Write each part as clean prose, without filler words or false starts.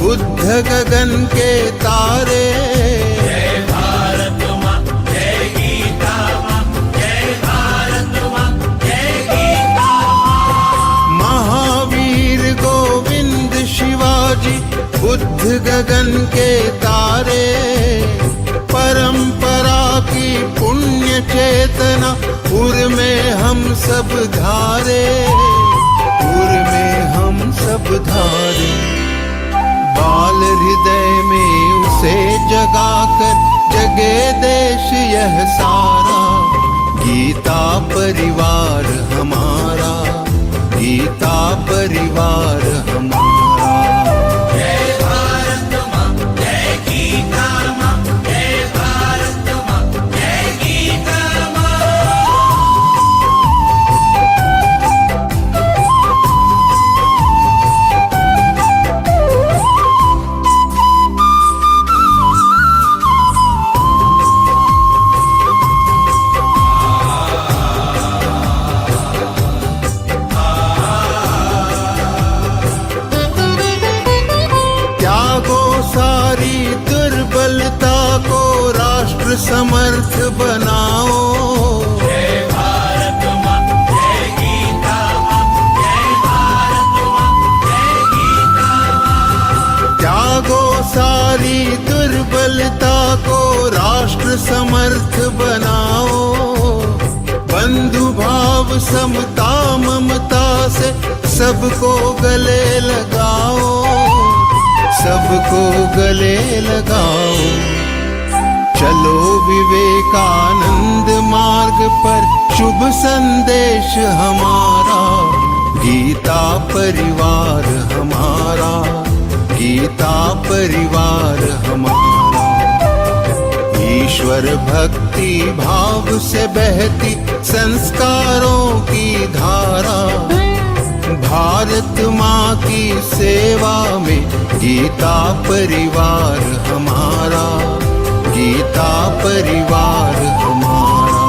बुद्ध गगन के तारे। जय भारत माँ, जय गीता माँ, जय भारत माँ, जय गीता माँ। महावीर गोविंद शिवाजी बुद्ध गगन के तारे। परंपरा की पुण्य चेतना उर में हम सब धारे, उर में हम सब धारे। बाल हृदय में उसे जगाकर जगे देश यह सारा। गीता परिवार हमारा, गीता परिवार हमारा। जय भारत माँ, जय गीता माँ, जय भारत माँ, जय गीता माँ। त्यागो सारी दुर्बलता को राष्ट्र समर्थ बनाओ। जय भारत माँ, जय गीता माँ, जय भारत माँ, जय गीता माँ। त्यागो सारी दुर्बलता को राष्ट्र समर्थ बनाओ। बंधु भाव समता ममता से सबको गले लगाओ, सबको गले लगाओ। चलो विवेकानंद मार्ग पर शुभ संदेश हमारा। गीता परिवार हमारा, गीता परिवार हमारा। ईश्वर भक्ति भाव से बहती संस्कारों की धारा। भारत माँ की सेवा में गीता परिवार हमारा, गीता परिवार हमारा।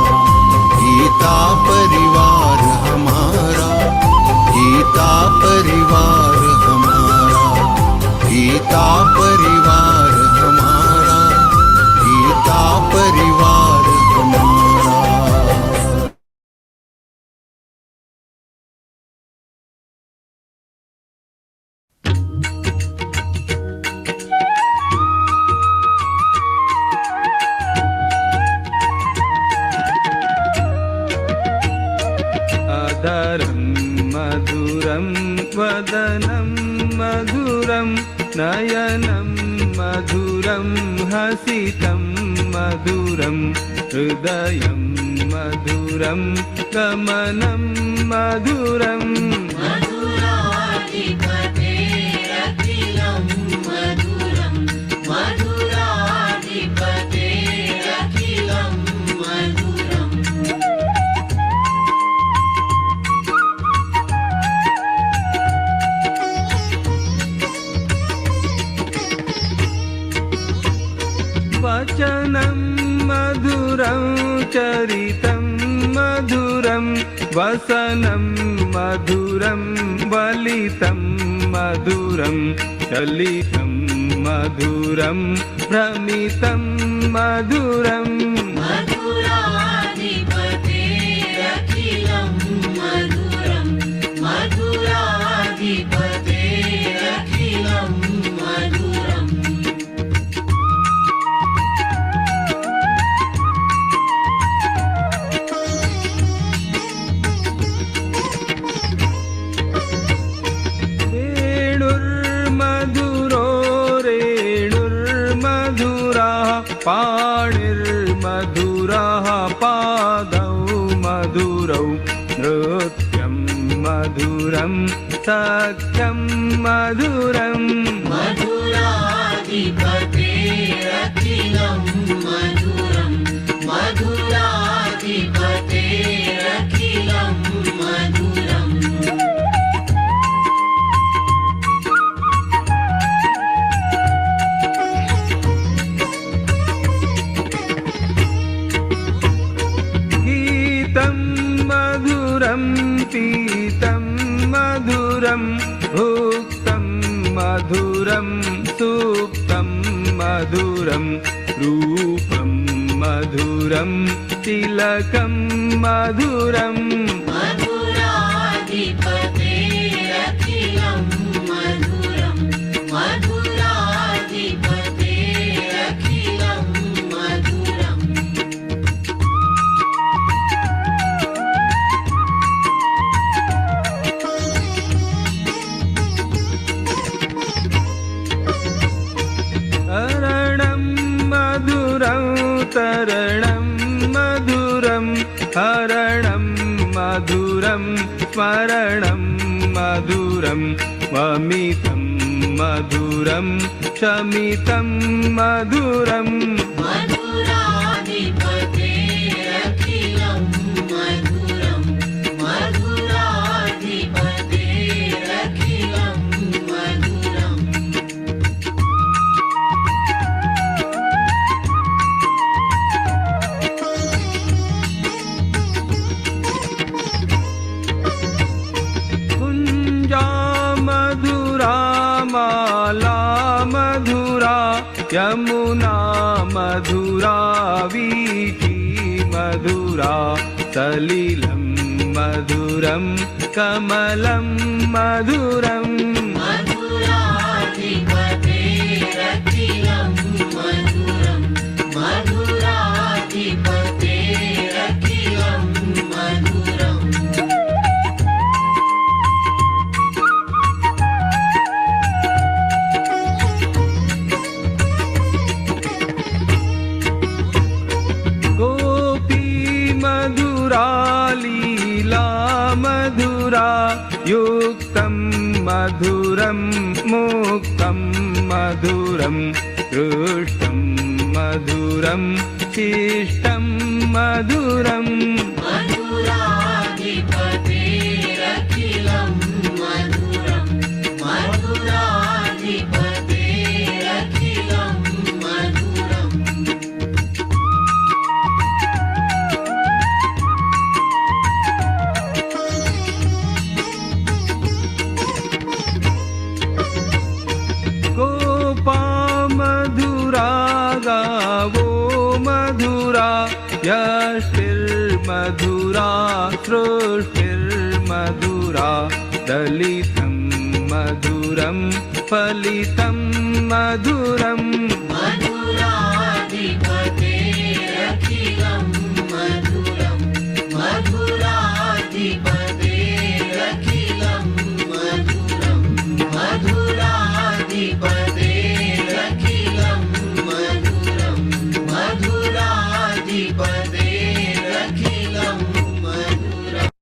गीता परिवार हमारा, गीता परिवार हमारा। गीता परिवार हमारा, गीता परिवार हमारा। अधरं मधुरं वदनं मधुरं नयनं मधुरं हसितं मधुरं हृदयं मधुरं गमनं मधुरं। मधुराधिपतेरखिलं मधुरं, मधुराधिपतेरखिलं मधुरम्। वचनं मधुरं चरितं मधुरं वसनं मधुरं वलितं मधुरं चलितं मधुरं भ्रमितं मधुरम्। मधुराधिपतेरखिलं मधुरं, मधुराधिपतेरखिलं मधुरम्। वेणुर्मधुरो रेणुर्मधुराः पाणिर्मधुराः पादौ मधुरौ नृत्यं मधुरं सख्यं मधुरम्। मधुराधिपतेरखिलं मधुरं, मधुराधिपतेरखिलं मधुरम्। गीतं मधुरं पीतं मधुरं भुक्तं मधुरं सुप्तं मधुरं रूपं मधुरं तिलकं मधुरम् मधुराधिपतेरखिलं मधुरं मधुराधिपतेरखिलं मधुरम् तरणं मधुरं तरणं मधुरं हरणं मधुरं स्मरणं मधुरं वमितं मधुरं शमितं मधुरम् मधुराधिपतेरखिलं मधुरं मधुराधिपतेरखिलं मधुरम् कुञ्जा मधुरा माला मधुरा यमुना मधुरा वीथी मधुरा सलिलं मधुरं कमलं मधुरम् मधुराधिपतेरखिलं मधुरं मधुराधिपतेरखिलं मधुरम् गोपी मधुरा लीला मधुरा युक्तं मधुरं मुक्तं मधुरं दृष्टं मधुरं शिष्टं मधुरम् मधुराधिपतेरखिलं मधुरं मधुराधिपतेरखिलं मधुरम् गोपा मधुरा गावो मधुरा यष्टिर्मधुरा सृष्टिर्मधुरा दलितं मधुरं फलितं मधुरम् मधुराधिपतेरखिलं मधुरं मधुराधिपतेरखिलं मधुरं मधुराधिपतेरखिलं मधुरं मधुराधिपतेरखिलं मधुरम्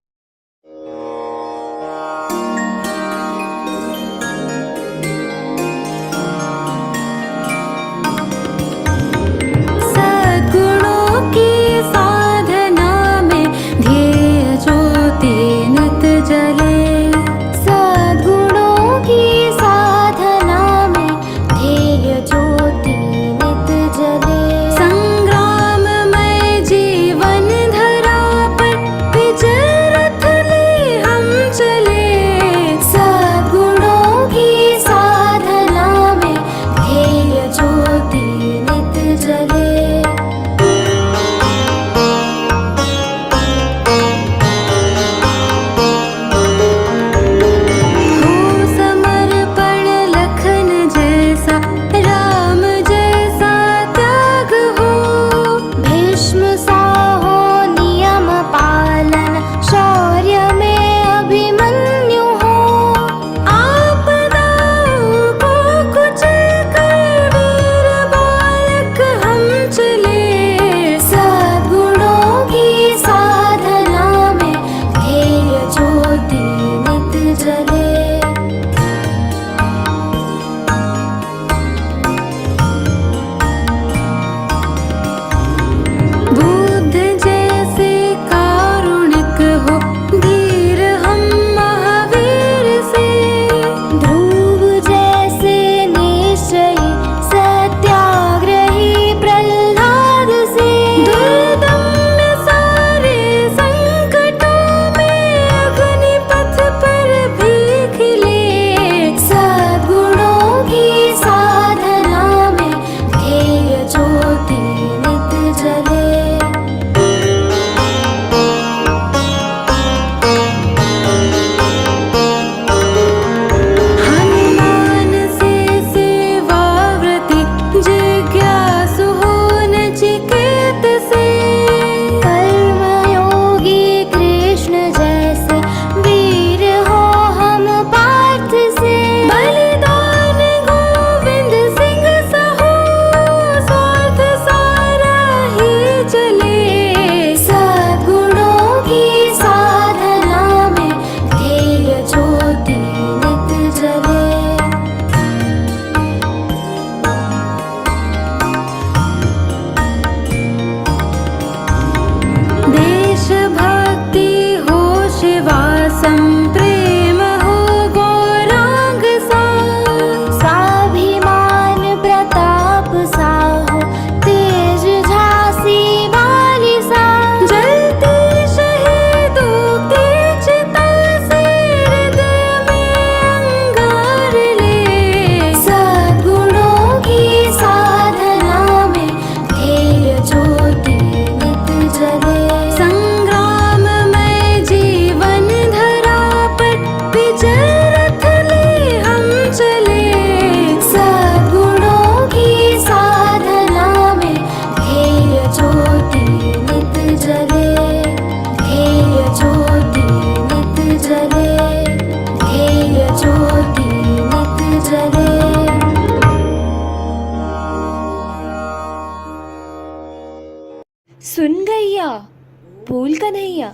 बोल कन्हैया,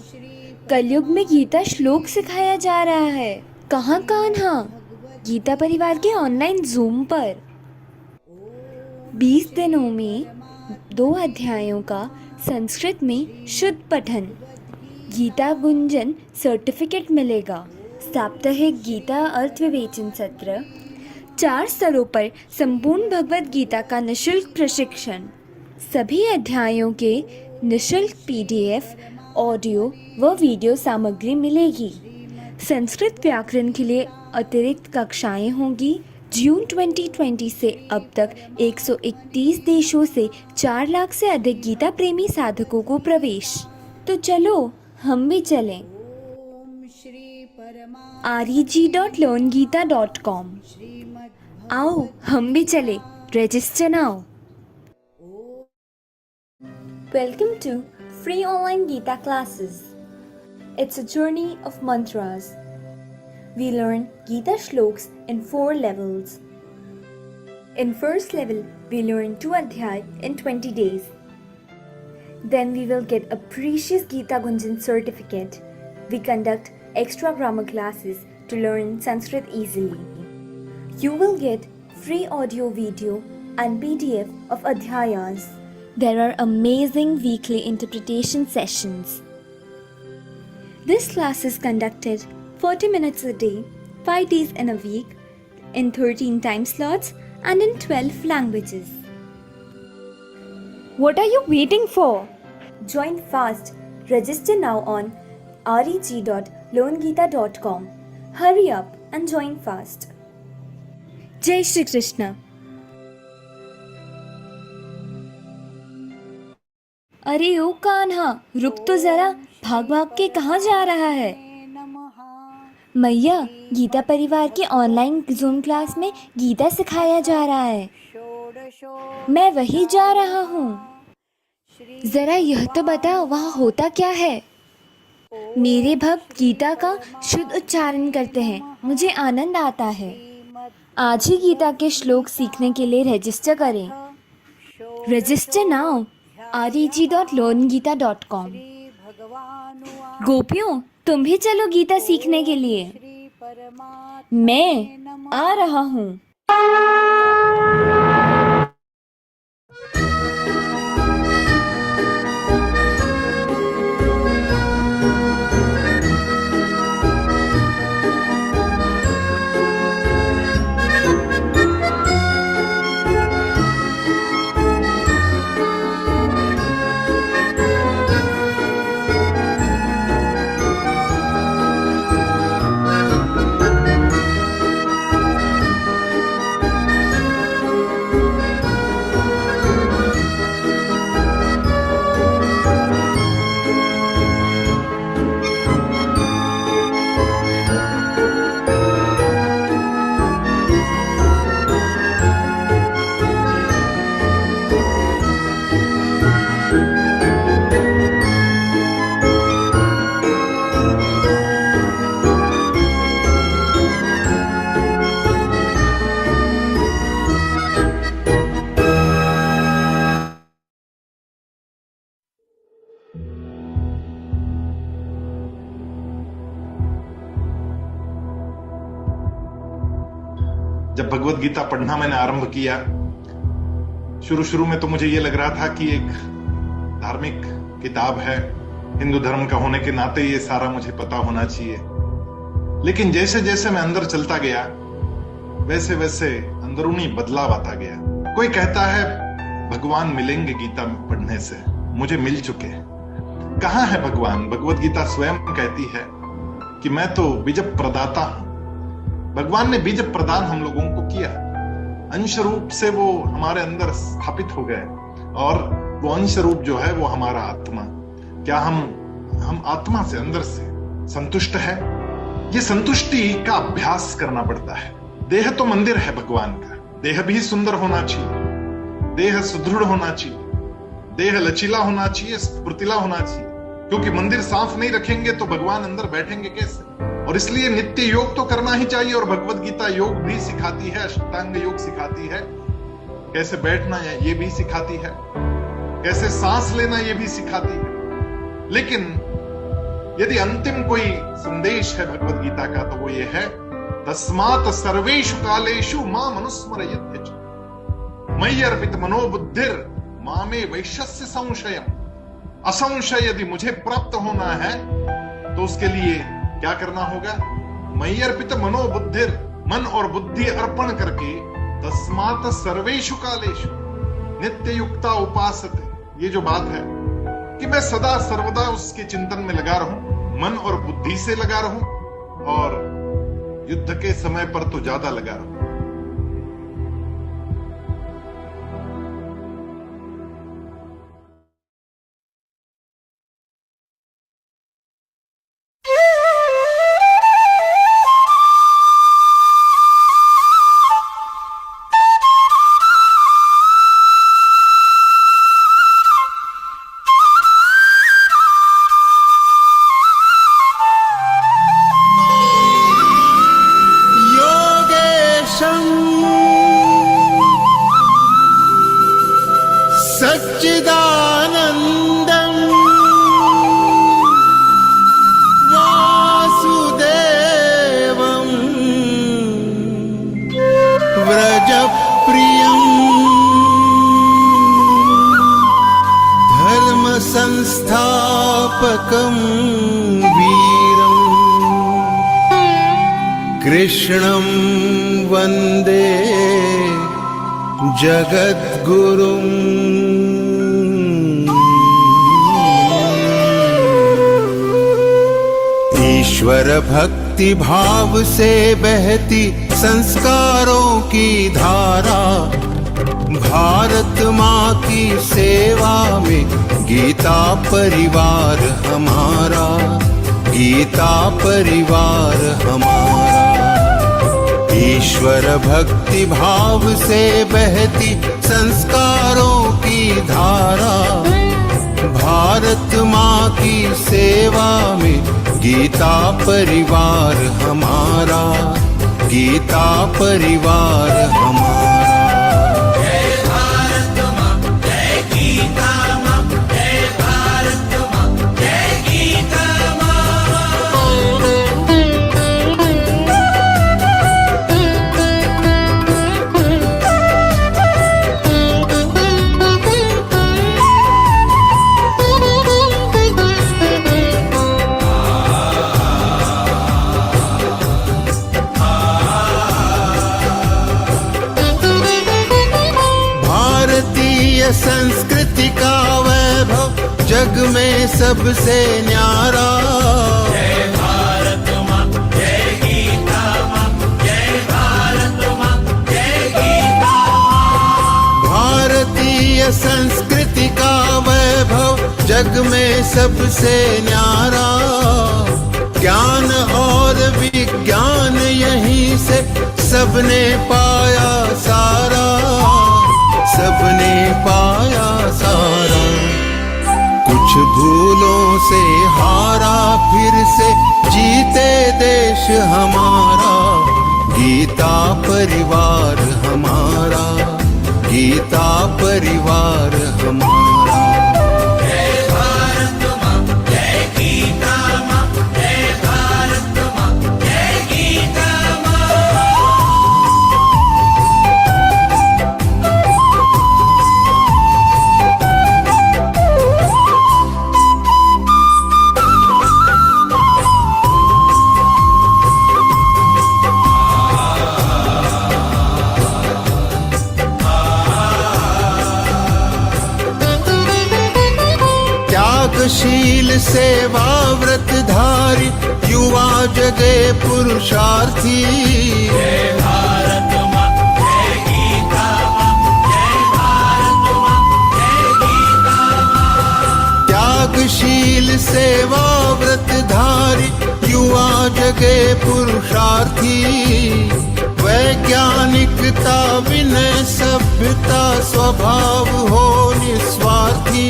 कलयुग में गीता श्लोक सिखाया जा रहा है। कहाँ कान्हा? गीता परिवार के ऑनलाइन जूम पर 20 दिनों में 2 अध्यायों का संस्कृत में शुद्ध पठन, गीता गुंजन सर्टिफिकेट मिलेगा। साप्ताहिक गीता अर्थ विवेचन सत्र, 4 स्तरों पर संपूर्ण भगवद गीता का निशुल्क प्रशिक्षण, सभी अध्यायों के निशुल्क PDF, ऑडियो व वीडियो सामग्री मिलेगी। संस्कृत व्याकरण के लिए अतिरिक्त कक्षाएं होंगी। जून 2020 से अब तक 131 देशों से 4 लाख से अधिक गीता प्रेमी साधकों को प्रवेश। तो चलो हम भी चलें। reg.learngita.com। आओ हम भी चले, register now. Welcome to free online Geeta classes. It's a journey of mantras. We learn Geeta shloks in 4 levels. In first level, we learn 2 adhyay in 20 days. Then we will get a precious Geeta Gunjan certificate. We conduct extra grammar classes to learn Sanskrit easily. You will get free audio, video and PDF of adhyayas. There are amazing weekly interpretation sessions. This class is conducted 40 minutes a day, 5 days in a week, in 13 time slots and in 12 languages. What are you waiting for? Join fast. Register now on reg.learngita.com. Hurry up and join fast. Jai Shri Krishna. अरे ओ कान्हा, रुक तो जरा, भाग भाग के कहाँ जा रहा है? मैया, गीता परिवार की ऑनलाइन जूम क्लास में गीता सिखाया जा रहा है। मैं वही जा रहा हूँ। जरा यह तो बता, वहाँ होता क्या है? मेरे भक्त गीता का शुद्ध उच्चारण करते हैं, मुझे आनंद आता है। आज ही गीता के श्लोक सीखने के लिए रजिस्टर करें। Register now reg.learngita.com। गोपियों, तुम भी चलो गीता सीखने के लिए। मैं आ रहा हूँ। जब भगवत गीता पढ़ना मैंने आरंभ किया, शुरू में तो मुझे ये लग रहा था कि एक धार्मिक किताब है, हिंदू धर्म का होने के नाते ये सारा मुझे पता होना चाहिए। लेकिन जैसे जैसे मैं अंदर चलता गया, वैसे वैसे अंदरूनी बदलाव आता गया। कोई कहता है भगवान मिलेंगे गीता पढ़ने से, मुझे मिल चुके। कहाँ है भगवान? भगवत गीता स्वयं कहती है कि मैं तो बीज प्रदाता हूं। भगवान ने बीज प्रदान हम लोगों को किया, अंश रूप से वो हमारे अंदर स्थापित हो गए, और वो अंश रूप जो है वो हमारा आत्मा। क्या हम आत्मा से अंदर से संतुष्ट है? ये संतुष्टि का अभ्यास करना पड़ता है। देह तो मंदिर है भगवान का, देह भी सुंदर होना चाहिए, देह सुदृढ़ होना चाहिए, देह लचीला होना चाहिए, स्फूर्तिला होना चाहिए, क्योंकि मंदिर साफ नहीं रखेंगे तो भगवान अंदर बैठेंगे कैसे? और इसलिए नित्य योग तो करना ही चाहिए। और भगवत गीता योग भी सिखाती है, अष्टांग योग सिखाती है, कैसे बैठना है ये भी सिखाती है, कैसे सांस लेना ये भी सिखाती है। लेकिन यदि अंतिम कोई संदेश है भगवत गीता का तो वो ये है, तस्मात् सर्वेषु कालेषु माम् अनुस्मरयेत् च मयि अर्पित मनोबुद्धिर मामे वैश्यस्य संशयम्। असंशय यदि मुझे प्राप्त होना है तो उसके लिए क्या करना होगा? मयि अर्पित मनोबुद्धिर, मन और बुद्धि अर्पण करके, तस्मात् सर्वेषु कालेषु नित्य युक्ता उपासते, ये जो बात है कि मैं सदा सर्वदा उसके चिंतन में लगा रहूं, मन और बुद्धि से लगा रहूं और युद्ध के समय पर तो ज्यादा लगा रहूं। सच्चिदानन्दं वासुदेवं व्रजप्रियं धर्मसंस्थापकं वीरं कृष्णं वन्दे जगद्गुरुम्। ईश्वर भक्ति भाव से बहती संस्कारों की धारा, भारत माँ की सेवा में गीता परिवार हमारा, गीता परिवार हमारा। ईश्वर भक्ति भाव से बहती संस्कारों की धारा, भारत माँ की सेवा में गीता परिवार हमारा, गीता परिवार हमारा। जय भारत माँ, जय गीता माँ, जय भारत माँ, जय गीता संस्कृति का वैभव जग में सबसे न्यारा। जय भारत माँ, जय गीता माँ, जय भारत माँ, जय गीता माँ। भारतीय संस्कृति का वैभव जग में सबसे न्यारा, ज्ञान और विज्ञान यहीं से सबने पाया सारा, सबने पाया सारा। कुछ भूलों से हारा फिर से जीते देश हमारा, गीता परिवार हमारा, गीता परिवार हमारा। जय भारत माँ, जय गीता माँ, जय भारत माँ, जय गीता माँ। त्यागशील सेवा व्रतधारी युवा जगे पुरुषार्थी, जय भारत माँ, जय गीता माँ, जय भारत माँ, जय गीता माँ। त्यागशील सेवा व्रतधारी युवा जगे पुरुषार्थी, वैज्ञानिकता विनय सभ्यता स्वभाव हो निस्वार्थी,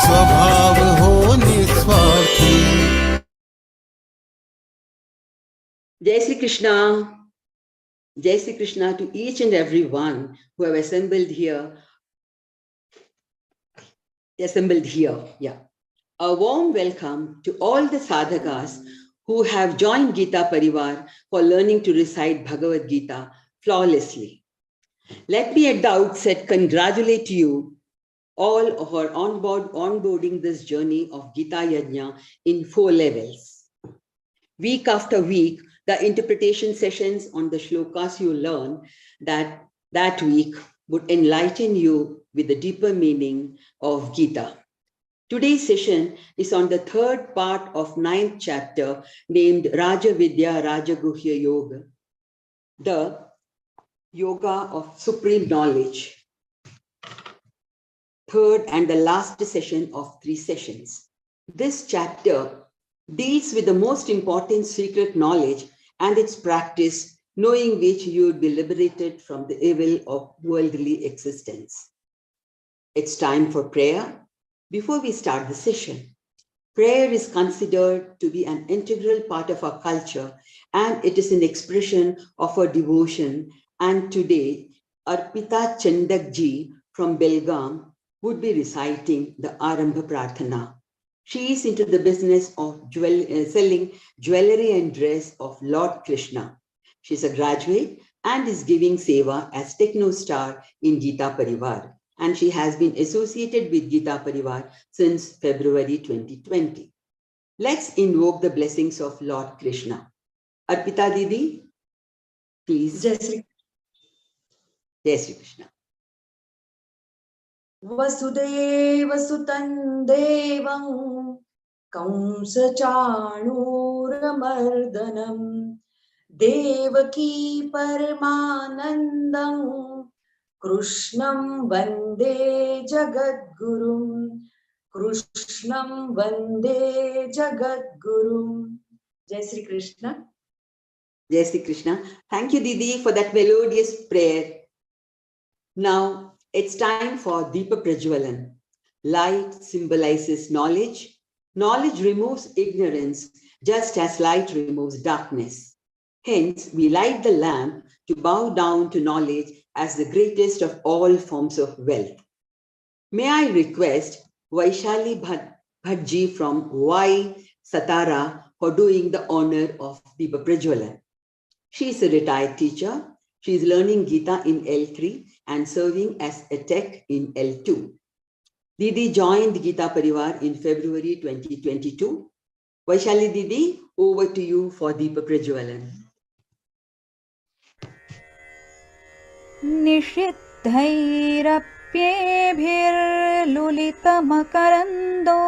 स्वभाव हो निस्वार्थी। Jai Shri Krishna. Jai Shri Krishna to each and every one who have assembled here. Yeah. A warm welcome to all the sadhakas who have joined Geeta Parivar for learning to recite Bhagavad Gita flawlessly. Let me at the outset congratulate you all for onboarding this journey of Gita Yajna in 4 levels. Week after week, the interpretation sessions on the shlokas you learn that week would enlighten you with the deeper meaning of Gita. Today's session is on the 3rd part of 9th chapter named Raja Vidya Rajaguhya Yoga, the yoga of supreme knowledge. 3rd and the last session of 3 sessions. This chapter deals with the most important secret knowledge and its practice, knowing which you would be liberated from the evil of worldly existence. It's time for prayer. Before we start the session, prayer is considered to be an integral part of our culture, and it is an expression of our devotion. And today, Arpita Chandakji from Belgaum would be reciting the Arambha Prarthana. She is into the business of selling jewelry and dress of Lord Krishna. She's a graduate and is giving seva as Techno Star in Geeta Parivar. And she has been associated with Geeta Parivar since February 2020. Let's invoke the blessings of Lord Krishna. Arpita Didi, please. Jai Shri Krishna. Vasudeva Sutan Devam Kamsachanuramardanam Devaki Paramanandam Krishnam Vande Jagadgurum Krishnam Vande Jagadgurum. Jai Shri Krishna. Jai Shri Krishna. Thank you, Didi, for that melodious prayer. Now, it's time for Deepa Prajwalan. Light symbolizes knowledge. Knowledge removes ignorance, just as light removes darkness. Hence, we light the lamp to bow down to knowledge as the greatest of all forms of wealth. May I request Vaishali Bhatji from Y Satara for doing the honor of Deepa Prajwalan. She is a retired teacher. She is learning Gita in L3 and serving as a tech in L2. Didi joined Geeta Parivar in February 2022. Vaishali Didi, over to you for Deepa Prajwalan. निषिद्धैरप्येभिर्लुलितमकरन्दो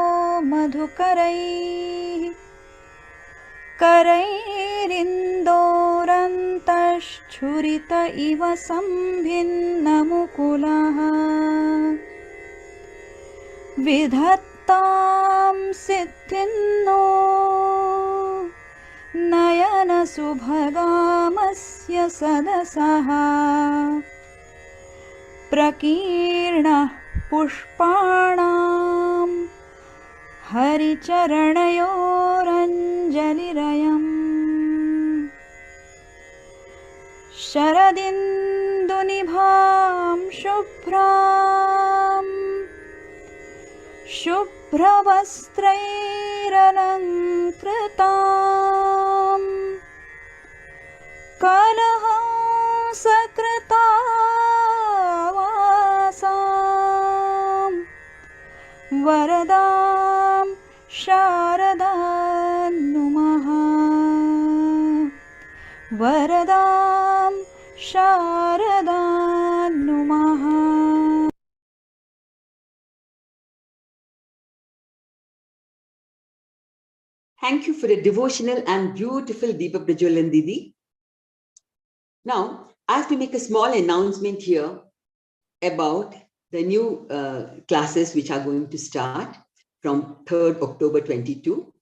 मधुकरैः करैरिन्दोरन्तश्छुरित इव सम्भिन्नमुकुलः विधत्तां सिद्धिन्नो नयनसुभगामस्य सदसः प्रकीर्णः पुष्पाणां हरिचरणयोरञ्जलिरयम् शरदिन्दुनिभां शुभ्रवस्त्रैरलङ्कृतां कलहंसकृतावासां वरदां शारदां नुमः वरदां शारदां नुमः. Thank you for a devotional and beautiful Deepa Prajwalan, Didi. Now, I have to make a small announcement here about the new classes which are going to start from 3rd October 22.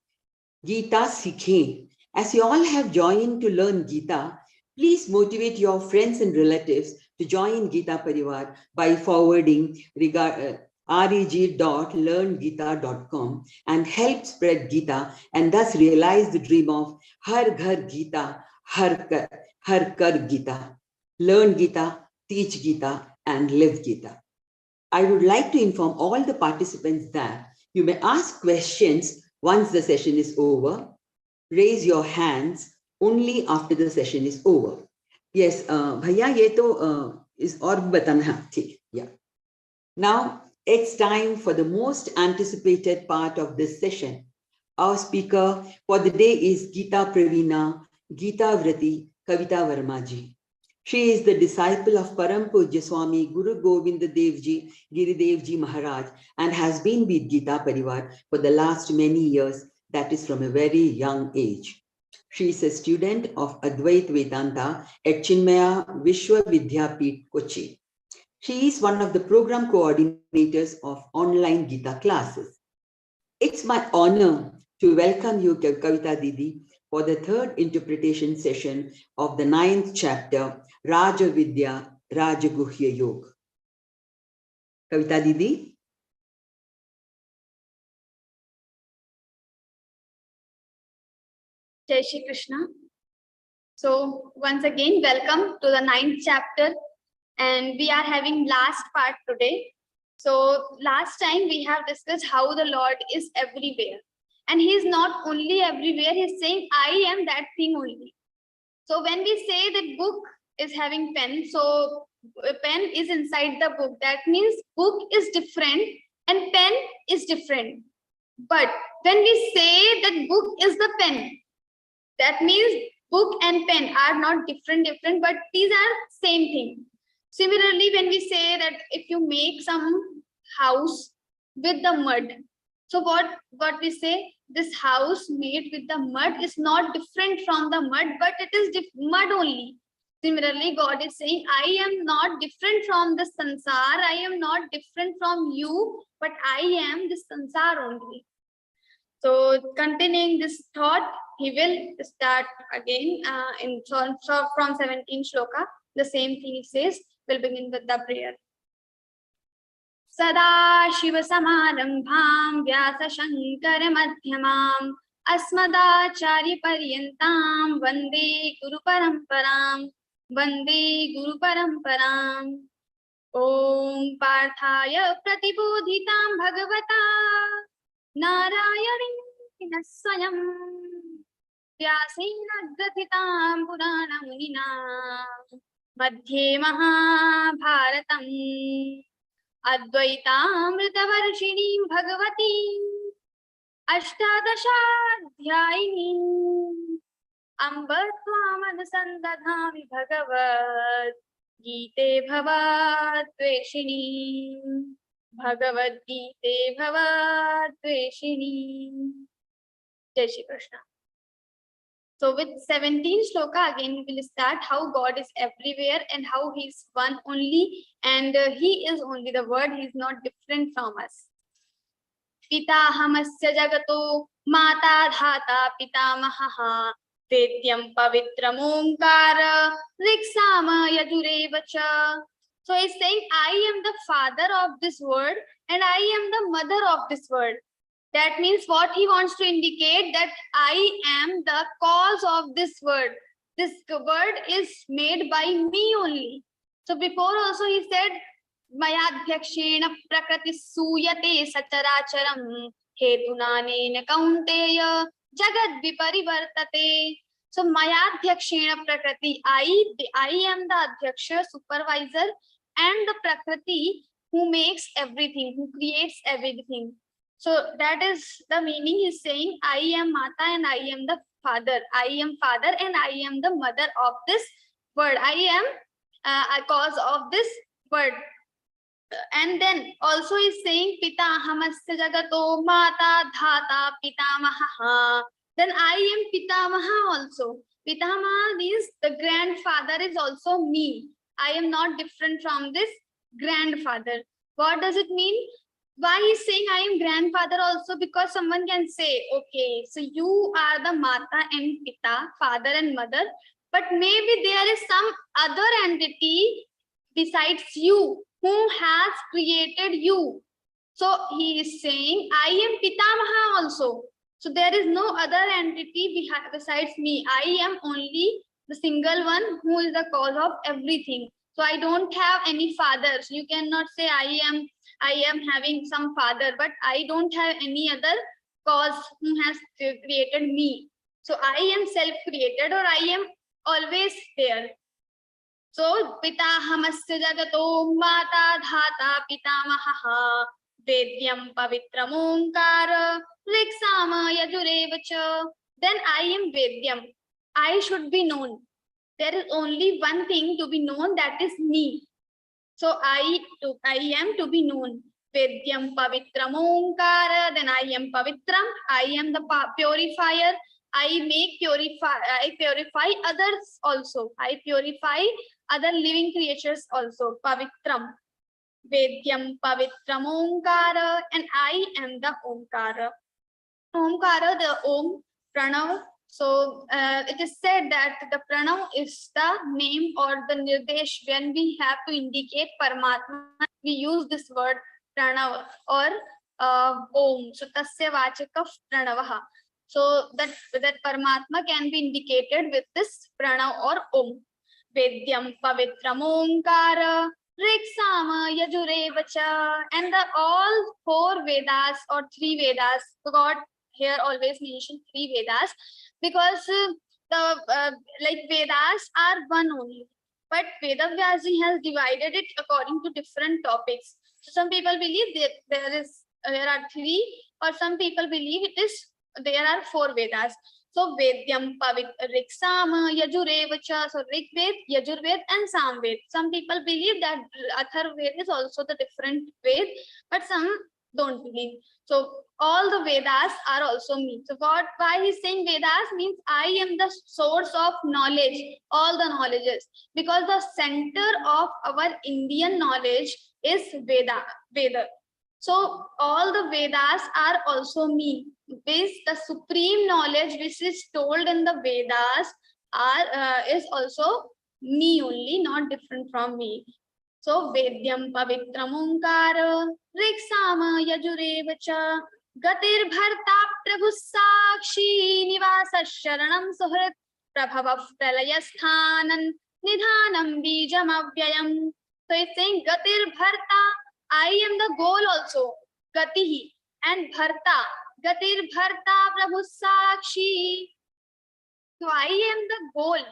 Geeta Sikhe. As you all have joined to learn Geeta, please motivate your friends and relatives to join Geeta Parivar by forwarding reg.learngeeta.com and help spread Geeta and thus realize the dream of Har Ghar Geeta, Har Kar Geeta. Learn Geeta, teach Geeta, and live Geeta. I would like to inform all the participants that You may ask questions once the session is over. Raise your hands only after the session is over. Yes, Bhaiya, ye to is aur batana hai. Theek, yeah. Now it's time for the most anticipated part of this session. Our speaker for the day is Geeta Pravina, Geeta Vrati, Kavita Verma ji. She is the disciple of Param Pujya Swami Guru Govind Dev Ji, Giridev Ji Maharaj, and has been with Geeta Parivar for the last many years, that is from a very young age. She is a student of Advait Vedanta at Chinmaya Vishwa Vidyapeeth, Kochi. She is one of the program coordinators of online Geeta classes. It's my honor to welcome you, Kavita Didi, for the third interpretation session of the 9th chapter, Raja Vidya, Raja Guhya Yoga. Kavita Didi. Jai Shri Krishna. So once again, welcome to the 9th chapter, and we are having last part today. So last time we have discussed how the Lord is everywhere, and he is not only everywhere, he is saying, I am that thing only. So when we say that book is having pen, so a pen is inside the book. That means book is different and pen is different. But when we say that book is the pen, that means book and pen are not different, but these are same thing. Similarly, when we say that if you make some house with the mud, so what we say, this house made with the mud is not different from the mud, but it is mud only. Similarly, God is saying, I am not different from the sansar, I am not different from you, but I am the sansar only. So continuing this thought, he will start again from 17 shloka. The same thing he says. We'll begin with the prayer. Sada Shiva Samarambham Vyasa Shankara Madhyamam Asmadacharya Paryantam Vande Guru Paramparam Vande Guru Paramparam. Om Parthaya Pratibodhitam Bhagavata Narayana Swayam Vyasena Grathitam Purana Munina Madhye Mahabharatam Advaitamritavarshini Bhagavati Ashtadashaadhyayini Ambatvamanasandadhami Bhagavad Gite Bhavatveshini Bhagavad-Gītā Bhavatveshini. Jai Shri Krishna. So with 17 shloka again we will start how God is everywhere and how he is one only, and he is only the word, he is not different from us. Pitahamasya jagato mata dhata pitamahaha vedyam pavitram omkara riksama yajurevacha. So he's saying, I am the father of this world and I am the mother of this world. That means what he wants to indicate, that I am the cause of this world. This world is made by me only. So before also he said, Mayadhyakshena prakrati suyate sacharacharam hetunanena kaunteya jagad viparivartate. So Mayadhyakshena prakrati, I am the Adhyaksha, supervisor, and the Prakriti who makes everything, who creates everything. So that is the meaning. He's saying, I am Mata and I am the father. I am father and I am the mother of this world. I am a cause of this world. And then also he's saying, Pita Ahamasya Jagato Mata Dhata Pitamaha. Then I am Pitamaha also. Pitamaha means the grandfather is also me. I am not different from this grandfather. What does it mean? Why he's saying I am grandfather also? Because someone can say, okay, so you are the Mata and Pita, father and mother, but maybe there is some other entity besides you who has created you. So he is saying, I am Pitamaha also. So there is no other entity besides me. I am only the single one who is the cause of everything. So I don't have any fathers. You cannot say I am having some father, but I don't have any other cause who has created me. So I am self-created, or I am always there. So pitahamasya jagato mata dhata pitamaha vedyam pavitram omkara riksama yajurevacha. Then I am vedyam. I should be known. There is only one thing to be known, that is me. So I am to be known. Vedyam pavitram omkara. Then I am pavitram. I am the purifier. I purify others also. I purify other living creatures also. Pavitram. Vedyam pavitram omkara. And I am the omkara. Omkara, the om, pranav. So it is said that the pranav is the name or the nirdesh. When we have to indicate Paramatma, we use this word pranav or om. So tasya vachaka pranavaha. So that Paramatma can be indicated with this pranav or om. Vedyam pavitram omkara riksama yajurevacha. And all 4 Vedas or 3 Vedas, God here always mention 3 Vedas, because like Vedas are one only, but Vedavyasi has divided it according to different topics. So some people believe that there are 3, or some people believe there are 4 Vedas. So Vedyam Pavit Riksama Yajurevacha. So Rig Ved, Yajurved and Samved. Some people believe that Atharved is also the different Ved, but some don't believe. So all the Vedas are also me. So why he's saying Vedas means I am the source of knowledge, all the knowledges, because the center of our Indian knowledge is Veda. So all the Vedas are also me. This the supreme knowledge which is told in the Vedas is also me only, not different from me. So Vedyam pavitram omkara riksama yajurevacha gatir bharta prabhu sakshi nivasa sharanam suhrit prabhavav pralayasthanan nidhanam bijam avyayam. So it's saying gatir bharta, I am the goal also, gatihi, and bharta, gatir bharta prabhu sakshi. So I am the goal,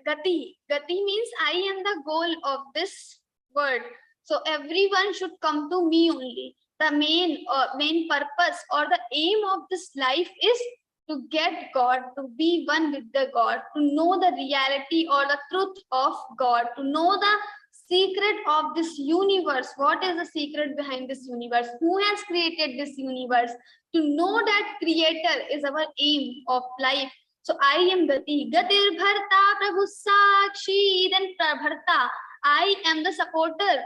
gati. Gati means I am the goal of this word. So everyone should come to me only. The main purpose or the aim of this life is to get God, to be one with the God, to know the reality or the truth of God, to know the secret of this universe. What is the secret behind this universe? Who has created this universe? To know that creator is our aim of life. So I am Gati. Gatir Bharta Prabhu Sakshi. Then Bharta, I am the supporter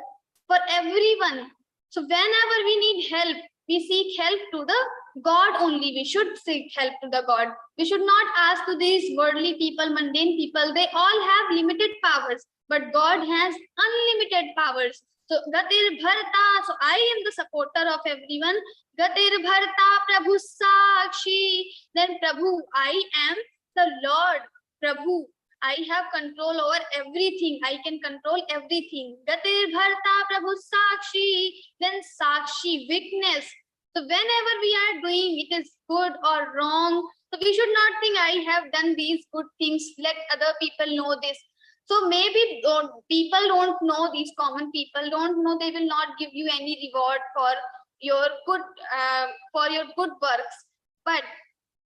for everyone. So whenever we need help, we seek help to the God only. We should seek help to the God. We should not ask to these worldly people, mundane people. They all have limited powers, but God has unlimited powers. So Gatir Bharta, so I am the supporter of everyone. Gatir Bharta Prabhu Sakshi. Then Prabhu, I am the Lord. Prabhu, I have control over everything. I can control everything. Gatir Bharta Prabhu Sakshi. Then Sakshi, witness. So whenever we are doing it is good or wrong, so we should not think I have done these good things. Let other people know this. So maybe people don't know, these common people don't know, they will not give you any reward for your good works. But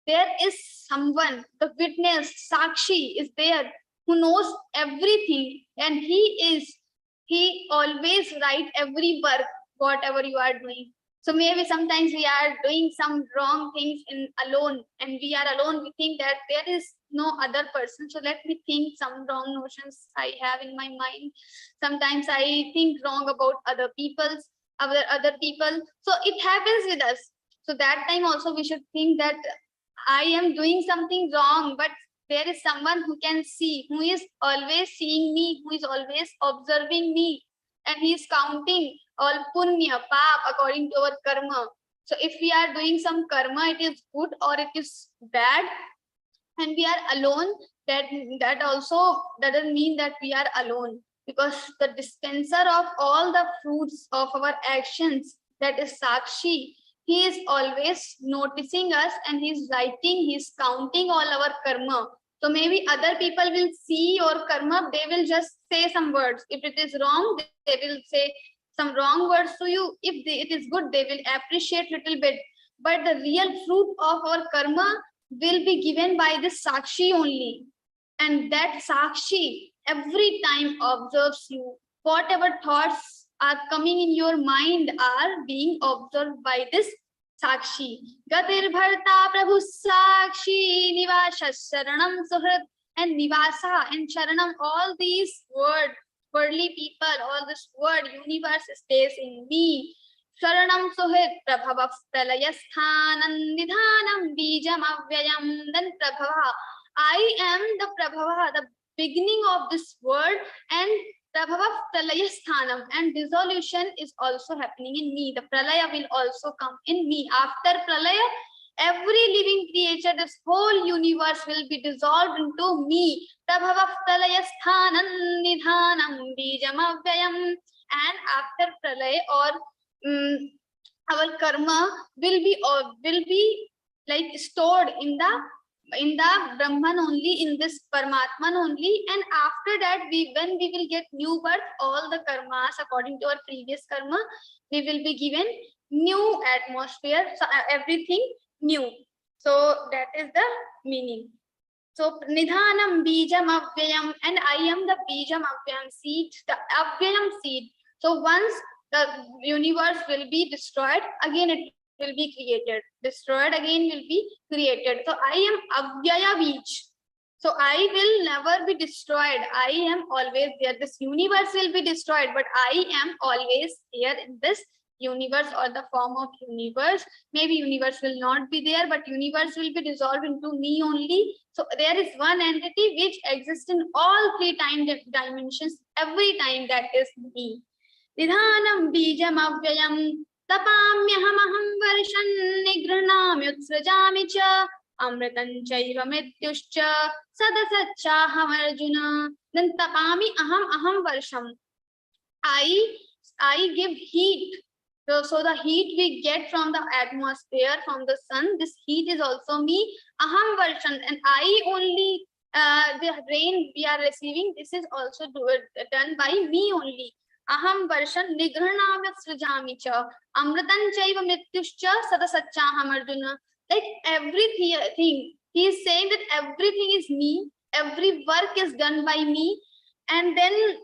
there is someone, the witness, Sakshi is there, who knows everything, and he always write every work, whatever you are doing. So maybe sometimes we are doing some wrong things alone, and we are alone. We think that there is no other person. So let me think some wrong notions I have in my mind. Sometimes I think wrong about other people. So it happens with us. So that time also we should think that I am doing something wrong, but there is someone who can see, who is always seeing me, who is always observing me, and he is counting all punya, pap according to our karma. So if we are doing some karma, it is good or it is bad, and we are alone, that also doesn't mean that we are alone. because the dispenser of all the fruits of our actions, that is Sakshi, he is always noticing us and he's writing, he's counting all our karma. So maybe other people will see your karma, they will just say some words. If it is wrong, they will say some wrong words to you. If it is good, they will appreciate little bit. But the real fruit of our karma will be given by this Sakshi only. And that Sakshi every time observes you. Whatever thoughts are coming in your mind are being observed by this Sakshi. Gatir Bharta Prabhu Sakshi Nivasa Sharanam Suhrit, and Nivasa and Sharanam, all these worldly people, all this world universe stays in me. Sharanam Suhit Prabhava Pralayasthanam Nidhanam Bijam Avyayam. Then Prabhava, I am the Prabhava, the beginning of this world, and Prabhava Pralayasthanam, and dissolution is also happening in me. The Pralaya will also come in me. After Pralaya, every living creature, this whole universe will be dissolved into me. Prabhava Pralayasthanam Nidhanam Bijam Avyayam. And after Pralaya, or our karma will be like stored in the Brahman only, in this Paramatman only. And after that, when we will get new birth, all the karmas according to our previous karma, we will be given new atmosphere, so everything new. So that is the meaning. So Nidhanam Bijam Avyayam, and I am the Bijam Avyayam seed, the Avyayam seed. So once the universe will be destroyed, again it will be created. Destroyed, again will be created. So I am Avyaya Beach. So I will never be destroyed. I am always there. This universe will be destroyed, but I am always here in this universe, or the form of universe. Maybe universe will not be there, but universe will be dissolved into me only. So there is one entity which exists in all three time dimensions every time, that is me. Nidhanam Bijam Avyayam Tapamyaham Varshan Nigranamyutsrajami cha Amritan Chaiva Mityuscha Sadasachaham Arjuna. Then Tapami Aham Varsham. I give heat. So the heat we get from the atmosphere, from the sun, this heat is also me. Aham Varshan, and I only, the rain we are receiving, this is also done by me only. Aham Varshan Nigranamya Srijami cha Amritan Chaiva Mityuscha Sadasachaham Arjuna. Like everything, he is saying that everything is me, every work is done by me. And then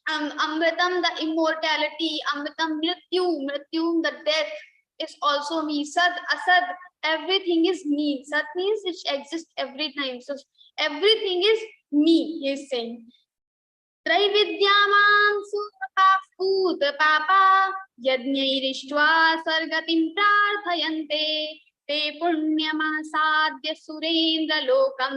Amritam, the immortality, Amritam Mrityu, the death is also me. Sad, Asad, everything is me. Sat means it exists every time. So everything is me, he is saying. Traividyamam Surapaput Papa Yadnyairishva Sargatim Prarthayante Te Punyamasadya Surendra Lokam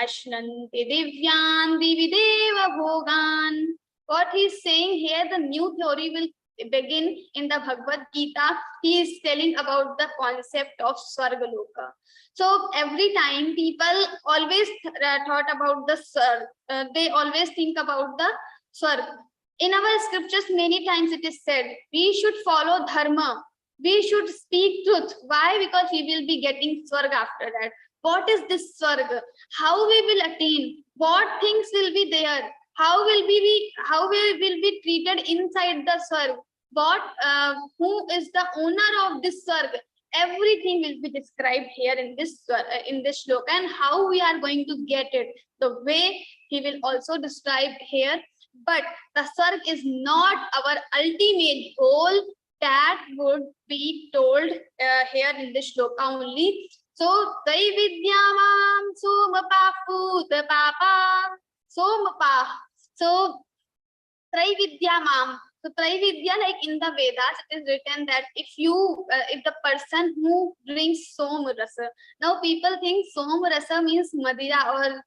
Ashnanti Divyan Divideva Bhogan. What he is saying here, the new theory will begin in the Bhagavad Gita. He is telling about the concept of Swargaloka. So every time people always thought about the Swarg, they always think about the Swarg. In our scriptures, many times it is said, we should follow Dharma. We should speak truth. Why? Because we will be getting Swarg after that. What is this Swarg? How we will attain? What things will be there? How will we be treated inside the Swarg? What, who is the owner of this Swarg? Everything will be described here in this shloka, and how we are going to get it. The way he will also describe here. But the Swarg is not our ultimate goal. That would be told here in this shloka only. So, Daividyamam Sumapaput Papa Somapa. So, Traividyamam. So, Traividya, like in the Vedas, it is written that if the person who drinks Somarasa, now people think Somarasa means Madira or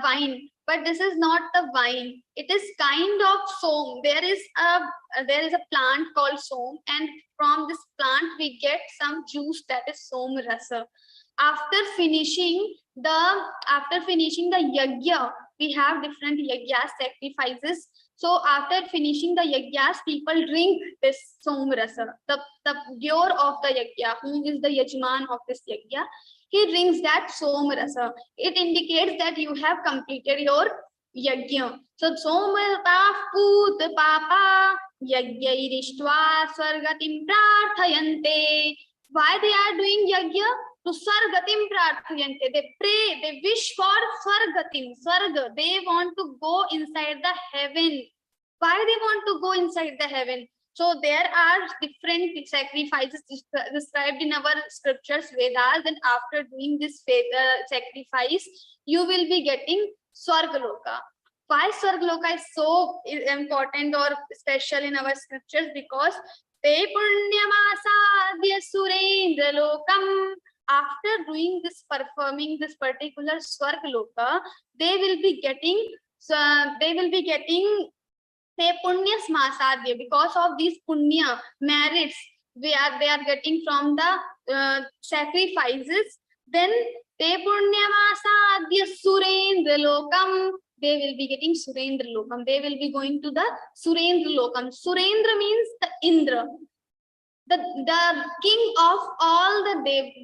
wine, but this is not the wine. It is kind of som. There is a plant called som, and from this plant we get some juice, that is Somarasa. After finishing the yajna, we have different yajna sacrifices. So after finishing the yagyas, people drink this somrasa, the cure of the yagya. Who is the yajman of this yagya? He drinks that somrasa. It indicates that you have completed your yagya. So somrata put papa yagyairiштva swargatim prarthayante. Why they are doing yagya? To Swargatim Prarthayante. They pray, they wish for Swargatim, Swarga. They want to go inside the heaven. Why they want to go inside the heaven? So there are different sacrifices described in our scriptures, Vedas, and after doing this sacrifice, you will be getting Swargaloka. Why Swargaloka is so important or special in our scriptures? Because Te Punyamasadya Surendra Lokam. After doing this, performing this particular Swargaloka, they will be getting Te Punya Smasadya. Because of these Punya merits, they are getting from the sacrifices. Then Te Punya Masadya Surendra Lokam. They will be getting Surendra Lokam. They will be going to the Surendra Lokam. Surendra means the Indra. The king of all the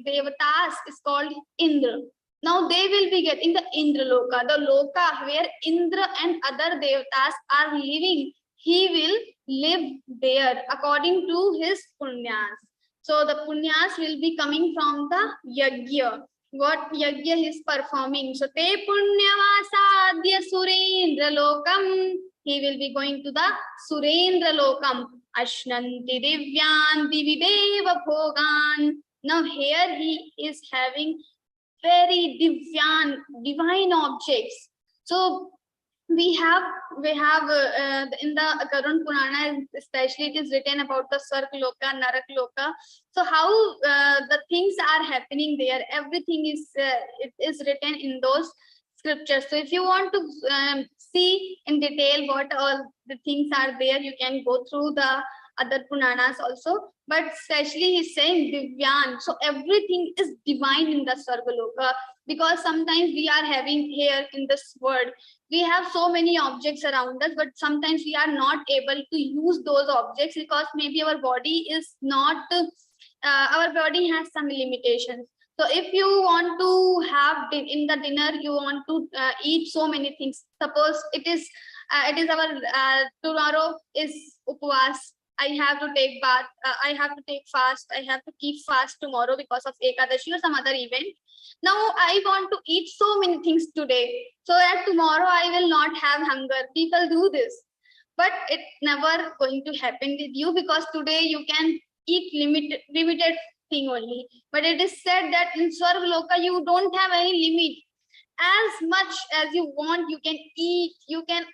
devatas is called Indra. Now they will be getting the Indra Loka, the Loka where Indra and other devatas are living. He will live there according to his punyas. So the punyas will be coming from the yagya. What yagya he is performing. So Te Punyavasadya Surendra Lokam. He will be going to the Surendra Lokam. Ashnanti Divyan Divideva Bhogan. Now here he is having very divine objects. So we have in the Karun Purana, especially it is written about the Swargaloka, Narakloka. So how the things are happening there, everything is it is written in those scriptures. So if you want to see in detail what all the things are there, you can go through the other Puranas also. But especially he's saying Divyan. So everything is divine in the Swargaloka, because sometimes we are having here in this world, we have so many objects around us, but sometimes we are not able to use those objects because maybe our body is not, our body has some limitations. So if you want to have in the dinner, you want to eat so many things. Suppose it is our tomorrow is Upvas. I have to take bath. I have to take fast. I have to keep fast tomorrow because of Ekadashi or some other event. Now I want to eat so many things today, so that tomorrow I will not have hunger. People do this, but it's never going to happen with you, because today you can eat limited thing only. But it is said that in Swargaloka you don't have any limit. As much as you want, you can eat, you can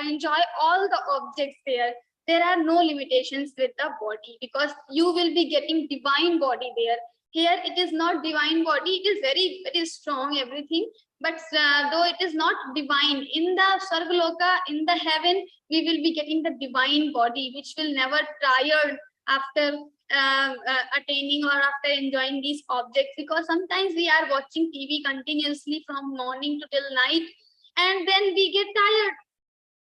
enjoy all the objects there. There are no limitations with the body, because you will be getting divine body there. Here it is not divine body, it is very strong, everything, but though it is not divine, in the Swargaloka, in the heaven, we will be getting the divine body, which will never tire after attaining or after enjoying these objects. Because sometimes we are watching TV continuously from morning to till night, and then we get tired.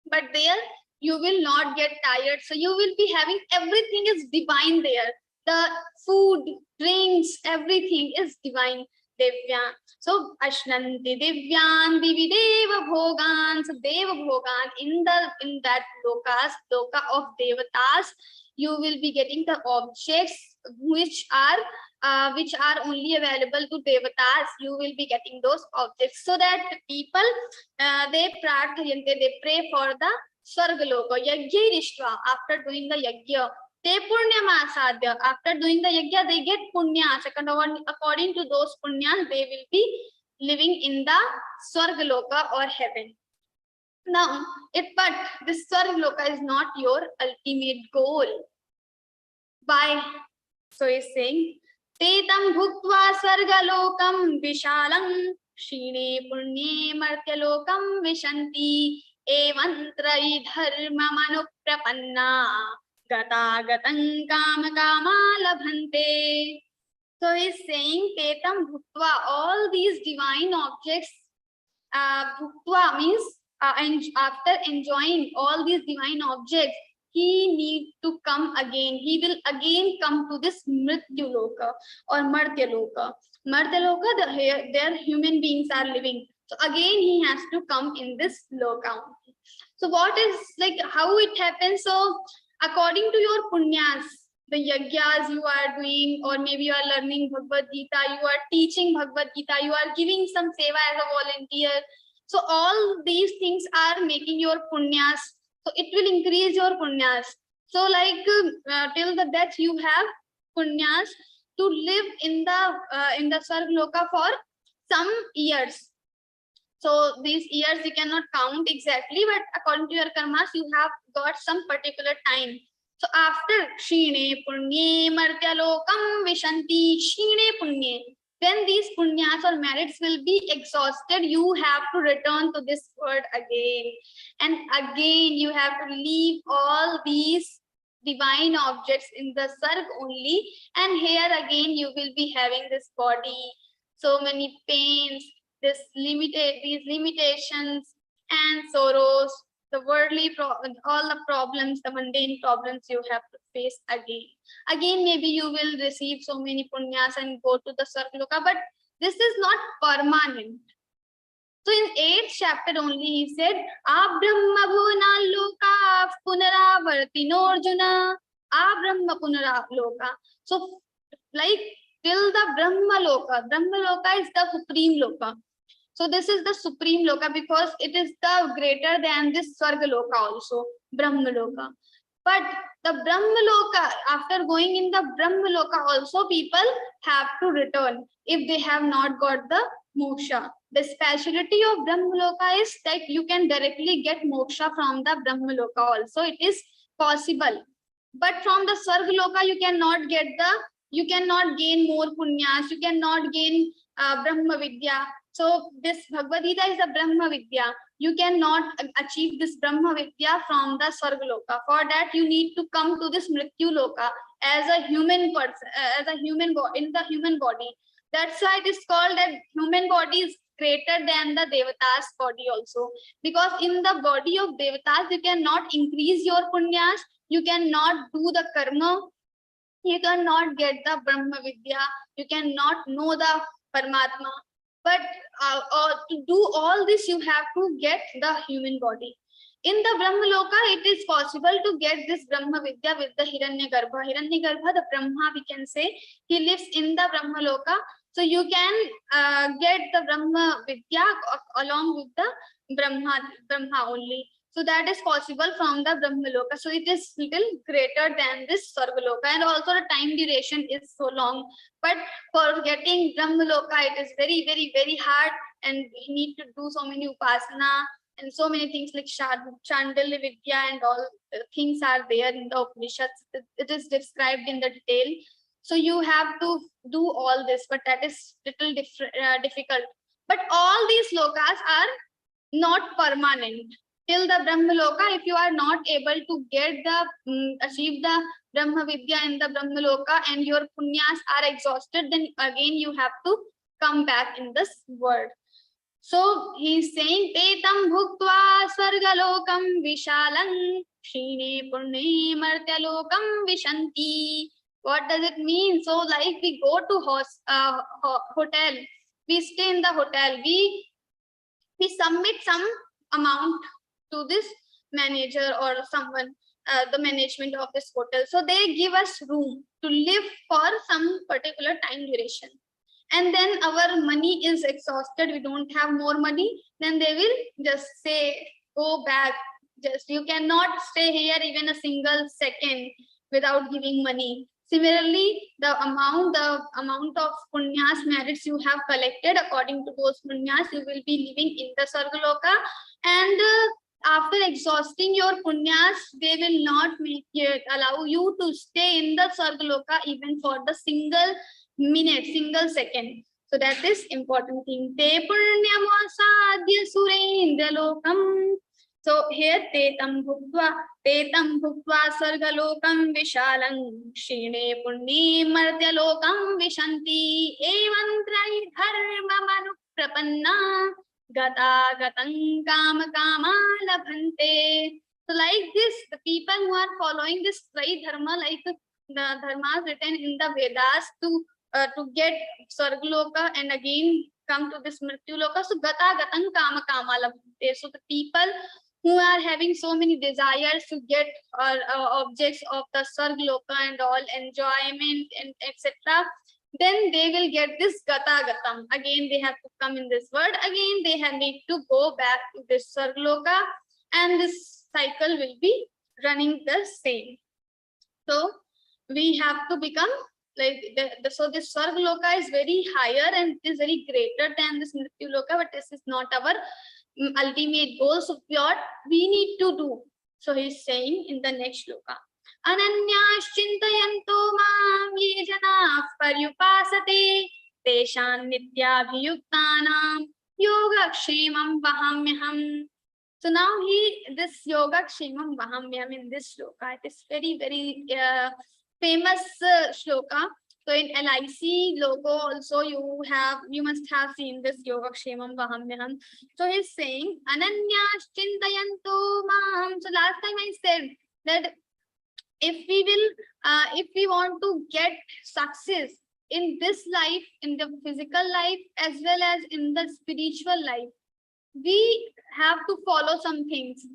But there you will not get tired. So you will be having everything is divine there. The food, drinks, everything is divine. Divyan. So Ashnanti Divyan Divideva Bhogan. So Deva Bhogan, in that loka of devatas, you will be getting the objects which are only available to devatas. You will be getting those objects, so that people they pray for the Swargaloka. Yagyairištva, after doing the yagya. Te Punyamasadya, after doing the yagya, they get punya. Second, according to those punyas, they will be living in the Swargaloka or heaven. Now, but this Swargaloka is not your ultimate goal. Why? So he's saying, Tetam bhuktva Swargalokam vishalam shine punye martyalokam vishanti evantrai dharma manuprapanna gata gatang kama kama labhante. So he's saying, Tetam bhuktva, all these divine objects, bhuktva means after enjoying all these divine objects, he needs to come again. He will again come to this Mrityu Loka or Martya Loka. Martya Loka, there human beings are living. So again, he has to come in this loka. So what is like how it happens? So according to your punyas, the yagyas you are doing, or maybe you are learning Bhagavad Gita, you are teaching Bhagavad Gita, you are giving some seva as a volunteer. So all these things are making your punyas. So it will increase your punyas. So like till the death you have punyas to live in the Sargloka for some years. So these years you cannot count exactly, but according to your karmas, you have got some particular time. So after Shine Punye Martya Lokam Vishanti Shine Punye, when these punyas or merits will be exhausted, you have to return to this world again. And again, you have to leave all these divine objects in the Sarg only. And here again, you will be having this body, so many pains, these limitations and sorrows, the worldly all the problems, the mundane problems you have to face again. Again, maybe you will receive so many punyas and go to the Sargloka, but this is not permanent. So in 8th chapter only he said, Abrahma bhuna loka punaravartino arjuna, Abrahma punaraloka. So like till the Brahma Loka is the supreme loka. So this is the supreme loka because it is the greater than this Swarga Loka also, Brahma Loka. But the Brahma Loka, after going in the Brahma Loka also, people have to return if they have not got the moksha. The speciality of Brahma Loka is that you can directly get moksha from the Brahma Loka also. It is possible. But from the Sarga Loka, you cannot gain more punyas, you cannot gain Brahma Vidya. So this Bhagavad Gita is a Brahma Vidya. You cannot achieve this Brahma Vidya from the Sarga Loka. For that, you need to come to this Mrityu Loka as a human person, as a human body, in the human body. That's why it is called that human body is greater than the Devata's body also. Because in the body of Devatas, you cannot increase your punyas, you cannot do the karma, you cannot get the Brahma Vidya, you cannot know the Paramatma. But to do all this, you have to get the human body. In the Brahma Loka, it is possible to get this Brahma Vidya with the Hiranyagarbha. Hiranyagarbha, the Brahma, we can say, he lives in the Brahma Loka. So you can get the Brahma Vidya along with the Brahma only. So that is possible from the Brahma Loka. So it is little greater than this Sarga Loka, and also the time duration is so long. But for getting Brahma Loka, it is very, very, very hard, and we need to do so many upasana and so many things like Chandalya Vidya and all things are there in the Upanishads. It is described in the detail. So you have to do all this, but that is little difficult. But all these lokas are not permanent. Till the Brahma Loka, if you are not able to get the achieve the Brahma Vidya in the Brahma Loka and your punyas are exhausted, then again you have to come back in this world. So he is saying, Tetam bhuktva swargalokam vishalang shine purne martyalokam vishanti. What does it mean? So like we go to hotel, we stay in the hotel, we submit some amount to this manager or someone, the management of this hotel. So they give us room to live for some particular time duration. And then our money is exhausted, we don't have more money, then they will just say, go back. Just you cannot stay here even a single second without giving money. Similarly, the amount of punyas, merits you have collected, according to those punyas, you will be living in the Sargaloka. And after exhausting your punyas, they will not allow you to stay in the Sargaloka even for the single minute, single second. So that is important thing. Te punyam asadya surendra lokam. So here tetam bhuktva sargalokam vishalang shine punni martya lokam vishanti evam trai dharma manu prapanna Gata gatam kama kama labhante. So like this, the people who are following this Trai Dharma, like the dharmas written in the Vedas to get Sargaloka and again come to this Mrityu Loka. So Gata gatam kama kama labhante. So the people who are having so many desires to get objects of the Sargaloka and all enjoyment and etc., then they will get this Gata gatam. Again, they have to come in this world. Again, they need to go back to this Sargaloka, and this cycle will be running the same. So we have to become like so this Sargaloka is very higher and it is very greater than this Mrityu Loka, but this is not our ultimate goal. So what we need to do? So he's saying in the next shloka, Ananyashchintayanto mam ye janaः paryupasate teshan nityabhiyuktanam yogakshemam vahamyaham. So now this yogakshemam vahamyaham in this shloka, it is very, very famous shloka. So in LIC logo also you must have seen this yogakshemam vahamyaham. So he's saying Ananyashchintayanto mam. So last time I said that if we want to get success in this life, in the physical life as well as in the spiritual life, we have to follow some things.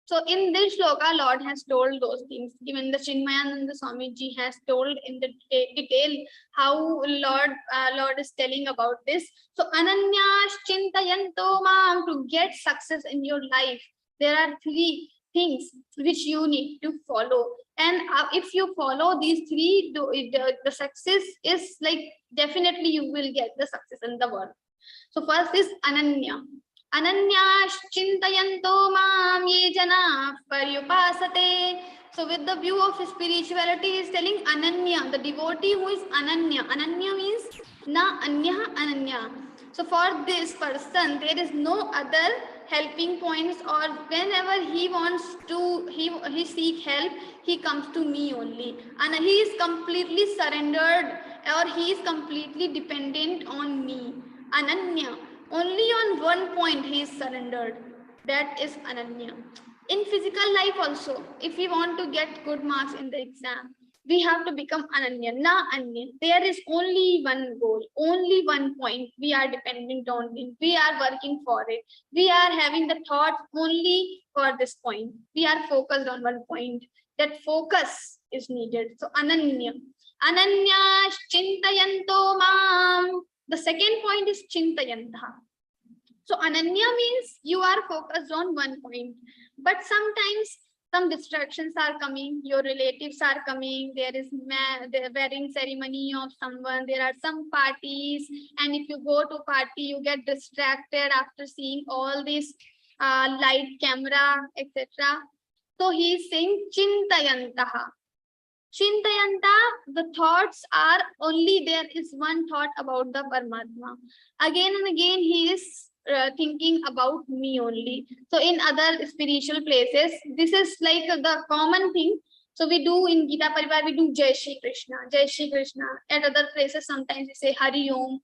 So in this shloka, Lord has told those things. Even the Chinmayananda Swamiji has told in the detail how Lord is telling about this. So Ananyashchintayanto mam, to get success in your life, there are 3 things which you need to follow. And if you follow these 3, the success is like definitely you will get the success in the world. So first is Ananya. Ananyashchintayanto mam ye janaः paryupasate. So with the view of spirituality, he is telling Ananya, the devotee who is Ananya. Ananya means na anya ananya. So for this person, there is no other helping points, or whenever he wants to, he seek help, he comes to me only. And he is completely surrendered, or he is completely dependent on me. Ananya. Only on one point he is surrendered. That is Ananya. In physical life also, if we want to get good marks in the exam, we have to become Ananya, na Anya. There is only one goal, only one point we are dependent on it. We are working for it. We are having the thought only for this point. We are focused on one point. That focus is needed. So Ananya. Ananyashchintayanto mam. The second point is Chintayanta. So Ananya means you are focused on one point, but sometimes some distractions are coming, your relatives are coming, there is the wedding ceremony of someone, there are some parties, and if you go to party, you get distracted after seeing all this light, camera, etc. So he is saying Chintayantaha. Chintayanta, the thoughts are only there is one thought about the Paramatma. Again and again, he is thinking about me only. So in other spiritual places, this is like the common thing. So we do in Geeta Parivar, we do Jai Shri Krishna, Jai Shri Krishna. At other places, sometimes we say Hari Om,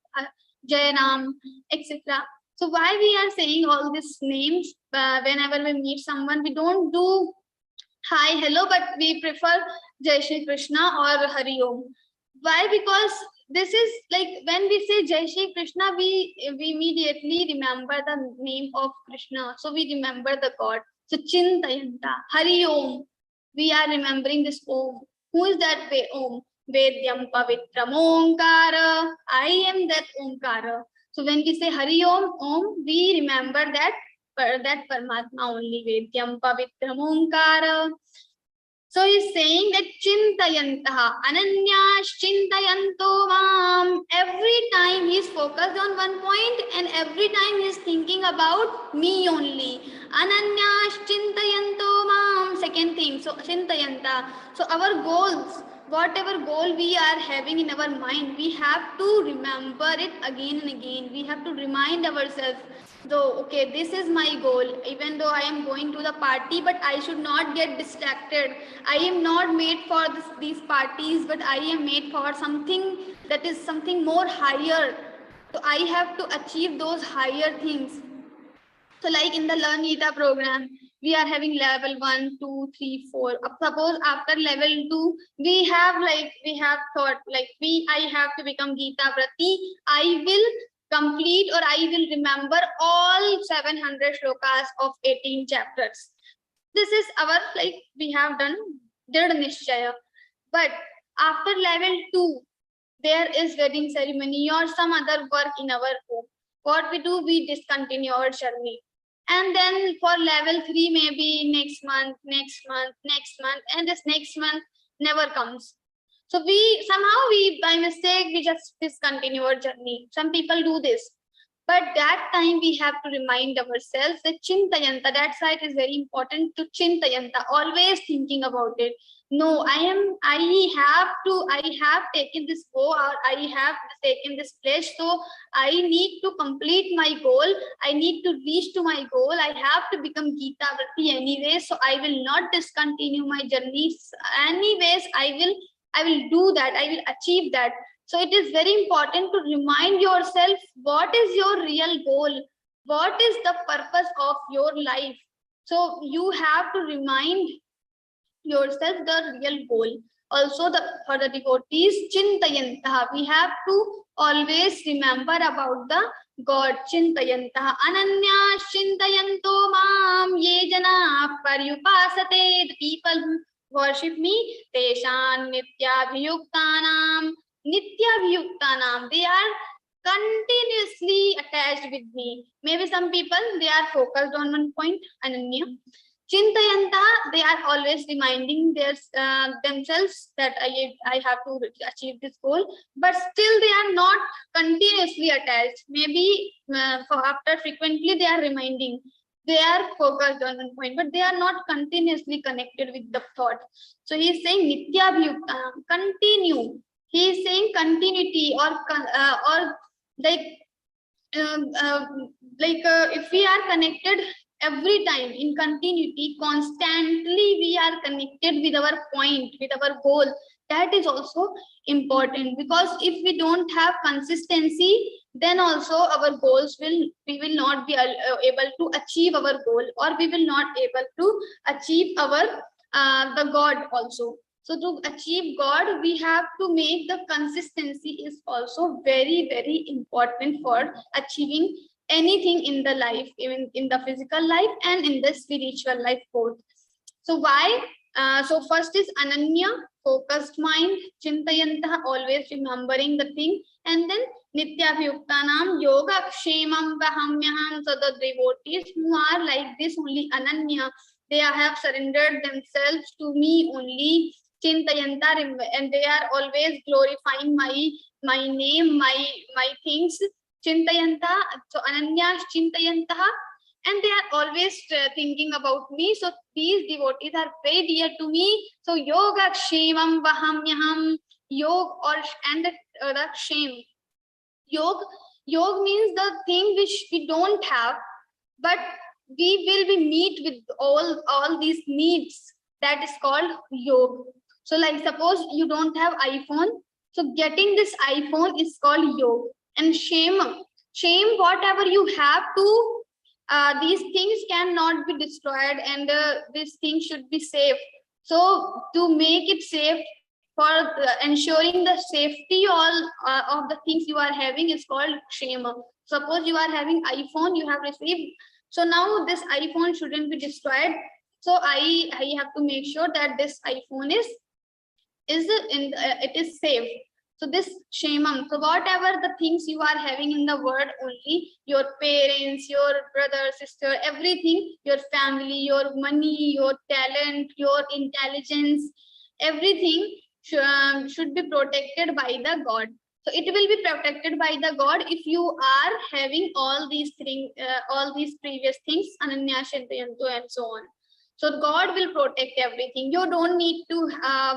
Jai Ram, etc. So why we are saying all these names whenever we meet someone, we don't do hi, hello, but we prefer Jai Shri Krishna or Hari Om. Why? Because this is like when we say Jai Shri Krishna, we immediately remember the name of Krishna. So we remember the God. So Chintayanta, Hari Om. We are remembering this Om. Who is that way? Om. Vedyam Pavitram Omkara. I am that Omkara. So when we say Hari Om, Om, we remember that Paramatma only. Vedyam Pavitram Omkara. So he's saying that Chintayantaha, Ananyash Chintayanto mam. Every time he's focused on one point and every time he's thinking about me only. Ananyash Chintayanto mam. Second thing, so Chintayanta. So our goals, whatever goal we are having in our mind, we have to remember it again and again. We have to remind ourselves, though, okay, this is my goal. Even though I am going to the party, but I should not get distracted. I am not made for these parties, but I am made for something that is something more higher. So I have to achieve those higher things. So like in the Learn Gita program, we are having level 1, 2, 3, 4. Suppose after level 2, we have thought like I have to become Geeta Vrati. I will complete or I will remember all 700 shlokas of 18 chapters. This is our we have done Drid Nishchaya. But after level 2, there is wedding ceremony or some other work in our home. What we do, we discontinue our journey. And then for level 3, maybe next month, and this next month never comes. So we by mistake, we just discontinue our journey. Some people do this. But that time we have to remind ourselves that Chintayanta, that's why it is very important to Chintayanta, always thinking about it. No, I have taken this goal, or I have taken this pledge. So I need to complete my goal. I need to reach to my goal. I have to become Geeta Vrati anyway. So I will not discontinue my journeys. Anyways, I will do that. I will achieve that. So it is very important to remind yourself what is your real goal, what is the purpose of your life. So you have to remind yourself the real goal. Also for the devotees, Chintayanta, we have to always remember about the God. Chintayanta, Ananya Chintayanto Mam Ye Jana Paryupasate, the people who worship me, Teshan Nityabhiyuktanam. Nityabhiyuktanam, they are continuously attached with me. Maybe some people, they are focused on one point, Ananya. Chintayanta, they are always reminding themselves that I have to achieve this goal, but still they are not continuously attached. Maybe after frequently they are reminding. They are focused on one point, but they are not continuously connected with the thought. So he is saying Nityabhiyuktanam, continue. He is saying continuity, or if we are connected every time in continuity, constantly we are connected with our point, with our goal. That is also important, because if we don't have consistency, then also our goals we will not be able to achieve our goal, or we will not able to achieve our the God also. So to achieve God, we have to make the consistency is also very, very important for achieving anything in the life, even in the physical life and in the spiritual life both. So why? So first is Ananya, focused mind, Chintayanta, always remembering the thing, and then Nityabhiyuktanam, Yoga Kshemam Vahamyaham. So the devotees who are like this only, Ananya, they have surrendered themselves to me only. Chintayanta, and they are always glorifying my name, my things. Chintayanta, so Ananya Chintayanta, and they are always thinking about me. So these devotees are very dear to me. So Yoga Kshemam Vahamyaham, Yog and the Kshem. Yog means the thing which we don't have, but we will be meet with all these needs. That is called Yog. So like suppose you don't have iPhone, so getting this iPhone is called Yog. And shame, whatever you have to, these things cannot be destroyed, and this thing should be safe. So to make it safe, for ensuring the safety of the things you are having is called shame. Suppose you are having iPhone, you have received. So now this iPhone shouldn't be destroyed. So I have to make sure that this iPhone it is safe. So this Shemam, so whatever the things you are having in the world only, your parents, your brother, sister, everything, your family, your money, your talent, your intelligence, everything should be protected by the God. So it will be protected by the God if you are having all these things, all these previous things, Ananya Shantayanto and so on. So God will protect everything. You don't need to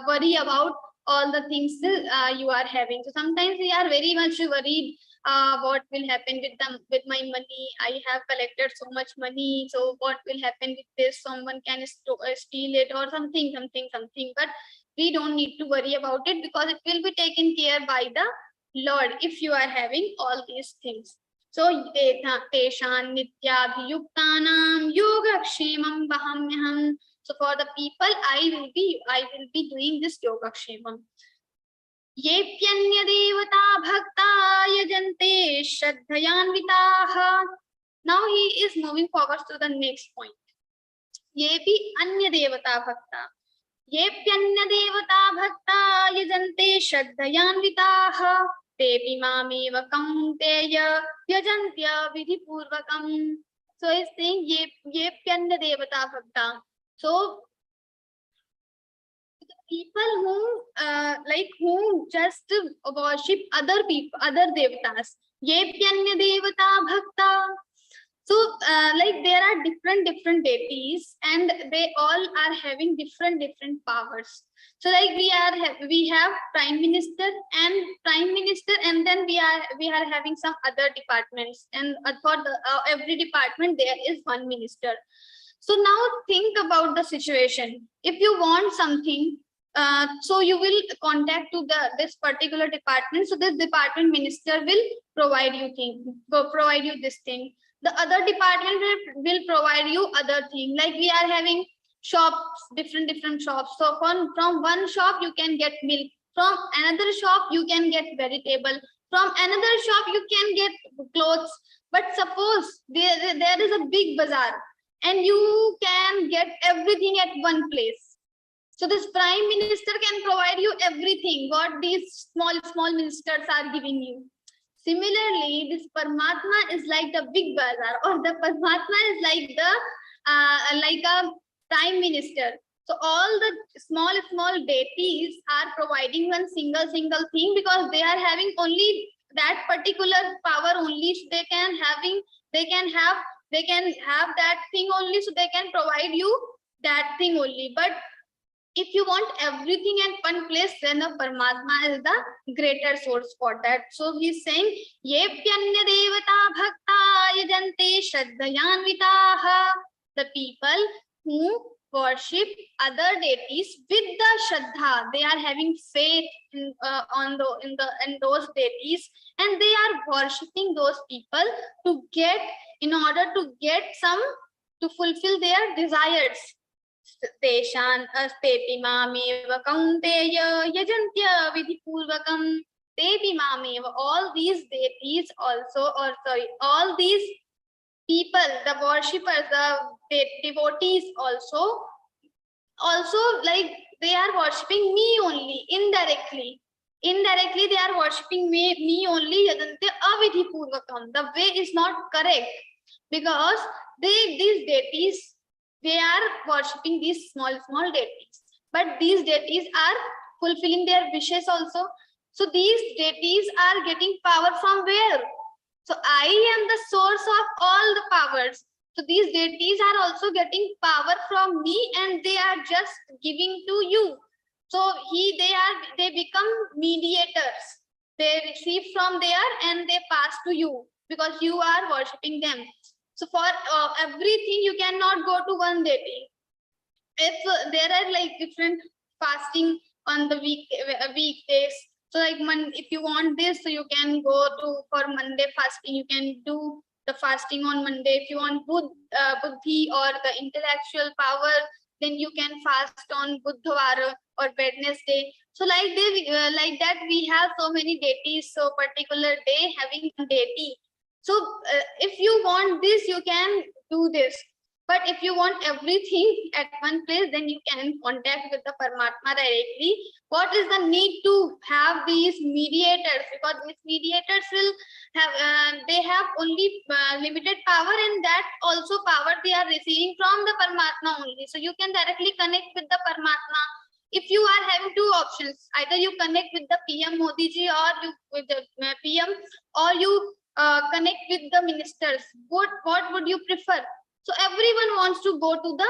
worry about all the things you are having. So sometimes we are very much worried what will happen with my money. I have collected so much money, so what will happen with this? Someone can steal it or something. But we don't need to worry about it, because it will be taken care by the Lord if you are having all these things. So teshan nityabhiyuktanam yogakshemam vahamyaham. So for the people, I will be doing this yogakshemam. Yepyanya devata bhakta yajante shraddhayanvitaha. Now he is moving forward to the next point. Yepi anya devata bhakta. Yepyanya devata bhakta yajante shraddhayanvitaha. Tepi mameva kaunteya yajantya vidhipurvakam. So he's saying yepyanya devata bhakta. So people who just worship other people, other devatas. Yepyanya devata bhakta. So there are different deities, and they all are having different powers. So we have prime minister, and then we are having some other departments, and for every department there is one minister. So now think about the situation. If you want something, so you will contact to this particular department. So this department minister will provide you this thing. The other department will provide you other thing. Like we are having shops, different shops. So from one shop you can get milk. From another shop you can get vegetable. From another shop you can get clothes. But suppose there is a big bazaar, and you can get everything at one place. So this prime minister can provide you everything what these small ministers are giving you. Similarly, this Paramatma is like the big bazaar, or the Paramatma is like a prime minister. So all the small deities are providing one single thing, because they are having only that particular power only. So they can have that thing only, so they can provide you that thing only. But if you want everything at one place, then the Paramatma is the greater source for that. So he's saying, Yepyanya devata bhakta yajante shraddhayanvitaha. The people who worship other deities with the shraddha, they are having faith in those deities, and they are worshiping those people in order to fulfill their desires. Teshan astepi mameva kaunteya yajantya vidhipurvakam. Tepi mameva. All these deities also, all these people, the worshippers, the devotees also they are worshipping me only indirectly. Indirectly they are worshipping me only. Yajantya avidhipurvakam. The way is not correct, because these deities, they are worshipping these small deities, but these deities are fulfilling their wishes also. So these deities are getting power from where? So I am the source of all the powers. So these deities are also getting power from me, and they are just giving to you. So they become mediators. They receive from there and they pass to you, because you are worshipping them. So for everything, you cannot go to one deity. If there are different fasting on the weekdays. So if you want this, so you can go for Monday fasting. You can do the fasting on Monday. If you want buddhi or the intellectual power, then you can fast on Buddhavara or Wednesday. So like that, we have so many deities. So particular day having a deity. So if you want this, you can do this. But if you want everything at one place, then you can contact with the Paramatma directly. What is the need to have these mediators? Because these mediators will have, they have only limited power, and that also power they are receiving from the Paramatma only. So you can directly connect with the Paramatma. If you are having two options, either you connect with the PM Modi ji, or you with the PM, or you connect with the ministers. What would you prefer? So everyone wants to go to the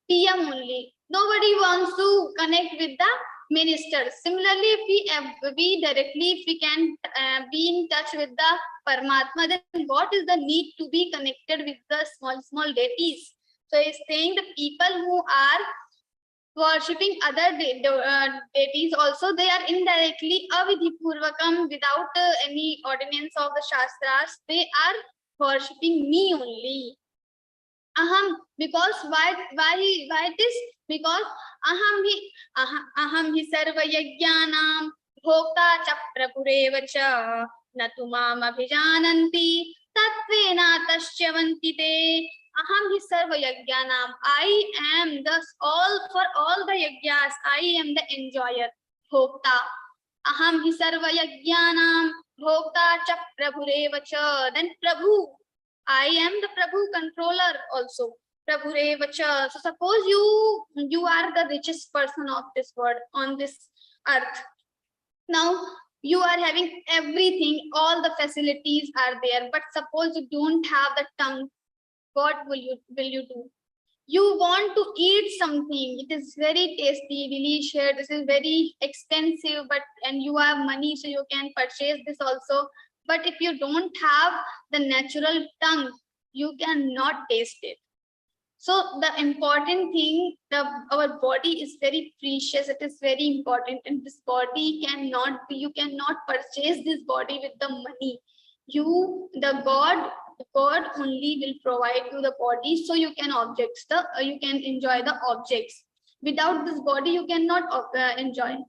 PM only. Nobody wants to connect with the ministers. Similarly, if we can be in touch with the Paramatma, then what is the need to be connected with the small deities? So he's saying the people who are worshipping other deities also, they are indirectly avidhipurvakam, without any ordinance of the shastras. They are worshipping me only. Aham, because why this? Because aham hi sarva yajnanam bhokta cha prabhureva cha natu mam abhijananti tatvena tasyavanti te. Aham hi sarva yajnanam, I am thus all, for all the yajnas, I am the enjoyer, bhokta. Aham hi sarva yajnanam bhokta cha prabhureva cha. Then Prabhu, I am the Prabhu, controller also. Prabhurevacha. So suppose you are the richest person of this world, on this earth. Now you are having everything, all the facilities are there, but suppose you don't have the tongue, what will you do? You want to eat something, it is very tasty, delicious, this is very expensive, and you have money, so you can purchase this also. But if you don't have the natural tongue, you cannot taste it. So the important thing, our body is very precious. It is very important, and this body cannot be. You cannot purchase this body with the money. The God only will provide you the body, so you can you can enjoy the objects. Without this body, you cannot enjoy.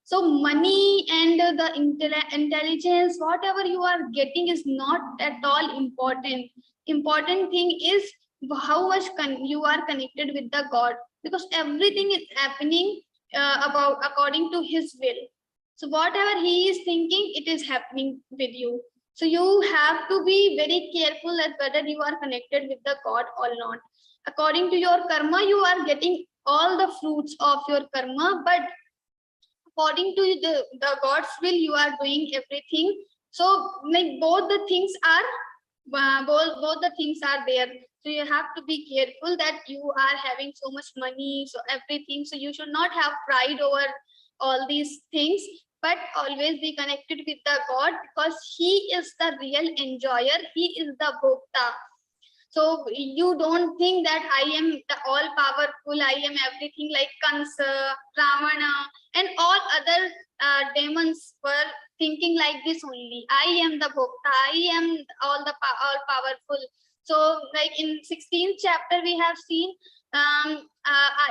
So money and the intelligence, whatever you are getting, is not at all important. Important thing is how much you are connected with the God, because everything is happening according to His will. So whatever He is thinking, it is happening with you. So you have to be very careful that whether you are connected with the God or not. According to your karma, you are getting all the fruits of your karma, but according to the God's will, you are doing everything. So like both the things are there. So you have to be careful that you are having so much money, so everything. So you should not have pride over all these things, but always be connected with the God, because He is the real enjoyer. He is the bhokta. So you don't think that I am the all powerful, I am everything, like Kansa, Ravana, and all other demons were thinking like this only. I am the bhokta, I am all powerful. So like in 16th chapter we have seen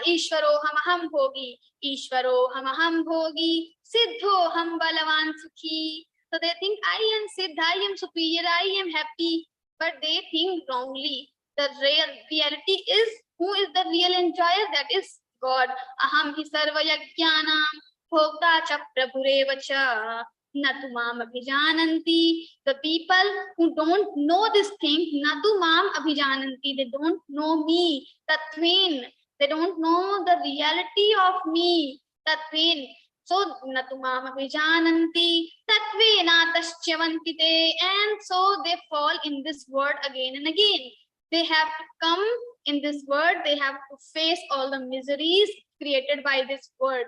Ishvaro hamaham bhogi, Ishvaro hamaham bhogi, Siddho ham balavan sukhi. So they think I am Siddha, I am superior, I am happy. But they think wrongly. The reality is, who is the real enjoyer? That is God. Aham hi sarva yajnanam bhokta cha prabhureva cha natu mam abhijananti. The people who don't know this thing, natu mam abhijananti, they don't know me, tattvin. They don't know the reality of me, tattvin. So natu mam abhijananti tatvena tasyavanti te, and so they fall in this word again and again. They have to come in this word, they have to face all the miseries created by this word.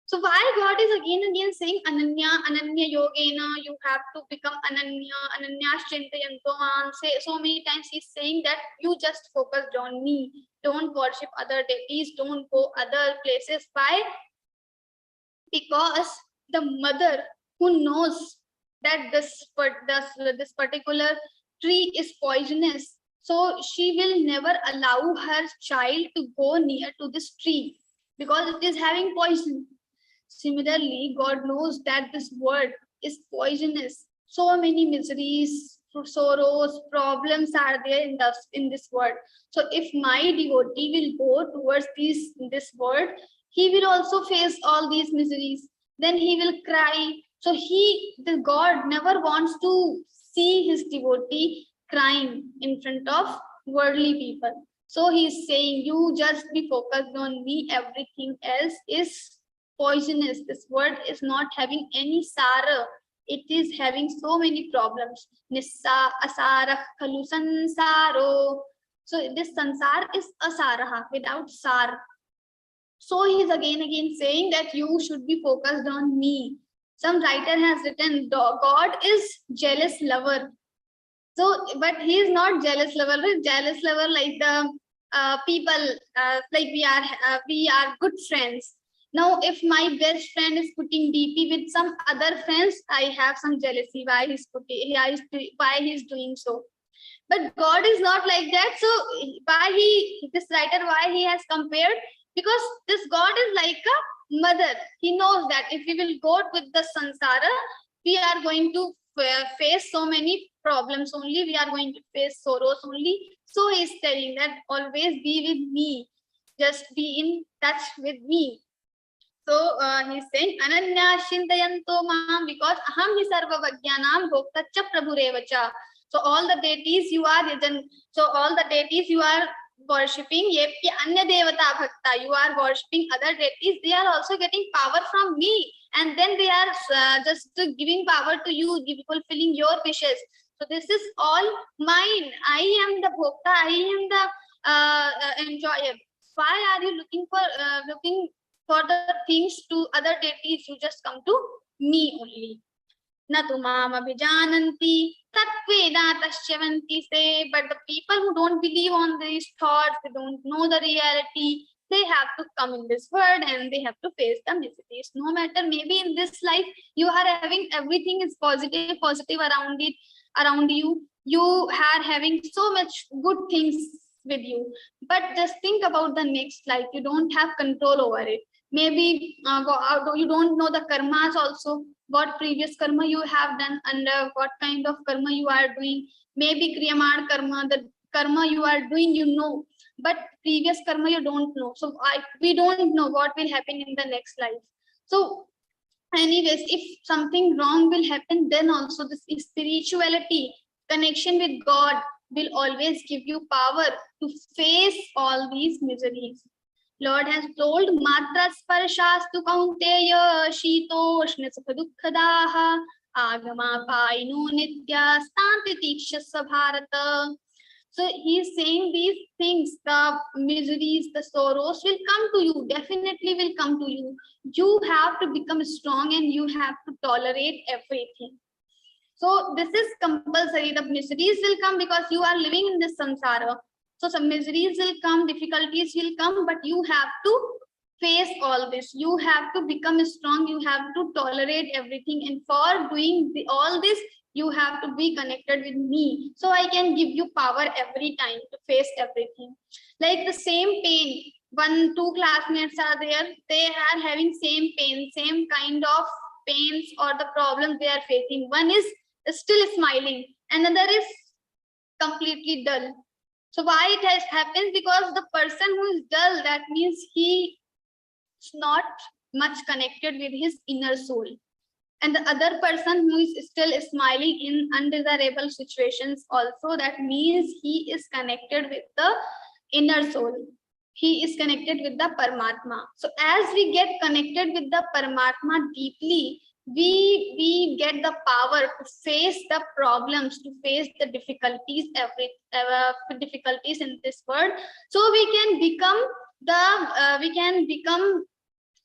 So why God is again and again saying ananya yogena, you have to become ananya chintayanto. So many times He's saying that you just focused on me, don't worship other deities, don't go other places. Why? Because the mother who knows that this particular tree is poisonous, so she will never allow her child to go near to this tree because it is having poison. Similarly, God knows that this word is poisonous. So many miseries, sorrows, problems are there in this word. So if my devotee will go towards this word, he will also face all these miseries. Then he will cry. So the God never wants to see his devotee crying in front of worldly people. So he is saying, you just be focused on me. Everything else is poisonous. This word is not having any sara. It is having so many problems. Nissa asara khalu sansaro. So this sansar is asaraha, without sar. So he is again saying that you should be focused on me. Some writer has written, God is jealous lover. So, but he is not jealous lover. Jealous lover like the people like we are good friends. Now, if my best friend is putting DP with some other friends, I have some jealousy why he's doing so. But God is not like that. So this writer, why he has compared? Because this God is like a mother. He knows that if we will go with the sansara, we are going to face so many problems only. We are going to face sorrows only. So he is telling that always be with me. Just be in touch with me. So he's saying Ananya Shintayanto Mam, because Aham hi sarva vagyanam bhokta cha prabhurevacha. So all the deities you are worshipping, yepki anya devata bhakta, you are worshipping other deities, they are also getting power from me, and then they are just giving power to you, fulfilling your wishes. So this is all mine. I am the bhokta, I am the enjoyer. Why are you looking for the things to other deities? You just come to me only. Natu mam abhijananti tatveda tashyavanti, say, but the people who don't believe on these thoughts, they don't know the reality, they have to come in this world and they have to face the miseries. No matter, maybe in this life you are having everything is positive around you. You are having so much good things with you, but just think about the next life. You don't have control over it. Maybe you don't know the karmas also, what previous karma you have done and what kind of karma you are doing. Maybe kriyamad karma, the karma you are doing, you know, but previous karma you don't know. So we don't know what will happen in the next life. So anyways, if something wrong will happen, then also this spirituality, connection with God, will always give you power to face all these miseries. Lord has told matra sparshastu kaunteya shitoshna sukha dukkadaha agama paino nitya stanti tikshasa bharata. So he is saying these things, the miseries, the sorrows will come to you, definitely will come to you. You have to become strong and you have to tolerate everything. So this is compulsory. The miseries will come because you are living in this samsara. So some miseries will come, difficulties will come, but you have to face all this. You have to become strong. You have to tolerate everything. And for doing all this, you have to be connected with me. So I can give you power every time to face everything. Like the same pain, 2 classmates are there. They are having same pain, same kind of pains or the problems they are facing. One is still smiling, another is completely dull. So why it has happened? Because the person who is dull, that means he is not much connected with his inner soul. And the other person who is still smiling in undesirable situations also, that means he is connected with the inner soul. He is connected with the Paramatma. So as we get connected with the Paramatma deeply, we get the power to face the problems, to face the difficulties, difficulties in this world. So we can become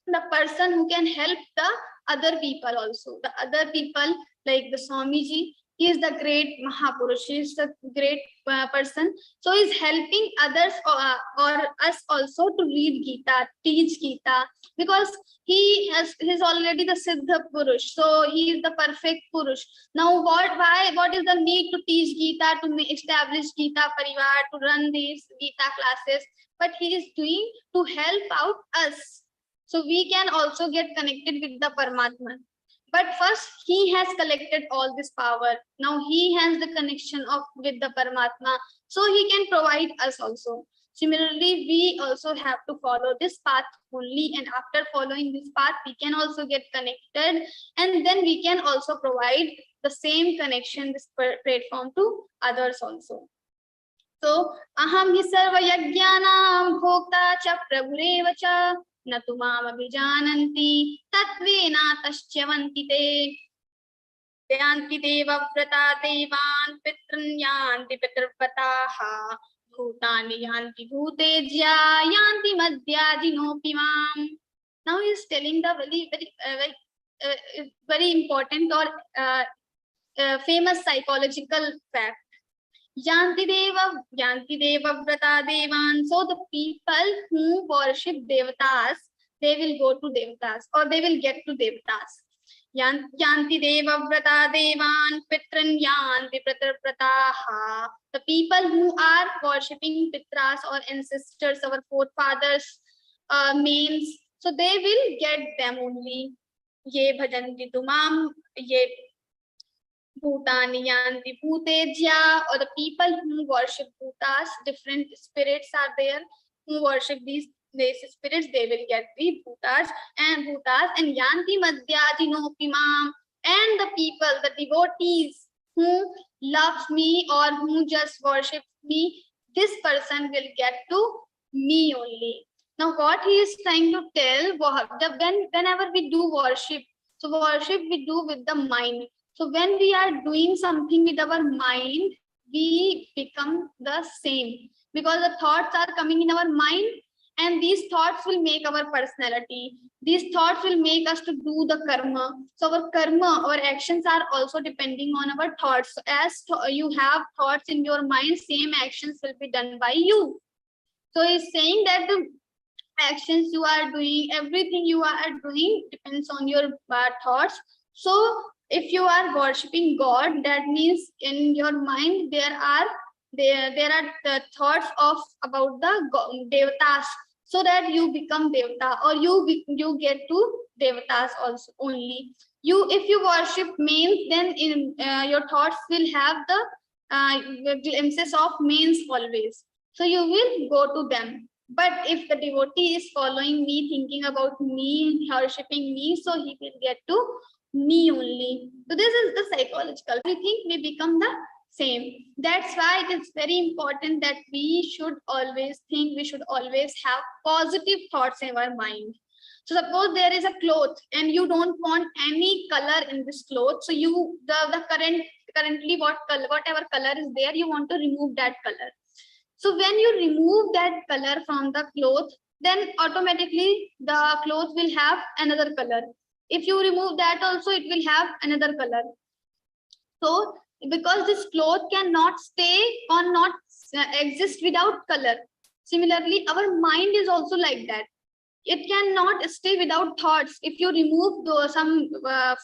the person who can help the other people also. The other people like the Swamiji, he is the great Mahapurush, he is the great person. So he is helping others or us also to read Geeta, teach Geeta, because he is already the Siddha Purush. So he is the perfect Purush. Now what is the need to teach Geeta, to establish Geeta Parivar, to run these Geeta classes? But he is doing to help out us. So we can also get connected with the Paramatma. But first, he has collected all this power. Now he has the connection with the Paramatma. So he can provide us also. Similarly, we also have to follow this path only. And after following this path, we can also get connected. And then we can also provide the same connection, this platform to others also. So, aham hi sarva yajnanam bhokta cha prabhureva cha. Natu mam abhijananti tatvena tashyavanti te. Yanti deva vrata devan pitran yanti pitrvataha bhutani yanti bhutejya yanti madhyajinopi mam. Now he is telling the very important or famous psychological fact. Yanti deva vrata devan. So the people who worship devatas, they will go to devatas or they will get to devatas. Yanti deva vrata devan pitran yanti prataha. The people who are worshipping pitras or ancestors, our forefathers, means, so they will get them only. Ye bhajanti tumam, ye bhutani yanti bhutejya, or the people who worship bhutas, different spirits are there who worship these spirits, they will get the bhutas and yanti madhyadino pimam, and the people, the devotees who loves me or who just worships me, this person will get to me only. Now what he is trying to tell, whenever we do worship, so worship we do with the mind. So when we are doing something with our mind, we become the same, because the thoughts are coming in our mind and these thoughts will make our personality. These thoughts will make us to do the karma. So our karma, our actions are also depending on our thoughts. So as you have thoughts in your mind, same actions will be done by you. So he's saying that the actions you are doing, everything you are doing depends on your thoughts. So if you are worshipping God, that means in your mind there are the thoughts of about the devatas, so that you become devata or you get to devatas also only. If you worship mains, then in your thoughts will have the glimpses of mains always, so you will go to them. But if the devotee is following me, thinking about me, worshipping me, so he will get to me only. So this is the psychological. We think we become the same. That's why it is very important that we should always think, we should always have positive thoughts in our mind. So suppose there is a cloth and you don't want any color in this cloth, so you currently whatever color is there, you want to remove that color. So when you remove that color from the cloth, then automatically the cloth will have another color. If you remove that also, it will have another color. So because this cloth cannot stay or not exist without color. Similarly, our mind is also like that. It cannot stay without thoughts. If you remove some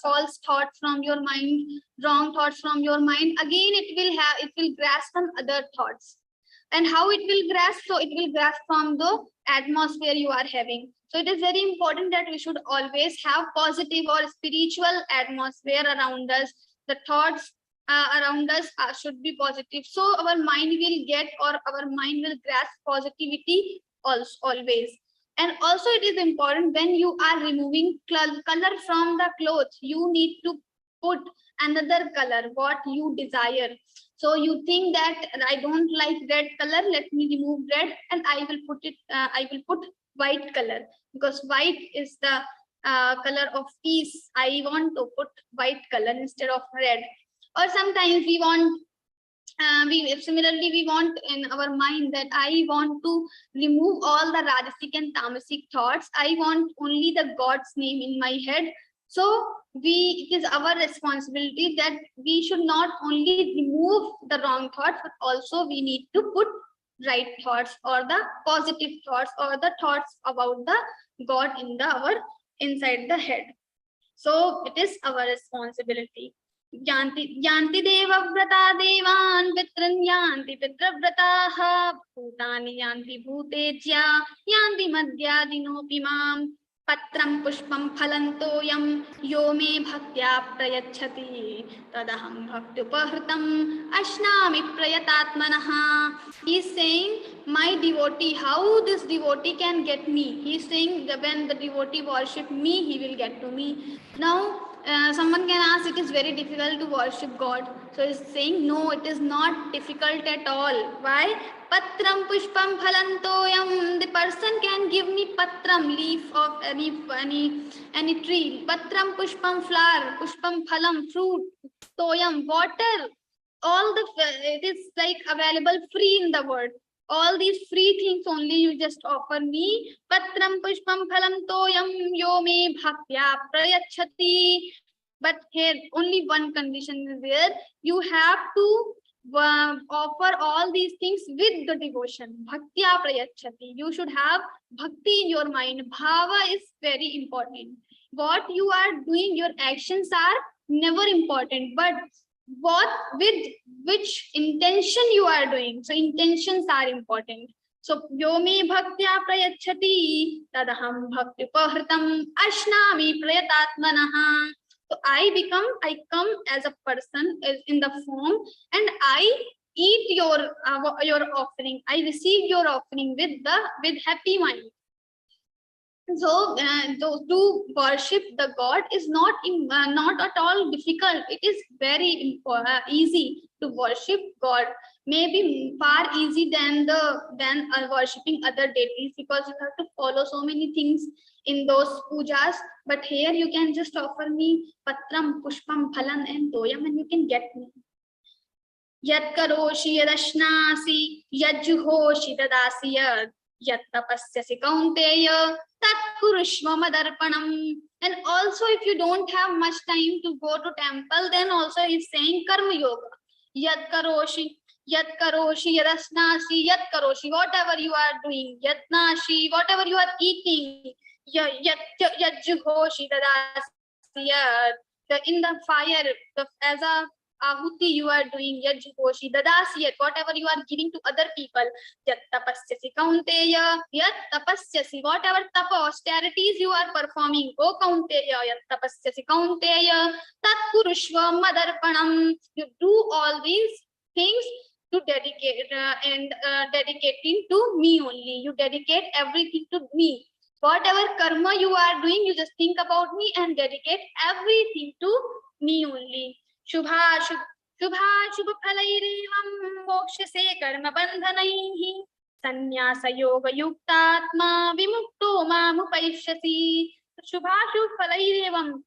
false thoughts from your mind, wrong thoughts from your mind, again it will grasp some other thoughts. And how it will grasp? So it will grasp from the atmosphere you are having. So it is very important that we should always have positive or spiritual atmosphere around us. The thoughts around us should be positive. So our mind will get, or our mind will grasp positivity also, always. And also it is important, when you are removing color from the cloth, you need to put another color, what you desire. So you think that I don't like red color, let me remove red and I will put white color, because white is the color of peace. I want to put white color instead of red. Or sometimes we want similarly we want in our mind that I want to remove all the rajasic and tamasic thoughts. I want only the God's name in my head. So it is our responsibility that we should not only remove the wrong thoughts, but also we need to put right thoughts, or the positive thoughts, or the thoughts about the God in our inside the head. So it is our responsibility. Yanti deva vrata devan pitran yanti pitravrataha bhutani yanti bhutejya yanti madhyadino pimam patram pushpam phalantoyam yo me bhaktya prayachati tadaham bhaktupahritam ashnami prayatatmanaha. He is saying, my devotee, how this devotee can get me? He is saying that when the devotee worship me, he will get to me. Now someone can ask, it is very difficult to worship God. So he's saying, no, it is not difficult at all. Why? Patram pushpam phalantoyam. The person can give me patram, leaf of any tree. Patram pushpam, flower. Pushpam phalam, fruit. Toyam, water. All it is like available free in the world. All these free things only you just offer me. Patram pushpam phalam toyam yo me bhaktya prayachati. But here only one condition is there. You have to offer all these things with the devotion. Bhaktya prayachati. You should have bhakti in your mind. Bhava is very important. What you are doing, your actions are never important, but what with which intention you are doing. So intentions are important. So yo me bhaktya prayachati tadaham bhakti pahritam ashnami prayatatmanaha. So I come as a person as in the form, and I eat your offering. I receive your offering with happy mind. So to worship the God is not at all difficult. It is very easy to worship God. Maybe far easy than worshipping other deities, because you have to follow so many things in those pujas. But here you can just offer me patram, pushpam, phalan, and toyam, and you can get me. Yat karoshi yadashnasi yajjuhoshi dadasi yat tapasyasi kaunteya tat kurushva madarpanam. And also, if you don't have much time to go to temple, then also he's saying karma yoga. Yat karoshi yadasnasi, yat karoshi, whatever you are doing, yatnashi, whatever you are eating, yajjuhoshi dadasi, in the fire, as a ahuti you are doing, yajjuhoshi dadasi, whatever you are giving to other people, yat tapasyasi kaunteya, yat tapasyasi, whatever tapa austerities you are performing, o kaunteya, yat tapasyasi kaunteya tat kurushva madarpanam. You do all these things to dedicate dedicating to me only. You dedicate everything to me. Whatever karma you are doing, you just think about me and dedicate everything to me only. Shubha shubha phalairevam mokshase karma bandhanaihi sannyasa yoga yuktatma vimukto mamupaishyasi. Shubha phalairevam.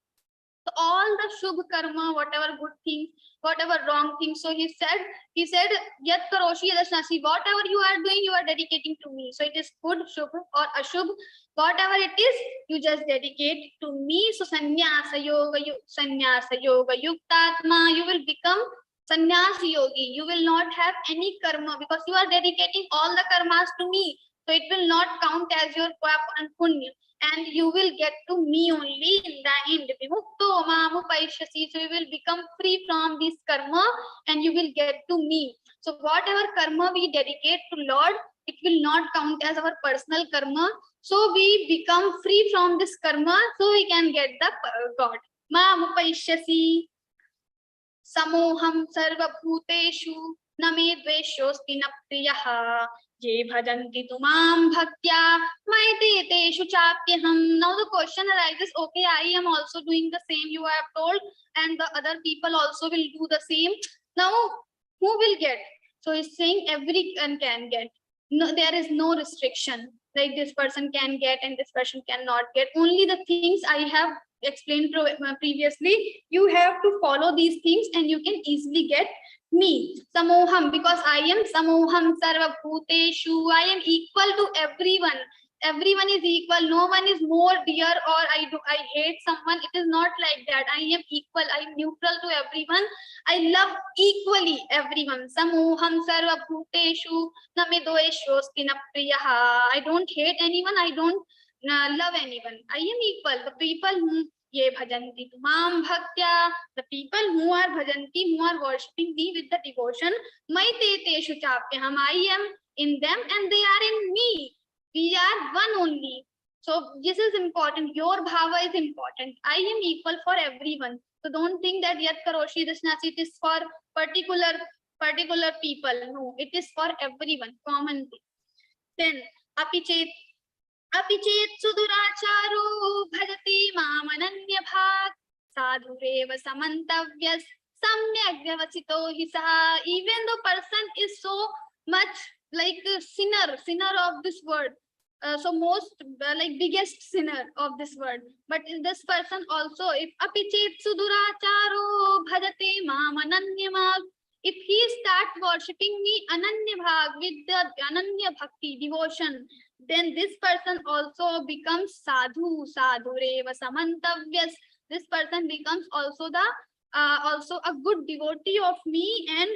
So all the shubh karma, whatever good things, whatever wrong things. So he said, yat karoshi yadasnasi, whatever you are doing, you are dedicating to me. So it is good, shubh or ashubh, whatever it is, you just dedicate to me. So sannyasa yoga yuktatma, you will become sannyas yogi. You will not have any karma, because you are dedicating all the karmas to me. So it will not count as your pap and punya, and you will get to me only in the end. Vimukto mamupaishyasi. So you will become free from this karma and you will get to me. So whatever karma we dedicate to Lord, it will not count as our personal karma. So we become free from this karma, so we can get the God. Mamupaishyasi. Samoham sarva bhuteshu name dveshosti na priyaha ye bhajanti tumam bhaktya maite teshu chapyaham. Now the question arises, okay, I am also doing the same you have told, and the other people also will do the same. Now who will get? So he's saying everyone can get. No, there is no restriction, like this person can get and this person cannot get. Only the things I have explained previously, you have to follow these things and you can easily get me. Samoham, because I am samoham sarva bhuteshu, I am equal to everyone. Everyone is equal. No one is more dear or I hate someone. It is not like that. I am equal. I am neutral to everyone. I love equally everyone. Samoham sarva bhuteshu name dveshosti na priyaha. I don't hate anyone. I don't love anyone. I am equal. The people whom ye bhajanti tumam bhaktya, the people who are bhajanti, who are worshipping me with the devotion, maite teshu chapyaham, I am in them and they are in me. We are one only. So this is important. Your bhava is important. I am equal for everyone. So don't think that yat karoshi dasnasi, it is for particular people. No, it is for everyone, common. Then apichet suduracharo bhajati mamananya bhag sadhureva samantavyas samyak vyavasito hi saha. Even the person is so much like a sinner of this world, so most like biggest sinner of this world, but this person also, if apichet suduracharo bhajate mamananya bhag, if he start worshipping me ananya bhag, with the ananya bhakti, devotion, then this person also becomes sadhureva samantavyas. This person becomes also the also a good devotee of me, and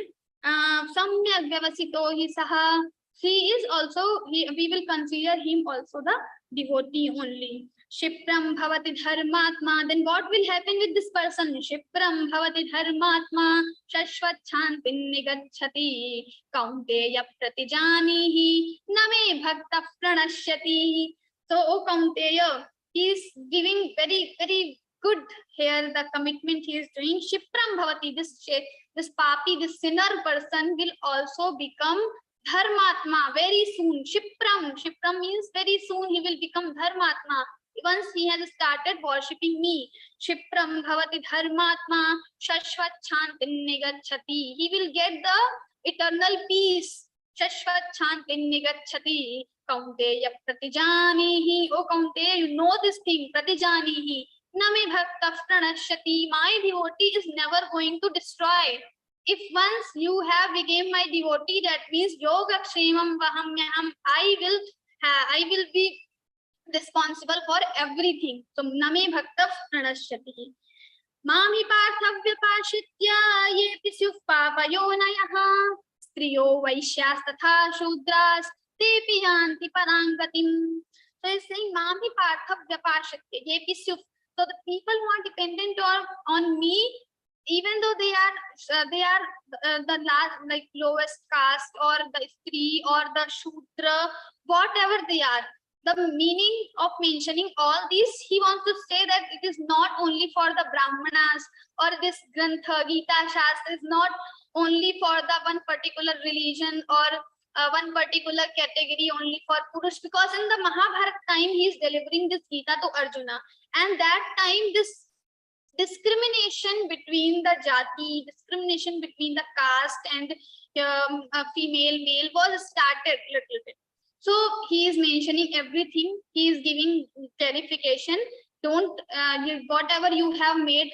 Samyak Vyavasito hi saha. He is also, we will consider him also the devotee only. Shipram bhavati dharmatma. Then what will happen with this person? Shipram bhavati dharmatma. Shashvat chantin nigachati. Kaunteya pratijanihi. Name bhakta pranashyati. So, O Kaunteya, he is giving very, very good here the commitment he is doing. Shipram bhavati. This papi, this sinner person will also become dharmatma very soon. Shipram means very soon he will become dharmatma. Once he has started worshipping me. Shipram bhavati dharmatma shashvat chantin nigachati. He will get the eternal peace. Shashvat chantin nigachati. Kaunteya pratijanihi. Oh Kaunteya, you know this thing. Pratijanihi. Name bhakta pranashyati. My devotee is never going to destroy. If once you have become my devotee, that means yoga kshemam vahamyaham. I will be responsible for everything. So name bhakta pranashyati. Mami parthavya pashitya yepi syuf papayonayaha. Striyo vaishyas tatha shudras tepi yanti parangatim. So he's saying Mami parthavya pashitya yepi syuf. So the people who are dependent on me, even though they are the last, like lowest caste or the Stree or the Shudra, whatever they are, the meaning of mentioning all these, he wants to say that it is not only for the Brahmanas, or this Grantha, Geeta, Shastra is not only for the one particular religion or one particular category only for Purush, because in the Mahabharata time he is delivering this Geeta to Arjuna, and that time this discrimination between the jati, discrimination between the caste and female, male was started little bit. So he is mentioning everything. He is giving clarification. Don't whatever you have made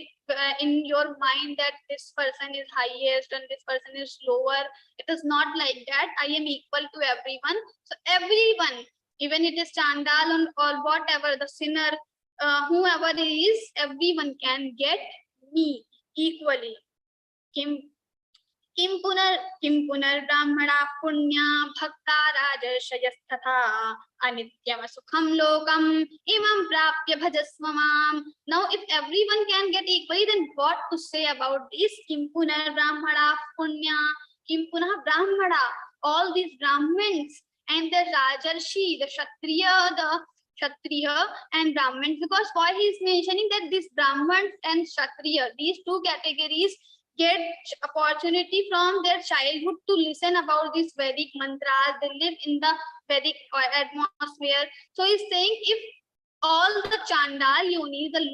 in your mind that this person is highest and this person is lower. It is not like that. I am equal to everyone. So everyone, even it is Chandal or whatever, the sinner, whoever it is, everyone can get me equally. Kim punar brahmana punya bhakta rajarshayasthatha anityam sukham lokam imam prapya bhajasvamam. Now if everyone can get equally, then what to say about this? Kim punar brahmana punya, kim punah brahmana, all these Brahmins and the Rajarshi, the Kshatriya and Brahmins, because why he is mentioning that these Brahmins and Kshatriya, these two categories get opportunity from their childhood to listen about these Vedic mantras. They live in the Vedic atmosphere. So he's saying if all the Chandal Yoni, the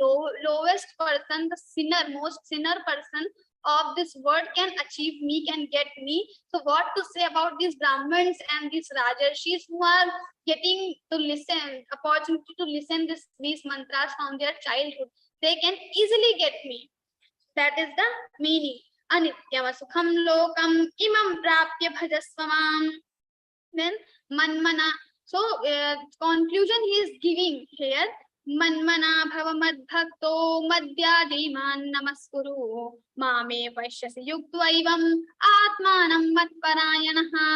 lowest person, the sinner, most sinner person of this world can achieve me, can get me. So what to say about these Brahmins and these Rajarshis who are getting to listen, opportunity to listen these mantras from their childhood? They can easily get me. That is the meaning. Anityam sukham lokam imam prapya bhajasvamam. Then manmana. So conclusion he is giving here. Manmana bhava madbhakto madhyadiman namaskuru mame vaishyasi yuktvaivam atmanam matparayanaha.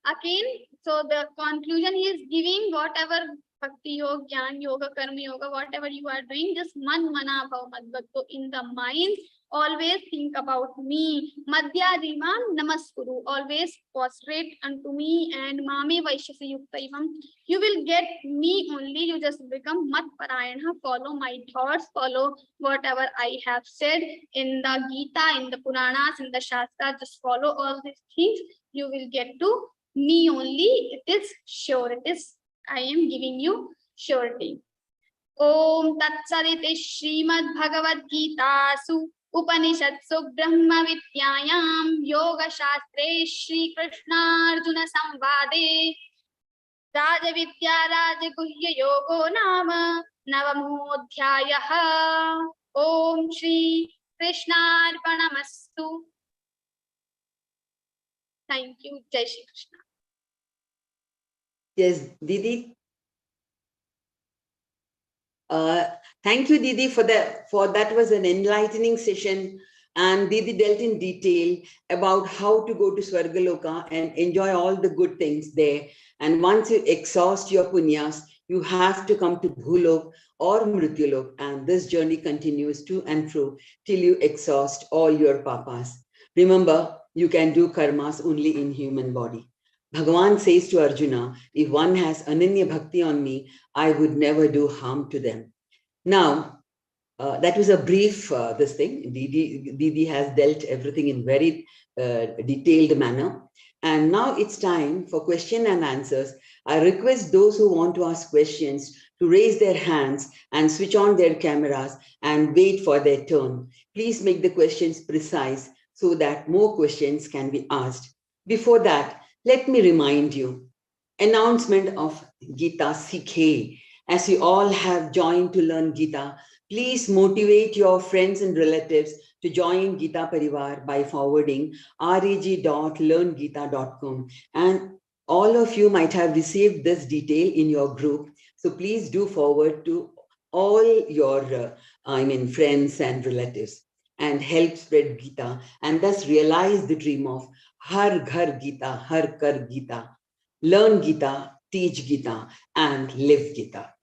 Again, so the conclusion he is giving, whatever Bhakti Yoga, Jnana Yoga, Karma Yoga, whatever you are doing, just Mana Bhava Madbhakto in the mind, always think about me. Madhyadiman Namaskuru, always prostrate unto me, and Mame Vaishyasi Yuktaivam. You will get me only, you just become Mat Parayana, follow my thoughts, follow whatever I have said in the Geeta, in the Puranas, in the Shastra, just follow all these things. You will get to me only. It is sure, it is. I am giving you surety. Om Tatsaditi Śrīmad-Bhagavadgītā Upanishadsu Brahma Vidyayam Yoga Shastre Shri Krishna Arjuna Samvade Raja Vidya Raja Guhya Yogo Nama Navamodhyayaha. Om Shri Krishna Arpanamastu. Thank you. Jai Shri Krishna. Yes, Didi. Thank you, Didi, for that. Was an enlightening session. And Didi dealt in detail about how to go to Swargaloka and enjoy all the good things there. And once you exhaust your punyas, you have to come to Bhulok or Mrityulok. And this journey continues to and fro till you exhaust all your papas. Remember, you can do karmas only in human body. Bhagavan says to Arjuna, if one has Ananya Bhakti on me, I would never do harm to them. Now, that was a brief this thing. Didi has dealt everything in very detailed manner. And now it's time for question and answers. I request those who want to ask questions to raise their hands and switch on their cameras and wait for their turn. Please make the questions precise so that more questions can be asked. Before that, let me remind you, announcement of Geeta Sikhe. As you all have joined to learn Geeta, please motivate your friends and relatives to join Geeta Parivar by forwarding reg.learngeeta.com. And all of you might have received this detail in your group. So please do forward to all your friends and relatives and help spread Geeta and thus realize the dream of Har Ghar Geeta, Har Kar Geeta. Learn Geeta, teach Geeta, and live Geeta.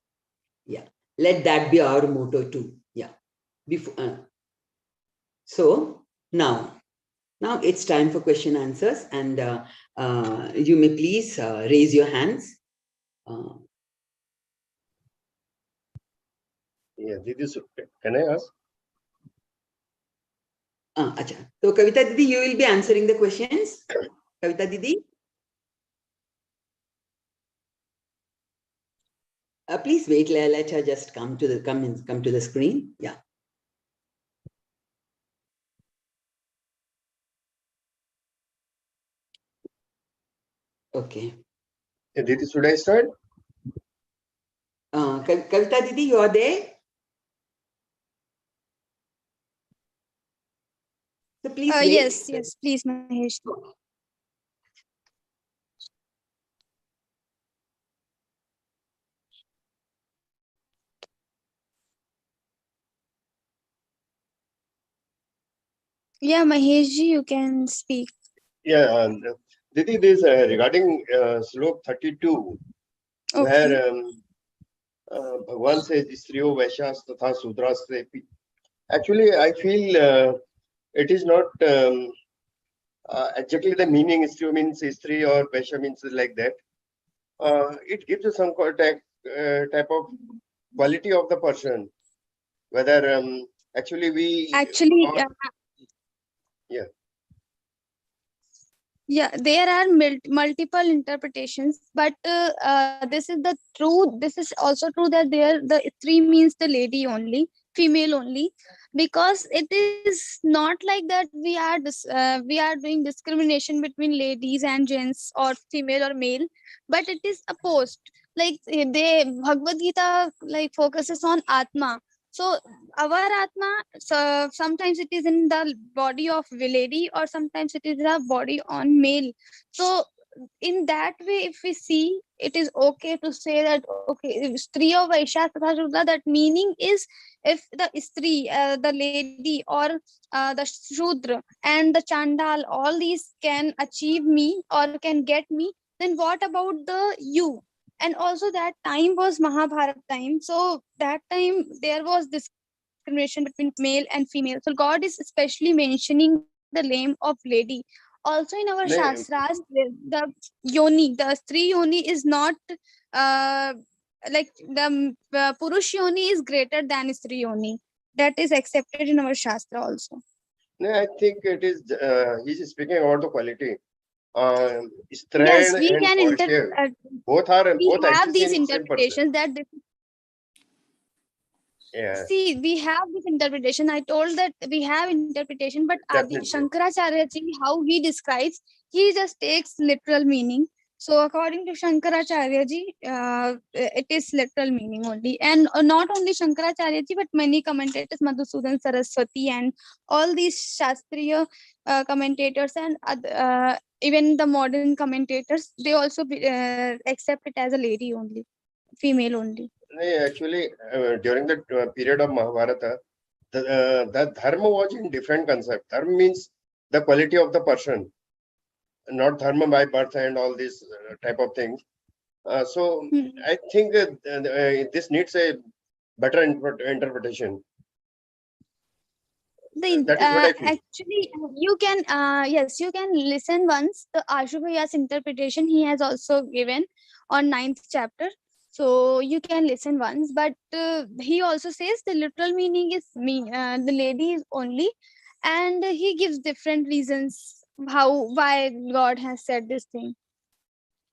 Yeah, let that be our motto too. Yeah. So now it's time for question answers, and you may please raise your hands. Yeah, can I ask? Acha. So Kavita Didi, you will be answering the questions. Kavita Didi. Please wait. Let her just come to the screen. Yeah. Okay. Yeah, Didi, should I start? Kavita Didi, you are there? So please wait. Yes, please, Mahesh. Yeah, Maheshji, you can speak. Yeah, Didi, this regarding slok 32, where Bhagavan says, Striyo Vaishyas Tatha Sudras. Actually, I feel it is not exactly the meaning. Striyo means Stri or Vaishya means like that. It gives you some type of quality of the person. Whether actually we... Yeah, there are multiple interpretations, but this is the truth. This is also true that the Stri means the lady only, female only, because it is not like that we are doing discrimination between ladies and gents or female or male, but it is opposed. Like Bhagavad Gita like focuses on Atma. So our Atma, so sometimes it is in the body of lady or sometimes it is the body on male. So in that way, if we see, it is okay to say that, okay, Stri or Vaishya Tatha Shudra, that meaning is if the Stri, the lady or the Shudra and the Chandal, all these can achieve me or can get me, then what about the you? And also that time was Mahabharata time. So that time there was discrimination between male and female. So God is especially mentioning the name of lady. Also in our Shastras, the yoni, the Stri yoni is not like the Purush yoni is greater than Stri yoni. That is accepted in our Shastra also. No, I think it is, he's speaking about the quality. Yes, Strand we and can both are we both have these same person. interpretations that Yeah. see, we have this interpretation. I told that we have interpretation, but Adi Shankaracharya ji, how he describes, he just takes literal meaning. So according to Shankaracharya ji, it is literal meaning only. And not only Shankaracharya ji, but many commentators, Madhusudan Saraswati and all these Shastriya commentators and even the modern commentators, they also accept it as a lady only, female only. Actually, during the period of Mahabharata, the dharma was in different concept. Dharma means the quality of the person, not dharma by birth and all these type of things. So I think this needs a better interpretation. That is what I feel. Actually, you can yes, you can listen once the Ashu Bhaiya's interpretation he has also given on 9th chapter. So you can listen once, but he also says the literal meaning is the lady is only, and he gives different reasons why God has said this thing.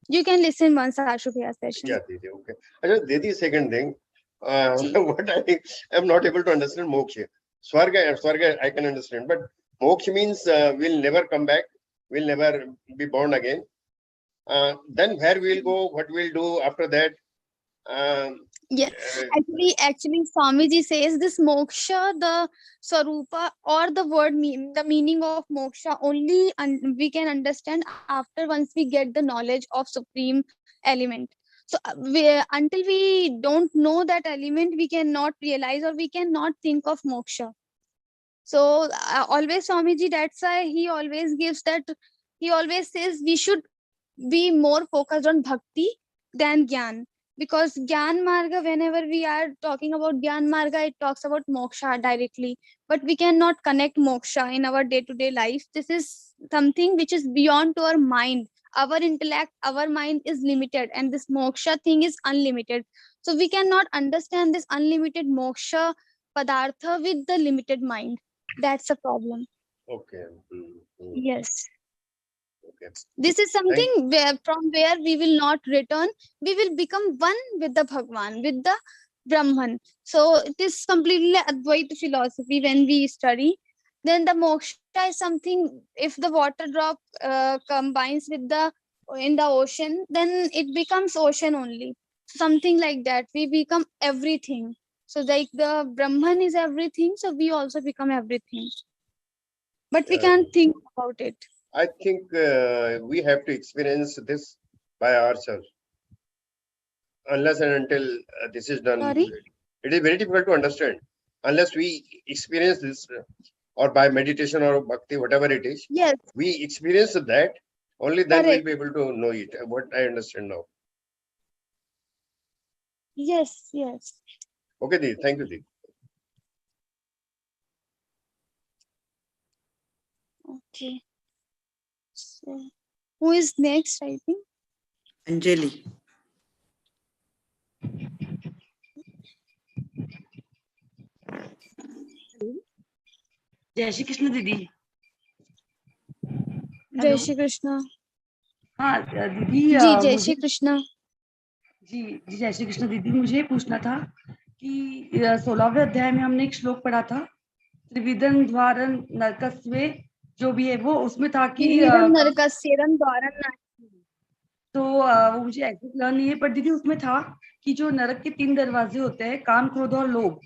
You can listen once Ashu Bhaiya's session. Yeah, Didi, okay. Ajay, Didi, second thing, Ji. what I am not able to understand moksha. Swarga, I can understand, but moksha means we'll never come back, we'll never be born again. Then where we'll go, what we'll do after that? Yeah, actually, Swamiji says this moksha, the swarupa or the word the meaning of moksha only we can understand after once we get the knowledge of supreme element. So until we don't know that element, we cannot realize or we cannot think of moksha. So always Swamiji, that's why he always gives that. He always says we should be more focused on bhakti than gyan. Because Gyan Marga, whenever we are talking about Gyan Marga, it talks about moksha directly. But we cannot connect moksha in our day-to-day life. This is something which is beyond to our mind. Our intellect, our mind is limited, and this moksha thing is unlimited. So we cannot understand this unlimited moksha padartha with the limited mind. That's a problem. Okay. Yes. Okay. This is something from where we will not return. We will become one with the Bhagwan, with the Brahman. So it is completely Advaita philosophy when we study. Then the moksha is something, if the water drop combines with in the ocean, then it becomes ocean only. Something like that. We become everything. So like the Brahman is everything, so we also become everything. But we can't think about it. I think we have to experience this by ourselves. Unless and until this is done, Sorry? it is very difficult to understand. Unless we experience this, or by meditation or bhakti, whatever it is, yes, we experience that, only then correct. we'll be able to know it. What I understand now. Yes, yes. Okay, Dee, thank you, Dee. Okay. So, who is next, I think? Anjali. जय श्री कृष्ण दीदी। जय श्री कृष्ण। हाँ दीदी जी जय श्री कृष्ण। जी जी जय श्री कृष्ण दीदी, मुझे पूछना था कि 16वें अध्याय में हमने एक श्लोक पढ़ा था, त्रिविधं द्वारं नरकस्वे, जो भी है वो उसमें था कि तो वो मुझे एग्जैक्ट लर्न नहीं है, पर दीदी उसमें था कि जो नरक के 3 दरवाजे होते हैं, काम, क्रोध और लोभ,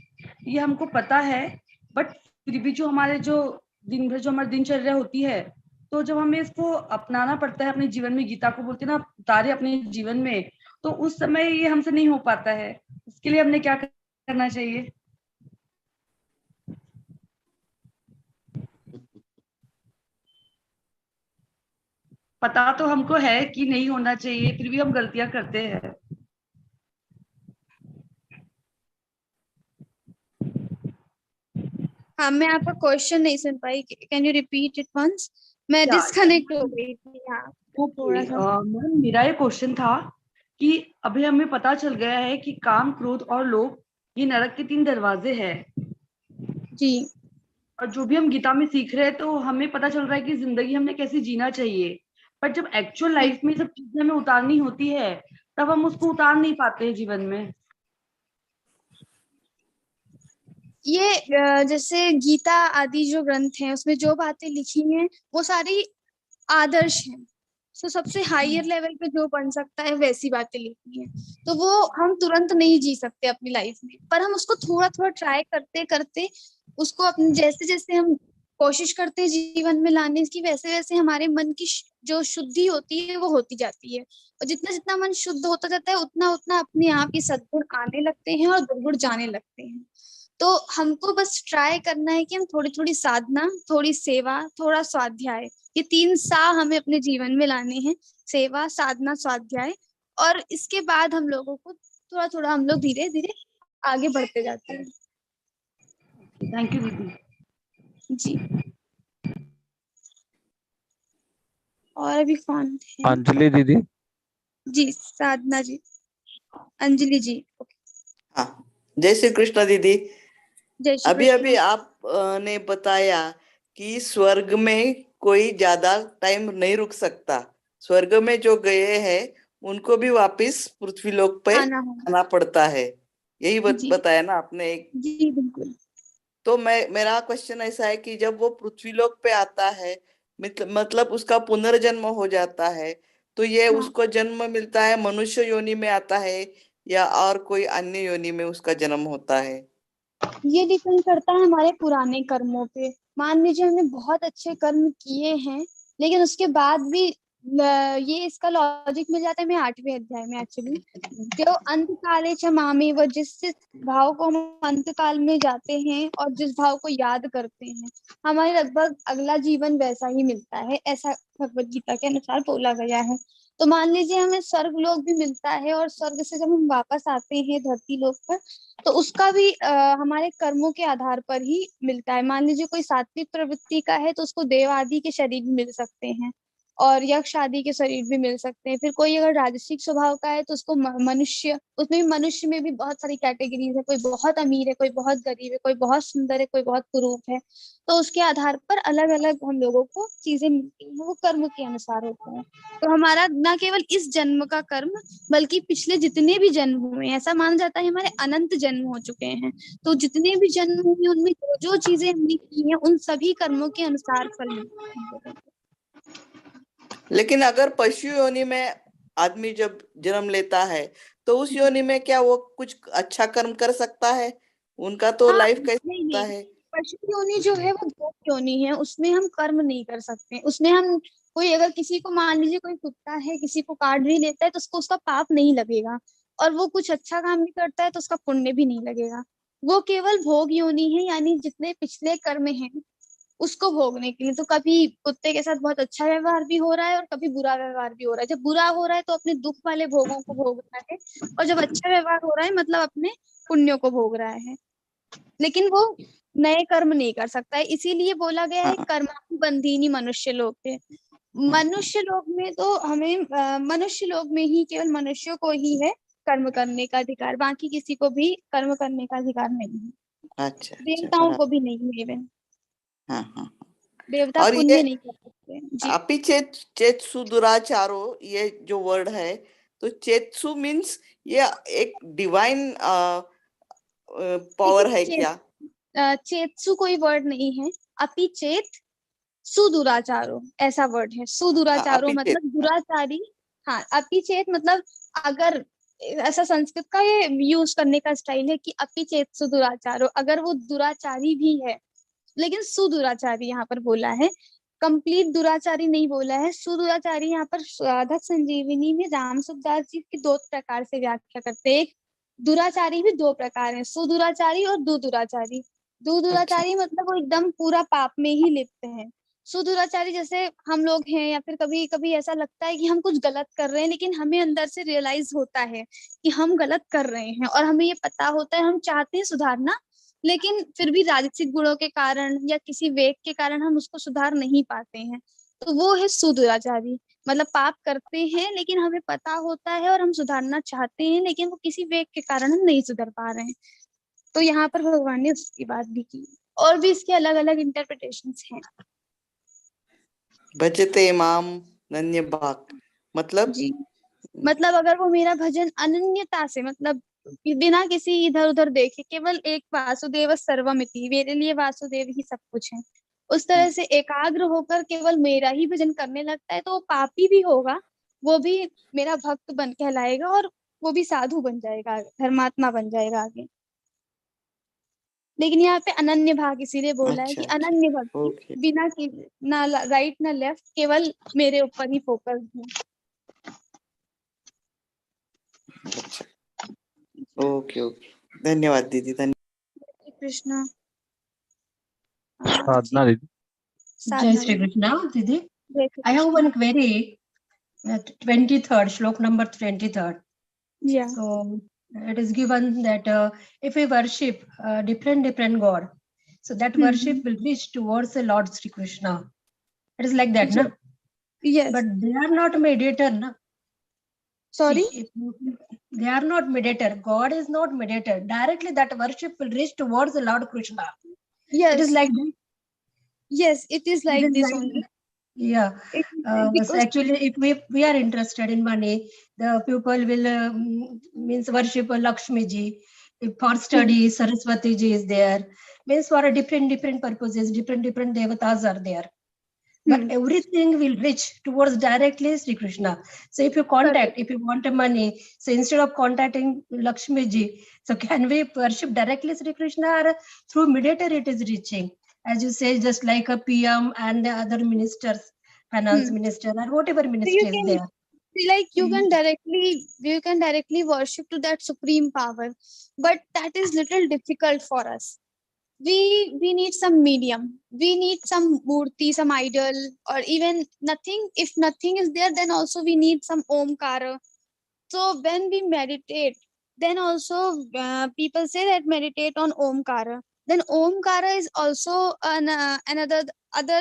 ये हमको पता है, बट फिर भी जो हमारे जो दिन भर जो हमारी दिनचर्या होती है, तो जब हमें इसको अपनाना पड़ता है अपने जीवन में, गीता को बोलते हैं ना, उतारे अपने जीवन में, तो उस समय ये हमसे नहीं हो पाता है। इसके लिए हमने क्या करना चाहिए? पता तो हमको है कि नहीं होना चाहिए, फिर भी हम गलतियां करते हैं। हाँ, मैं आपका क्वेश्चन नहीं सुन पाई, can you repeat it once? मैं डिस्कनेक्ट हो गई थी। हाँ, थोड़ा सा। मेरा ये क्वेश्चन था कि अभी हमें पता चल गया है कि काम, क्रोध और लोभ ये नरक के 3 दरवाजे हैं जी, और जो भी हम गीता में सीख रहे हैं, तो हमें पता चल रहा है कि जिंदगी हमें कैसे जीना चाहिए, पर जब एक्चुअल लाइफ में सब चीजें हमें उतारनी होती है, तब हम उसको उतार नहीं पाते हैं जीवन में। ये जैसे गीता आदि जो ग्रंथ हैं, उसमें जो बातें लिखी हैं वो सारी आदर्श हैं। तो सबसे हायर लेवल पे जो बन सकता है वैसी बातें लिखी हैं, तो वो हम तुरंत नहीं जी सकते अपनी लाइफ में, पर हम उसको थोड़ा थोड़ा ट्राई करते करते उसको अपने जैसे जैसे हम कोशिश करते हैं जीवन में लाने की, वैसे वैसे हमारे मन की जो शुद्धि होती है वो होती जाती है, और जितना जितना मन शुद्ध होता जाता है उतना उतना अपने आप ही सद्गुण आने लगते हैं और दुर्गुण जाने लगते हैं। तो हमको बस ट्राई करना है कि हम थोड़ी थोड़ी साधना, थोड़ी सेवा, थोड़ा स्वाध्याय, ये 3 सा हमें अपने जीवन में लाने हैं। सेवा, साधना, स्वाध्याय। और इसके बाद हम लोगों को थोड़ा थोड़ा हम लोग धीरे धीरे आगे बढ़ते जाते हैं। थैंक यू दीदी। जी। और अभी कौन है? अंजलि दीदी। जी, साधना जी, अंजलि जी। हाँ, जय श्री कृष्ण दीदी। जय श्री अभी कृष्ण। अभी आप ने बताया कि स्वर्ग में कोई ज्यादा टाइम नहीं रुक सकता, स्वर्ग में जो गए हैं उनको भी वापस पृथ्वी लोक पे आना है। आना पड़ता है, यही जी बताया ना आपने एक। जी बिल्कुल। तो मेरा क्वेश्चन ऐसा है कि जब वो पृथ्वी लोक पे आता है, मतलब उसका पुनर्जन्म हो जाता है, तो ये हाँ, उसको जन्म मिलता है मनुष्य योनि में आता है या और कोई अन्य योनि में उसका जन्म होता है? ये डिपेंड करता है हमारे पुराने कर्मों पे। मान लीजिए हमने बहुत अच्छे कर्म किए हैं, लेकिन उसके बाद भी ये इसका लॉजिक मिल जाता है हमें 8वें अध्याय में एक्चुअली, जो अंत काले च मामे, वो जिस भाव को हम अंत काल में जाते हैं और जिस भाव को याद करते हैं, हमारे लगभग अगला जीवन वैसा ही मिलता है, ऐसा भगवत गीता के अनुसार बोला गया है। तो मान लीजिए हमें स्वर्ग लोक भी मिलता है, और स्वर्ग से जब हम वापस आते हैं धरती लोक पर, तो उसका भी हमारे कर्मों के आधार पर ही मिलता है। मान लीजिए कोई सात्विक प्रवृत्ति का है तो उसको देव आदि के शरीर भी मिल सकते हैं, और यक्ष आदि के शरीर भी मिल सकते हैं। फिर कोई अगर राजसिक स्वभाव का है तो उसको मनुष्य, उसमें भी मनुष्य में भी बहुत सारी कैटेगरीज है, कोई बहुत अमीर है, कोई बहुत गरीब है, कोई बहुत सुंदर है, कोई बहुत कुरूप है। तो उसके आधार पर अलग अलग हम लोगों को चीजें मिलती हैं, वो कर्म के अनुसार होते हैं। तो हमारा न केवल इस जन्म का कर्म, बल्कि पिछले जितने भी जन्म हुए हैं, ऐसा माना जाता है हमारे अनंत जन्म हो चुके हैं, तो जितने भी जन्म हुए उनमें जो जो चीजें हमने की हैं उन सभी कर्मों के अनुसार फल मिलता है हम लोगों को। लेकिन अगर पशु योनि में आदमी जब जन्म लेता है, तो उस योनि में क्या वो कुछ अच्छा कर्म कर सकता है? उनका तो हाँ, लाइफ कैसा नहीं होता नहीं, है? पशु योनि जो है वो भोग योनि है, उसमें हम कर्म नहीं कर सकते। उसमें हम कोई अगर किसी को, मान लीजिए कोई कुत्ता है किसी को काट भी लेता है तो उसको उसका पाप नहीं लगेगा, और वो कुछ अच्छा काम भी करता है तो उसका पुण्य भी नहीं लगेगा। वो केवल भोग योनि है, यानी जितने पिछले कर्म हैं उसको भोगने के लिए। तो कभी कुत्ते के साथ बहुत अच्छा व्यवहार भी हो रहा है और कभी बुरा व्यवहार भी हो रहा है। जब बुरा हो रहा है तो अपने दुख वाले भोगों को भोग रहा है, और जब अच्छा व्यवहार हो रहा है मतलब अपने पुण्यों को भोग रहा है। लेकिन वो नए कर्म नहीं कर सकता है, इसीलिए बोला गया है हाँ, कर्माणि बंधीनि मनुष्य लोक पे। मनुष्य लोक में तो हमें मनुष्य लोक में ही केवल मनुष्यों को ही है कर्म करने का अधिकार, बाकी किसी को भी कर्म करने का अधिकार नहीं है। अच्छा अच्छा, देवताओं बराबर। को भी नहीं है इवन, हाँ हाँ। देवता और ये पुण्य नहीं कर सकते जी। अपि चेत चेतसु दुराचारो, ये जो वर्ड है, तो चेतसु मीन्स ये एक डिवाइन पावर देखिए है क्या? चेतसु कोई वर्ड नहीं है, अपि चेत सुदुराचारो ऐसा वर्ड है। हाँ, सुदुराचारो अपि चेत। मतलब दुराचारी। हाँ, अपि चेत मतलब अगर, ऐसा संस्कृत का ये यूज करने का स्टाइल है कि अपि चेत सुदुराचारो, अगर वो दुराचारी भी है, लेकिन सुदुराचारी यहाँ पर बोला है, कंप्लीट दुराचारी नहीं बोला है। सुदुराचारी यहाँ पर साधक संजीवनी में राम सुखदास जी की 2 प्रकार से व्याख्या करते हैं। एक दुराचारी भी 2 प्रकार है, सुदुराचारी और दुदुराचारी। अच्छा दुदुराचारी मतलब वो एकदम पूरा पाप में ही लिप्त है। सुदुराचारी जैसे हम लोग हैं, या फिर कभी कभी ऐसा लगता है कि हम कुछ गलत कर रहे हैं, लेकिन हमें अंदर से रियलाइज होता है कि हम गलत कर रहे हैं, और हमें ये पता होता है, हम चाहते हैं सुधारना, लेकिन फिर भी राजसिक गुणों के कारण या किसी वेग के कारण हम उसको सुधार नहीं पाते हैं। तो वो है सुदुराचारी, मतलब पाप करते हैं लेकिन हमें पता होता है और हम सुधारना चाहते हैं, लेकिन वो किसी वेग के कारण हम नहीं सुधर पा रहे हैं। तो यहाँ पर भगवान ने उसकी बात भी की, और भी इसके अलग अलग इंटरप्रिटेशंस हैं। भजते माम नन्य भाग, मतलब जी, मतलब अगर वो मेरा भजन अनन्यता से, मतलब बिना किसी इधर उधर देखे, केवल एक वासुदेव सर्वमिति, मेरे लिए वासुदेव ही सब कुछ है, उस तरह से एकाग्र होकर केवल मेरा ही भजन करने लगता है, तो वो पापी भी होगा, वो भी मेरा भक्त बन कहलाएगा, और वो भी साधु बन जाएगा, धर्मात्मा बन जाएगा आगे। लेकिन यहाँ पे अनन्य भाग इसीलिए बोला है अच्छा कि अच्छा, अनन्य भक्ति, ओके। बिना कि ना राइट ना लेफ्ट, केवल मेरे ऊपर ही फोकस है। अच्छा, ओके ओके, धन्यवाद दीदी, धन्यवाद। Krishna. साधना दीदी Jai Shri Krishna, Didi. I have one query. 23rd, shlok number 23rd. Yeah. So it is given that if we worship different God, so that worship will reach towards the Lord Sri Krishna. It is like that, na? Yes. But they are not mediator, na? Sorry? They are not mediator. God is not mediator. Directly that worship will reach towards the Lord Krishna. Yes. It is like that. Yes, it is like this only. Yeah. So actually, if we are interested in money, the people will means worship Lakshmi ji. If for study, Saraswati ji is there. Means for a different purposes, different devatas are there. But everything will reach towards directly Sri Krishna. So if you contact, if you want a money, so instead of contacting Lakshmi ji, so can we worship directly Sri Krishna, or through mediator it is reaching? As you say, just like a PM and the other ministers, finance minister or whatever minister is there. Like you can directly worship to that supreme power, but that is little difficult for us. We need some medium. We need some murti, some idol, or even nothing. If nothing is there, then also we need some omkara. So when we meditate, then also people say that meditate on omkara. Then omkara is also another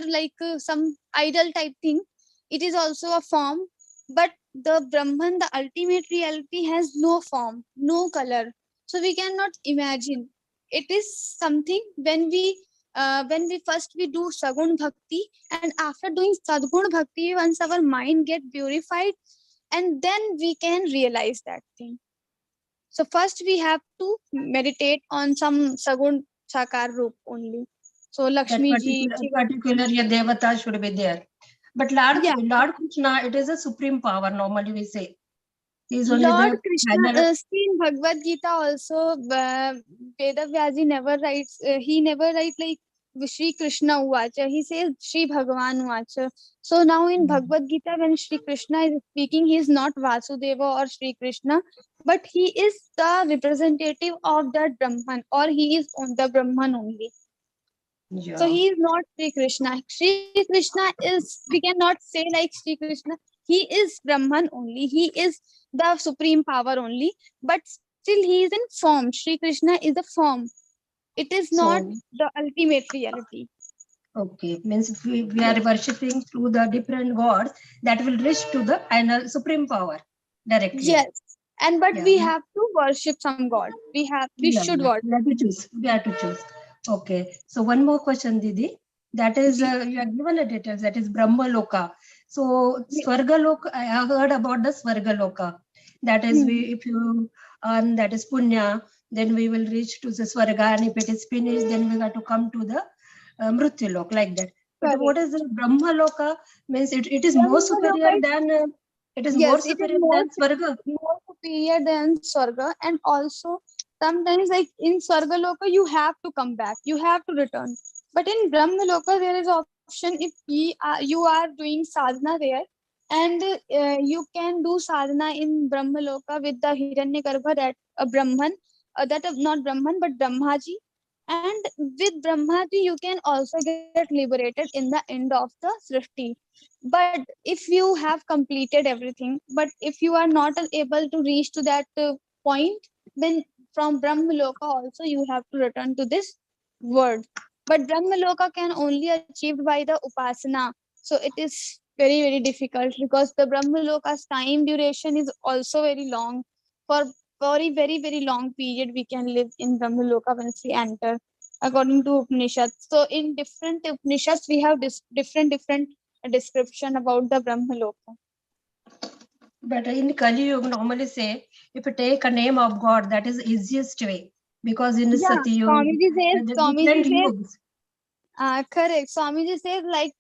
like some idol type thing. It is also a form, but the Brahman, the ultimate reality, has no form, no color. So we cannot imagine. It is something when we first we do sagun bhakti, and after doing sadgun bhakti, once our mind get purified, and then we can realize that thing. So first we have to meditate on some sagun sakar roop only. So Lakshmi ji, particular devata should be there. But Lord Krishna, it is a supreme power. Normally we say, he is only Lord the Krishna, in Bhagavad-Gītā also, Vedavyasi never writes. He never writes like Shri Krishna Uvacha. He says Shri Bhagavan Uvacha. So now in Bhagavad-Gītā, when Shri Krishna is speaking, he is not Vasudeva or Shri Krishna, but he is the representative of that Brahman, or he is on the Brahman only. So he is not Shri Krishna. Shri Krishna is, we cannot say like Shri Krishna. He is Brahman only. He is the supreme power only. But still he is in form. Shri Krishna is a form. It is not the ultimate reality. Okay, means if we are worshipping to the different gods, that will reach to the final supreme power directly. Yes, and but we have to worship some god. We should worship. We have to choose. We have to choose. Okay, so one more question, Didi. That is, you have given a details. That is Brahma Loka. So Swarga Loka, I have heard about the Swarga Loka. That is, if you earn that is Punya, then we will reach to the Swarga, and if it is finished, then we have to come to the Mrityu Lok, like that. But what is the Brahma Loka? Means it is more superior than it is more superior than Swarga. More superior than Swarga, and also sometimes like in Swarga Loka you have to come back, you have to return. But in Brahma Loka there is option if you are doing sadhana there, and you can do sadhana in Brahma Loka with the Hiranyagarbha, that a Brahman, not Brahman but Brahmaji. And with Brahmaji, you can also get liberated in the end of the Srishti. But if you have completed everything, but if you are not able to reach to that point, then from Brahmaloka also you have to return to this world. But Brahmaloka can only achieved by the Upasana. So it is very difficult, because the Brahmaloka's time duration is also very long. For very long period we can live in Brahmaloka once we enter, according to Upanishads. So in different Upanishads we have different description about the Brahmaloka. But in Kali Yuga normally say, if you take a name of God, that is easiest way, because in Sati Yuga, Swamiji says correct. Swamiji says like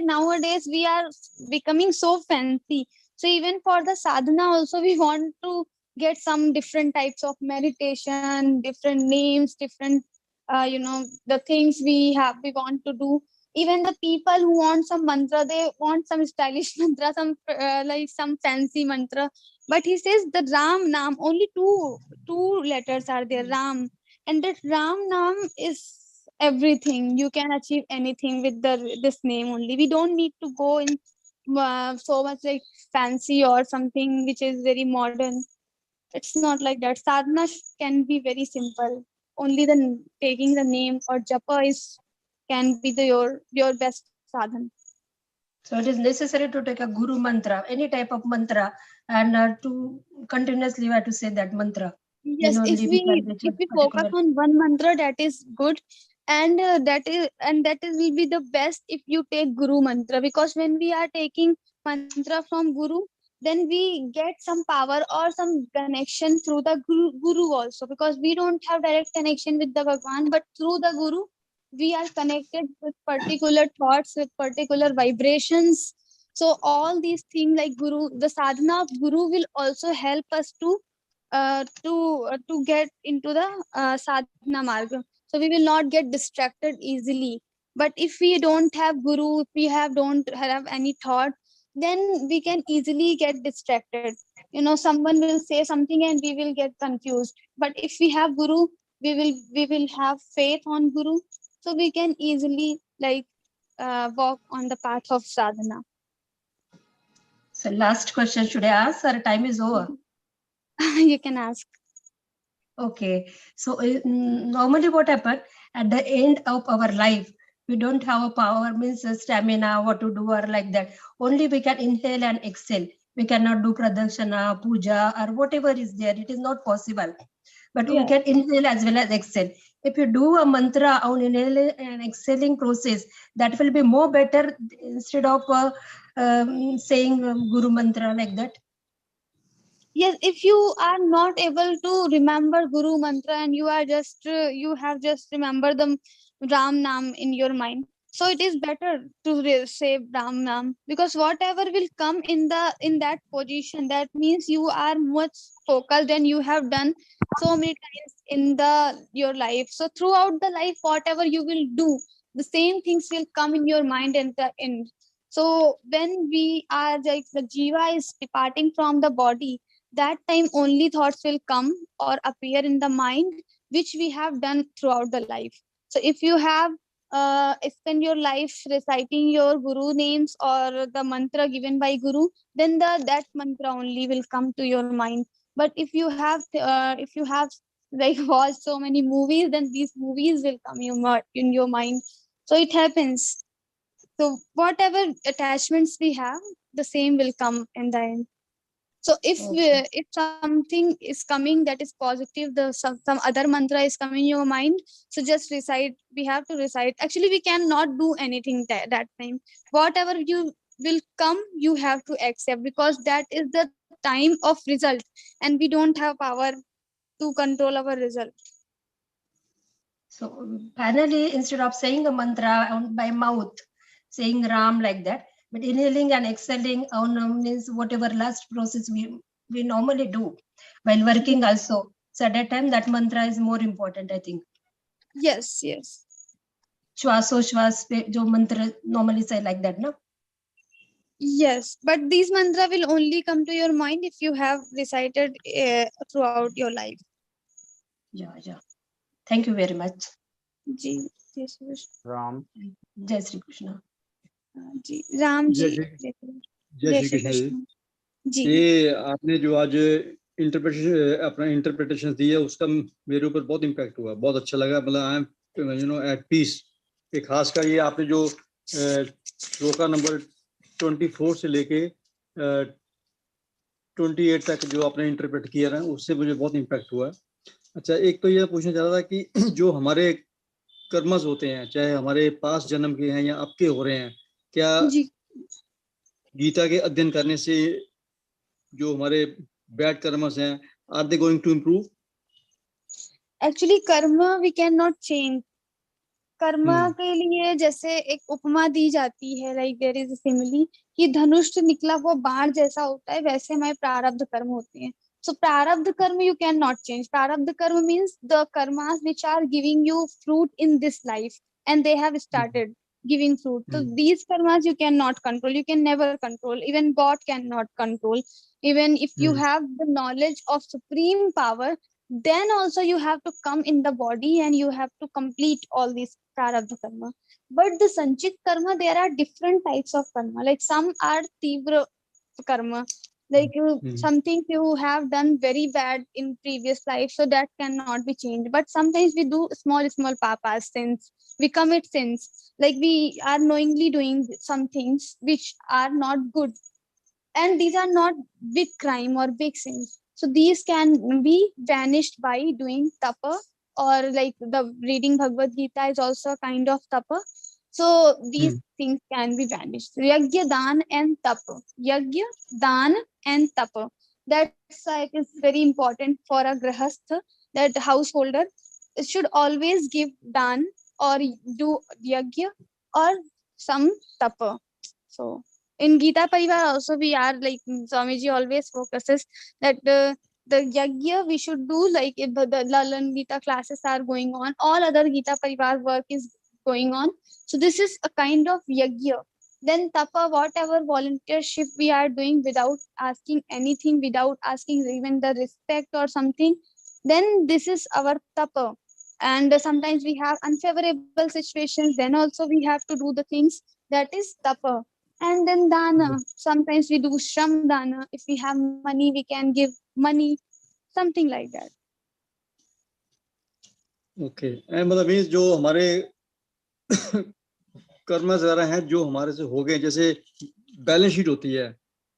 nowadays we are becoming so fancy. So even for the sadhana also we want to get some different types of meditation, different names, different the things we want to do. Even the people who want some mantra, they want some stylish mantra, some like some fancy mantra. But he says the Ram Nam, only two letters are there, Ram. And that Ram Nam is everything. You can achieve anything with this name only. We don't need to go in so much like fancy or something which is very modern. It's not like that. Sadhana can be very simple. Only the taking the name or japa is can be your best sadhan. So it is necessary to take a guru mantra, any type of mantra, and to continuously we have to say that mantra. Yes, Then if only we can we reach a if we focus particular. on one mantra, that is good, and that is will be the best if you take Guru mantra, because when we are taking mantra from Guru, then we get some power or some connection through the Guru also, because we don't have direct connection with the Bhagwan, but through the Guru we are connected with particular thoughts, with particular vibrations. So all these things like Guru, the sadhana of Guru will also help us to get into the sadhana marga. So we will not get distracted easily. But if we don't have Guru, if we don't have any thought, then we can easily get distracted. Someone will say something and we will get confused. But if we have Guru, we will have faith on Guru, so we can easily walk on the path of sadhana. So last question, should I ask? Our time is over. You can ask. Okay. So normally what happens at the end of our life, we don't have a power, means stamina, what to do or like that. Only we can inhale and exhale. We cannot do pradakshana, puja or whatever is there. It is not possible. But we can inhale as well as exhale. If you do a mantra on inhaling and exhaling process, that will be more better instead of saying Guru mantra like that. Yes, if you are not able to remember Guru mantra and you are just you have just remember the Ram Nam in your mind, so it is better to say Ram Nam, because whatever will come in that position, that means you are much focused and you have done so many times in the your life. So throughout the life, whatever you will do, the same things will come in your mind at the end. So when we are like the jiva is departing from the body, that time only thoughts will come or appear in the mind which we have done throughout the life. So if you have spend your life reciting your guru names or the mantra given by guru, then that mantra only will come to your mind. But if you have like watched so many movies, then these movies will come in your mind. So it happens. So whatever attachments we have, the same will come in the end. So if something is coming that is positive, some other mantra is coming in your mind, so just recite. We have to recite. Actually, we cannot do anything that time. Whatever you will come, you have to accept, because that is the time of result, and we don't have power to control our result. So finally, instead of saying a mantra by mouth, saying Ram like that, but inhaling and exhaling on means whatever last process we normally do while working also. So at that time, that mantra is more important, I think. Yes. Shwaso jo mantra normally say like that, no? Yes, but these mantra will only come to your mind if you have recited throughout your life. Yeah. Thank you very much. Ji, Jai Shri Krishna. Ram Jai Shri Krishna. जी राम जी जय श्री कृष्ण जी। जी ये आपने जो आज interpretation अपना interpretation दी है, उसका मेरे ऊपर बहुत इम्पैक्ट हुआ, बहुत अच्छा लगा। मतलब आई एम एट पीस। एक खास कर ये आपने जो श्लोका नंबर 24 से लेके 28 तक जो आपने इंटरप्रेट किया ना, उससे मुझे बहुत इम्पैक्ट हुआ। अच्छा, एक तो ये पूछना चाह रहा था कि जो हमारे कर्मस होते हैं, चाहे हमारे पास जन्म के हैं या अब के हो रहे हैं, क्या गीता के अध्ययन करने से जो हमारे बैड कर्मस हैं, are they going to improve? Actually karma we can not change. Karma के लिए जैसे एक उपमा दी जाती है, like there is a simile कि धनुष निकला हुआ बाण जैसा होता है, वैसे हमारे प्रारब्ध कर्म होते हैं। So prarabdha karma you cannot change. Prarabdha karma means the karmas which are giving you fruit in this life, and they have started giving fruit. So these karmas you cannot control. You can never control. Even God cannot control. Even if you have the knowledge of supreme power, then also you have to come in the body and you have to complete all these prarabdha karma. But the sanchit karma, there are different types of karma. Like some are tivra karma, like some things you have done very bad in previous life, so that cannot be changed. But sometimes we do small papas, sins, we commit sins, like we are knowingly doing some things which are not good, and these are not big crime or big sins, so these can be vanished by doing tapa, or like the reading Bhagavad Gita is also a kind of tapa. So these things can be vanished. Yagya, dan and tapa. Yagya, dan and tapa, that's like is very important for a grahastha, that householder should always give dan or do yagya or some tapa. So in Gita Parivar also we are like Swamiji always focuses that the yagya we should do, like if the Lalan Gita classes are going on, all other Gita Parivar work is going on. So this is a kind of yagya. Then tapa, whatever volunteership we are doing without asking anything, without asking even the respect or something, then this is our tapa. And sometimes we have unfavorable situations, then also we have to do the things, that is tapa. And then dana, sometimes we do shram dana, if we have money we can give money, something like that. Okay मतलब means जो हमारे कर्म वगैरह हैं जो हमारे से हो गए, जैसे बैलेंस शीट होती है,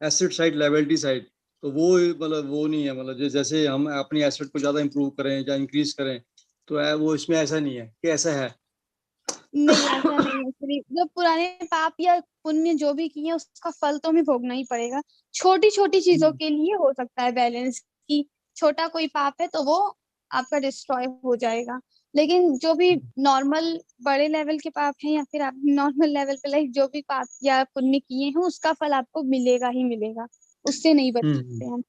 एसेट साइड लायबिलिटी साइड, तो वो मतलब वो नहीं है, मतलब जैसे हम अपनी एसेट को ज्यादा इंप्रूव करें या इंक्रीज करें, तो वो इसमें ऐसा नहीं है कि ऐसा है? नहीं ऐसा नहीं है, जो पुराने पाप या पुण्य जो भी किए उसका फल तो हमें भोगना ही पड़ेगा। छोटी छोटी चीजों के लिए हो सकता है बैलेंस, की छोटा कोई पाप है तो वो आपका डिस्ट्रॉय हो जाएगा, लेकिन जो भी नॉर्मल बड़े लेवल के पाप हैं या फिर आप नॉर्मल लेवल पे लाइक जो भी पाप या पुण्य किए हैं उसका फल आपको मिलेगा ही मिलेगा, उससे नहीं बच सकते हम।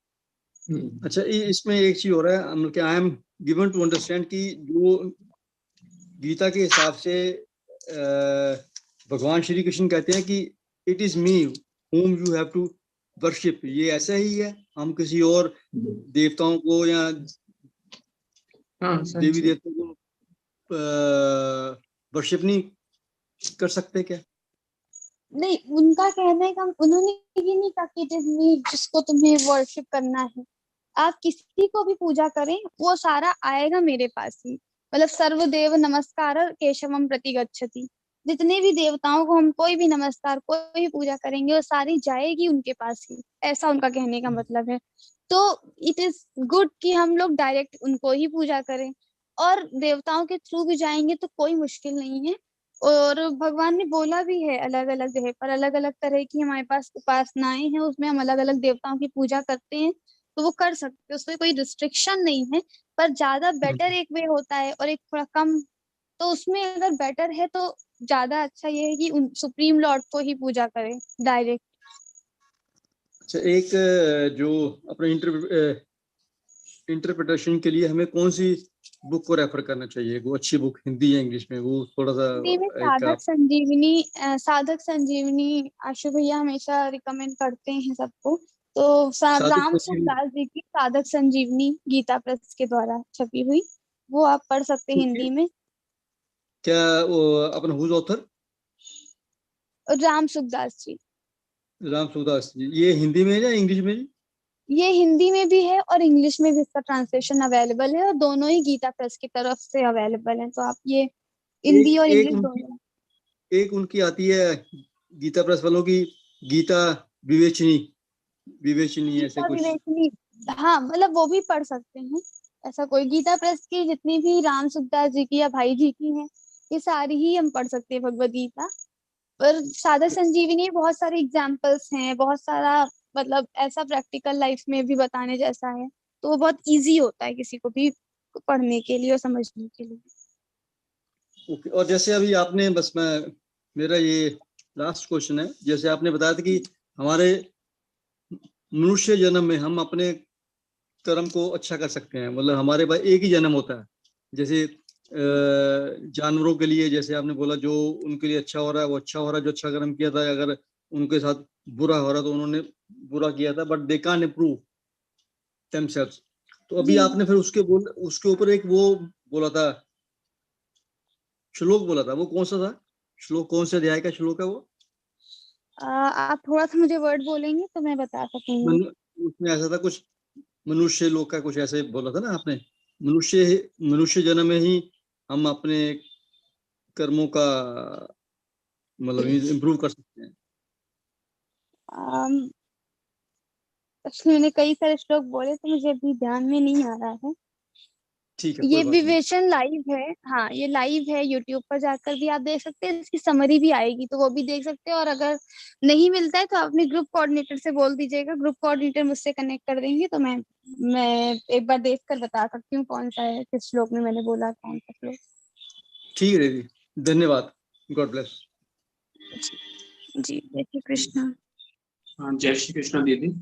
अच्छा, इसमें एक चीज हो रहा है, मतलब I am given to understand कि जो गीता के हिसाब से भगवान श्री कृष्ण कहते हैं कि it is me whom you have to worship, ये ऐसा ही है? हम किसी और देवताओं को या देवी देवताओं को वर्शिप नहीं कर सकते क्या? नहीं, उनका कहने का उन्होंने ये नहीं कहा कि जिसको तुम्हें वर्शिप करना है, आप किसी को भी पूजा करें वो सारा आएगा मेरे पास ही। मतलब सर्वदेव नमस्कार केशवम प्रति गच्छति, जितने भी देवताओं को हम कोई भी नमस्कार कोई भी पूजा करेंगे वो सारी जाएगी उनके पास ही, ऐसा उनका कहने का मतलब है। तो इट इज गुड कि हम लोग डायरेक्ट उनको ही पूजा करें, और देवताओं के थ्रू भी जाएंगे तो कोई मुश्किल नहीं है। और भगवान ने बोला भी है अलग अलग जगह पर, अलग अलग तरह की हमारे पास उपासनाएं हैं, उसमें हम अलग अलग देवताओं की पूजा करते हैं, तो वो कर सकते हैं, उसमें कोई रिस्ट्रिक्शन नहीं है। पर ज्यादा बेटर एक वे होता है और एक थोड़ा कम, तो उसमें अगर बेटर है तो ज्यादा अच्छा ये है कि उन सुप्रीम लॉर्ड को ही पूजा करें डायरेक्ट। अच्छा, एक जो अपने इंटरप्रिटेशन के लिए हमें कौन सी बुक को रेफर करना चाहिए, वो अच्छी बुक हिंदी या इंग्लिश में, वो थोड़ा सा साधक संजीवनी आशु भैया हमेशा रिकमेंड करते हैं सबको, तो राम सुखदास जी की साधक संजीवनी गीता प्रेस के द्वारा छपी हुई, वो आप पढ़ सकते हैं हिंदी में। क्या वो अपना हुज ऑथर? राम सुखदास जी। राम सुखदास जी, ये हिंदी में या इंग्लिश में? ये हिंदी में भी है और इंग्लिश में भी इसका ट्रांसलेशन अवेलेबल है, और दोनों ही गीता प्रेस की तरफ से अवेलेबल है, तो आप ये हिंदी और इंग्लिश दोनों। एक उनकी आती है गीता प्रेस वालों की, गीता विवेचनी ऐसे कुछ। हाँ, मतलब वो भी पढ़ सकते हैं, ऐसा कोई गीता प्रेस की जितनी भी राम सुखदास जी की या भाई जी की हैं, ये सारी ही हम पढ़ सकते हैं भगवद गीता। पर साधक संजीवनी बहुत सारे एग्जाम्पल्स हैं, बहुत सारा मतलब ऐसा प्रैक्टिकल लाइफ में भी बताने जैसा है, तो वो बहुत इजी होता है किसी को भी पढ़ने के लिए और समझने के लिए। ओके, और जैसे अभी आपने मेरा ये लास्ट क्वेश्चन है, जैसे आपने बताया था कि हमारे मनुष्य जन्म में हम अपने कर्म को अच्छा कर सकते हैं, मतलब हमारे पास एक ही जन्म होता है। जैसे जानवरों के लिए जैसे आपने बोला जो उनके लिए अच्छा हो रहा है वो अच्छा हो रहा है, जो अच्छा कर्म किया था, अगर उनके साथ बुरा हो रहा तो उन्होंने बुरा किया था, but they can't improve themselves. तो तो अभी आपने फिर उसके ऊपर एक वो बोला था, श्लोक बोला था, वो कौन सा था श्लोक, कौन से अध्याय का श्लोक है वो? आप थोड़ा सा मुझे वर्ड बोलेंगे तो मैं बता सकूंगी। उसमें ऐसा था कुछ, मनुष्य लोक का कुछ ऐसे बोला था ना आपने, मनुष्य जन्म में ही हम अपने कर्मों का मतलब इम्प्रूव कर सकते हैं। मैंने कई सारे श्लोक बोले तो मुझे अभी ध्यान में नहीं आ रहा है। ठीक है, ये विवेचन लाइव है, हाँ ये लाइव है, यूट्यूब पर जाकर भी आप देख सकते हैं, इसकी समरी भी आएगी तो वो भी देख सकते हैं। और अगर नहीं मिलता है तो आप अपने ग्रुप कोऑर्डिनेटर से बोल दीजिएगा, ग्रुप कोऑर्डिनेटर मुझसे कनेक्ट कर देंगे तो मैं एक बार देख कर बता सकती हूँ कौन सा है, किस श्लोक में मैंने बोला कौन सा श्लोक। ठीक है दीदी, धन्यवाद, गॉड ब्लेस। जी जय श्री कृष्ण। हाँ जय श्री कृष्ण दीदी।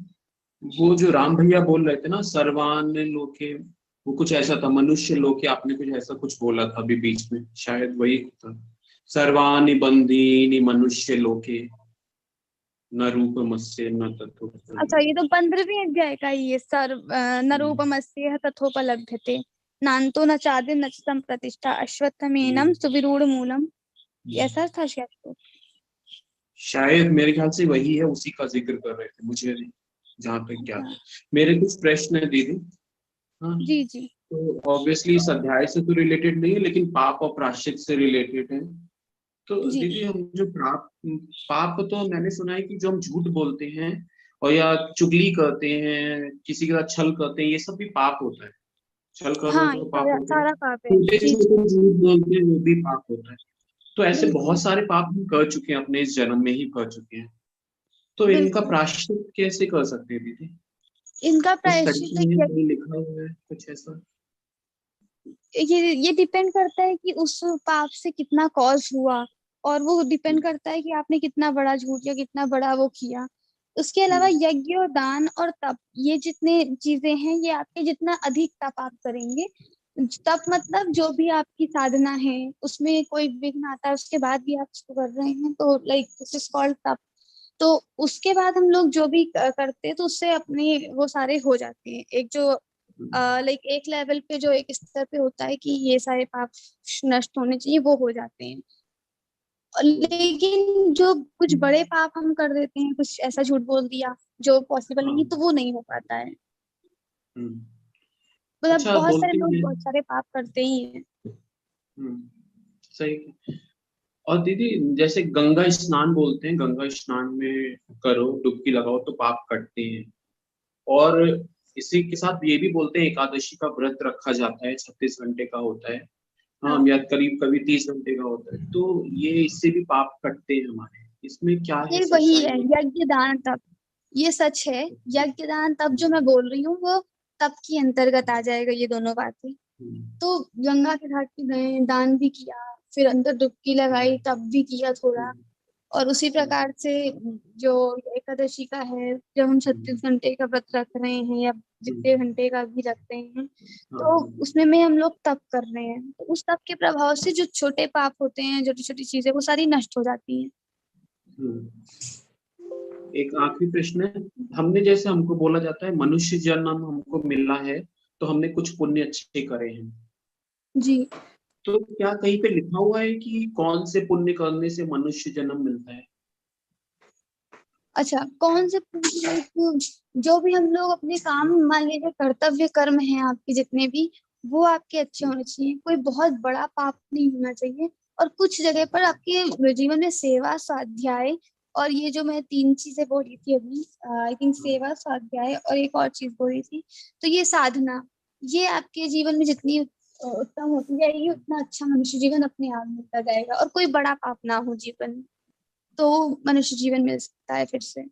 वो जो राम भैया बोल रहे थे ना सर्वान लोके, वो कुछ ऐसा था, मनुष्य लोके आपने कुछ ऐसा कुछ बोला था अभी बीच में, शायद वही था, सर्वानि बंधीनि मनुष्य लोके न रूपमस्य न तथो। अच्छा ये तो 15वें अध्याय का ही है, न रूपमस्य तथोपलभ्यते नान्तो न चादिर्न च संप्रतिष्ठा अश्वत्थमेनं सुविरूढ़ मूलम, ऐसा था शायद। शायद मेरे ख्याल से वही है, उसी का जिक्र कर रहे थे, मुझे जहाँ तक क्या था। मेरे कुछ प्रश्न है दीदी। हाँ जी जी। तो ऑब्वियसली इस अध्याय से तो रिलेटेड नहीं है, लेकिन पाप और प्रायश्चित से रिलेटेड है। तो दीदी हम जो पाप तो मैंने सुना है कि जो हम झूठ बोलते हैं और या चुगली करते हैं, किसी के साथ छल करते हैं, ये सब भी पाप होता है। छल करना हाँ, तो पाप होता है, सारा पाप है। झूठ बोलते हैं वो भी पाप होता है। तो ऐसे बहुत सारे पाप हम कर चुके हैं, अपने इस जन्म में ही कर चुके हैं। तो इनका प्रायश्चित कैसे कर सकते हैं दीदी? इनका कुछ प्रायश्चित लिखा हुआ है कुछ ऐसा? ये डिपेंड करता है कि उस पाप से कितना कॉज हुआ, और वो डिपेंड करता है कि आपने कितना बड़ा झूठ या कितना बड़ा वो किया। उसके अलावा यज्ञ और दान और तप, ये जितने चीजें हैं ये आपके जितना अधिक तप आप करेंगे, तप मतलब जो भी आपकी साधना है उसमें कोई विघ्न आता है उसके बाद भी आप उसको कर रहे हैं तो लाइक दिस इज कॉल्ड तप। तो उसके बाद हम लोग जो भी करते हैं तो उससे अपने वो सारे हो जाते हैं। एक जो लाइक एक लेवल पे जो एक स्तर पे होता है कि ये सारे पाप नष्ट होने चाहिए, वो हो जाते हैं। लेकिन जो कुछ बड़े पाप हम कर देते हैं, कुछ ऐसा झूठ बोल दिया जो पॉसिबल नहीं, तो वो नहीं हो पाता है। मतलब अच्छा, बहुत सारे बोलते लोग हैं। बहुत सारे पाप करते ही हैं। सही है। और दीदी जैसे गंगा स्नान बोलते हैं, गंगा स्नान में करो, डुबकी लगाओ तो पाप कटते हैं। और इसी के साथ ये भी बोलते हैं एकादशी का व्रत रखा जाता है, 36 घंटे का होता है, हाँ या करीब करीब 30 घंटे का होता है, तो ये इससे भी पाप कटते हैं हमारे। इसमें क्या है ये वही है सच्चाई? यज्ञ दान तप, ये सच है। यज्ञ दान तप जो मैं बोल रही हूँ वो तप के अंतर्गत आ जाएगा ये दोनों बातें। तो गंगा के घाट पे गए, दान भी किया, फिर अंदर डुबकी लगाई, तब भी किया थोड़ा। और उसी प्रकार से जो एकादशी का है, जब हम 36 घंटे का व्रत रख रहे हैं या जितने घंटे का भी रखते हैं, तो उसमें में हम लोग तप कर रहे हैं, तो उस तप के प्रभाव से जो छोटे पाप होते हैं, छोटी छोटी चीजें, वो सारी नष्ट हो जाती हैं। एक आखिरी प्रश्न है, हमने जैसे हमको बोला जाता है मनुष्य जन्म हमको मिला है तो हमने कुछ पुण्य अच्छे करे हैं जी। तो क्या कहीं पे लिखा हुआ है कि कौन से पुण्य करने से मनुष्य जन्म मिलता है? अच्छा, कौन से जो भी हम लोग अपने काम, मान लीजिए कर्तव्य कर्म हैं आपके जितने भी, वो आपके अच्छे होने चाहिए, कोई बहुत बड़ा पाप नहीं होना चाहिए। और कुछ जगह पर आपके जीवन में सेवा, स्वाध्याय, और ये जो मैं 3 चीजें बोली थी अभी, आई थिंक सेवा, स्वाध्याय और एक और चीज बोली थी, तो ये साधना, ये आपके जीवन में जितनी उत्तम होती जाएगी उतना अच्छा मनुष्य जीवन अपने आप मिलता जाएगा। और कोई बड़ा पाप ना हो जीवन में, तो मनुष्य जीवन मिल सकता है फिर से।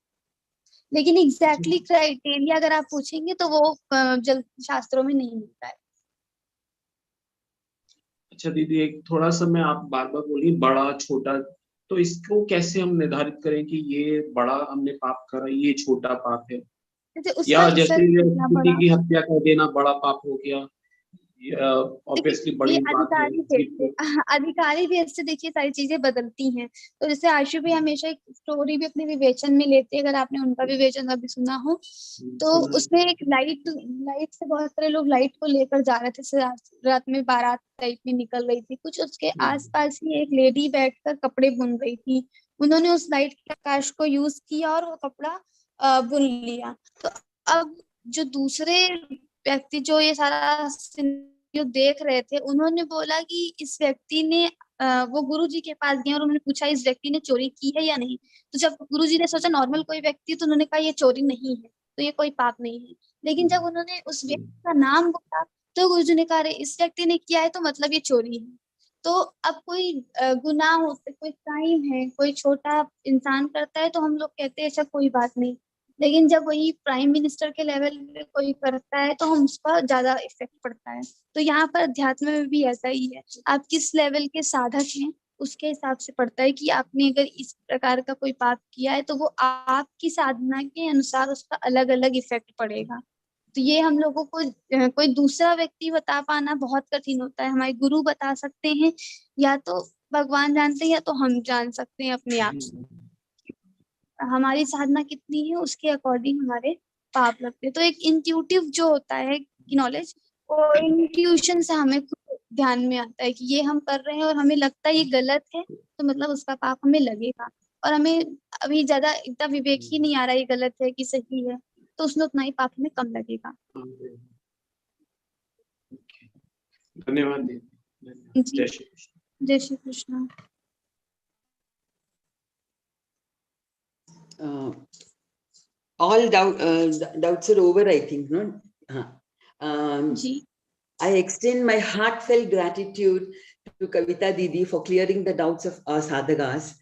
लेकिन एग्जैक्टली क्राइटेरिया अगर आप पूछेंगे तो वो जल शास्त्रों में नहीं मिलता है। अच्छा दीदी, एक थोड़ा सा मैं आप बार बार बोलिए बड़ा छोटा, तो इसको कैसे हम निर्धारित करें कि ये बड़ा हमने पाप करा, ये छोटा पाप है? जैसे उसका या जैसे इफेक्ट कितना किसी बड़ा, की हत्या कर देना बड़ा पाप हो गया, ऑब्वियसली बड़ी ये बात है। अधिकारी भी इससे देखिए सारी चीजें बदलती हैं। तो जैसे आशु भी हमेशा एक स्टोरी भी अपने विवेचन में लेते हैं, अगर आपने उनका विवेचन अभी सुना हो तो उसमें एक लाइट से बहुत सारे लोग लाइट को लेकर जा रहे थे, रात में बारात टाइप में निकल रही थी, कुछ उसके आसपास ही एक लेडी बैठकर कपड़े बुन रही थी। उन्होंने उस लाइट के प्रकाश को यूज किया और वो कपड़ा बुन लिया। तो अब जो दूसरे व्यक्ति जो ये सारा जो देख रहे थे, उन्होंने बोला कि इस व्यक्ति ने वो गुरुजी के पास गए और उन्होंने पूछा इस व्यक्ति ने चोरी की है या नहीं। तो जब गुरुजी ने सोचा नॉर्मल कोई व्यक्ति, तो उन्होंने कहा ये चोरी नहीं है, तो ये कोई पाप नहीं है। लेकिन जब उन्होंने उस व्यक्ति का नाम बोला तो गुरुजी ने कहा इस व्यक्ति ने किया है तो मतलब ये चोरी है। तो अब कोई गुनाह होता है, कोई क्राइम है, कोई छोटा इंसान करता है तो हम लोग कहते हैं अच्छा कोई बात नहीं, लेकिन जब वही प्राइम मिनिस्टर के लेवल पे कोई करता है तो हम उसका ज्यादा इफेक्ट पड़ता है। तो यहाँ पर अध्यात्म में भी ऐसा ही है, आप किस लेवल के साधक हैं उसके हिसाब से पड़ता है कि आपने अगर इस प्रकार का कोई पाप किया है तो वो आपकी साधना के अनुसार उसका अलग अलग इफेक्ट पड़ेगा। तो ये हम लोगों को कोई दूसरा व्यक्ति बता पाना बहुत कठिन होता है। हमारे गुरु बता सकते हैं, या तो भगवान जानते हैं, या तो हम जान सकते हैं अपने आप से हमारी साधना कितनी है, उसके अकॉर्डिंग हमारे पाप लगते हैं। तो एक इंट्यूटिव जो होता है कि नॉलेज, वो इंट्यूशन से हमें ध्यान में आता है कि ये हम कर रहे हैं और हमें लगता है ये गलत है, तो मतलब उसका पाप हमें लगेगा। और हमें अभी ज्यादा इतना विवेक ही नहीं आ रहा है ये गलत है कि सही है, तो उसमें उतना ही पाप हमें कम लगेगा। धन्यवाद। जय श्री कृष्ण। जय Shri Krishna. All doubts are over, I think, no? I extend my heartfelt gratitude to Kavita Didi for clearing the doubts of our sadhakas.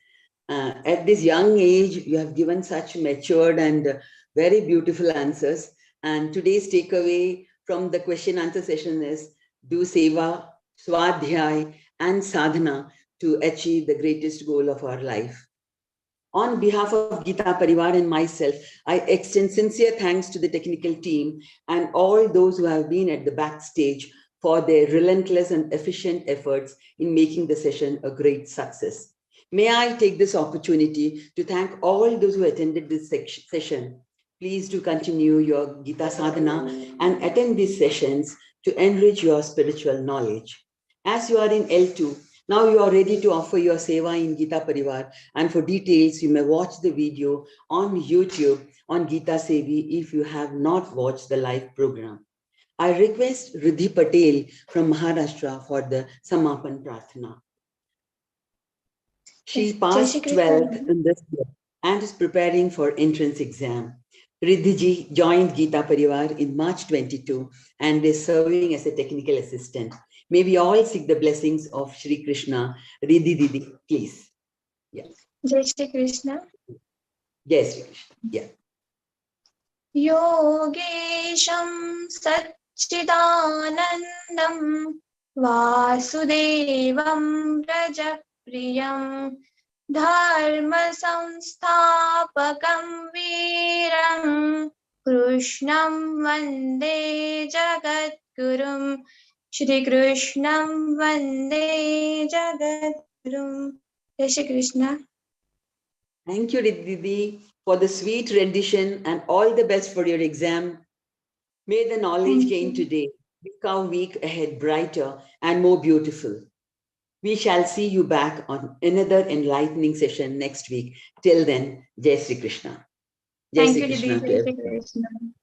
At this young age, you have given such matured and very beautiful answers. And today's takeaway from the question answer session is do seva, swadhyay, and sadhana to achieve the greatest goal of our life. On behalf of Geeta Parivar and myself, I extend sincere thanks to the technical team and all those who have been at the backstage for their relentless and efficient efforts in making the session a great success. May I take this opportunity to thank all those who attended this session. Please do continue your Gita sadhana and attend these sessions to enrich your spiritual knowledge. As you are in L2, now you are ready to offer your seva in Geeta Parivar, and for details, you may watch the video on YouTube on Geeta Sevi if you have not watched the live program. I request Riddhi Patel from Maharashtra for the Samapan Prarthana. She passed 12th in this year and is preparing for entrance exam. Riddhi ji joined Geeta Parivar in March 22 and is serving as a technical assistant. May we all seek the blessings of Shri Krishna. Riddhi Didi, please. Yes. Jai Shri Krishna. Jai Shri Krishna. Yeah. Yogesham Satchidanandam Vasudevam Rajapriyam Dharma Samsthapakam Veeram Krishnam Vande Jagadgurum Shri Krishnam Vande Jagadgurum. Jai Shri Krishna. Thank you, Riddhi Didi, for the sweet rendition and all the best for your exam. May the knowledge gained today make our week ahead brighter and more beautiful. We shall see you back on another enlightening session next week. Till then, Jai Shri Krishna. Jai Shri Krishna to everyone.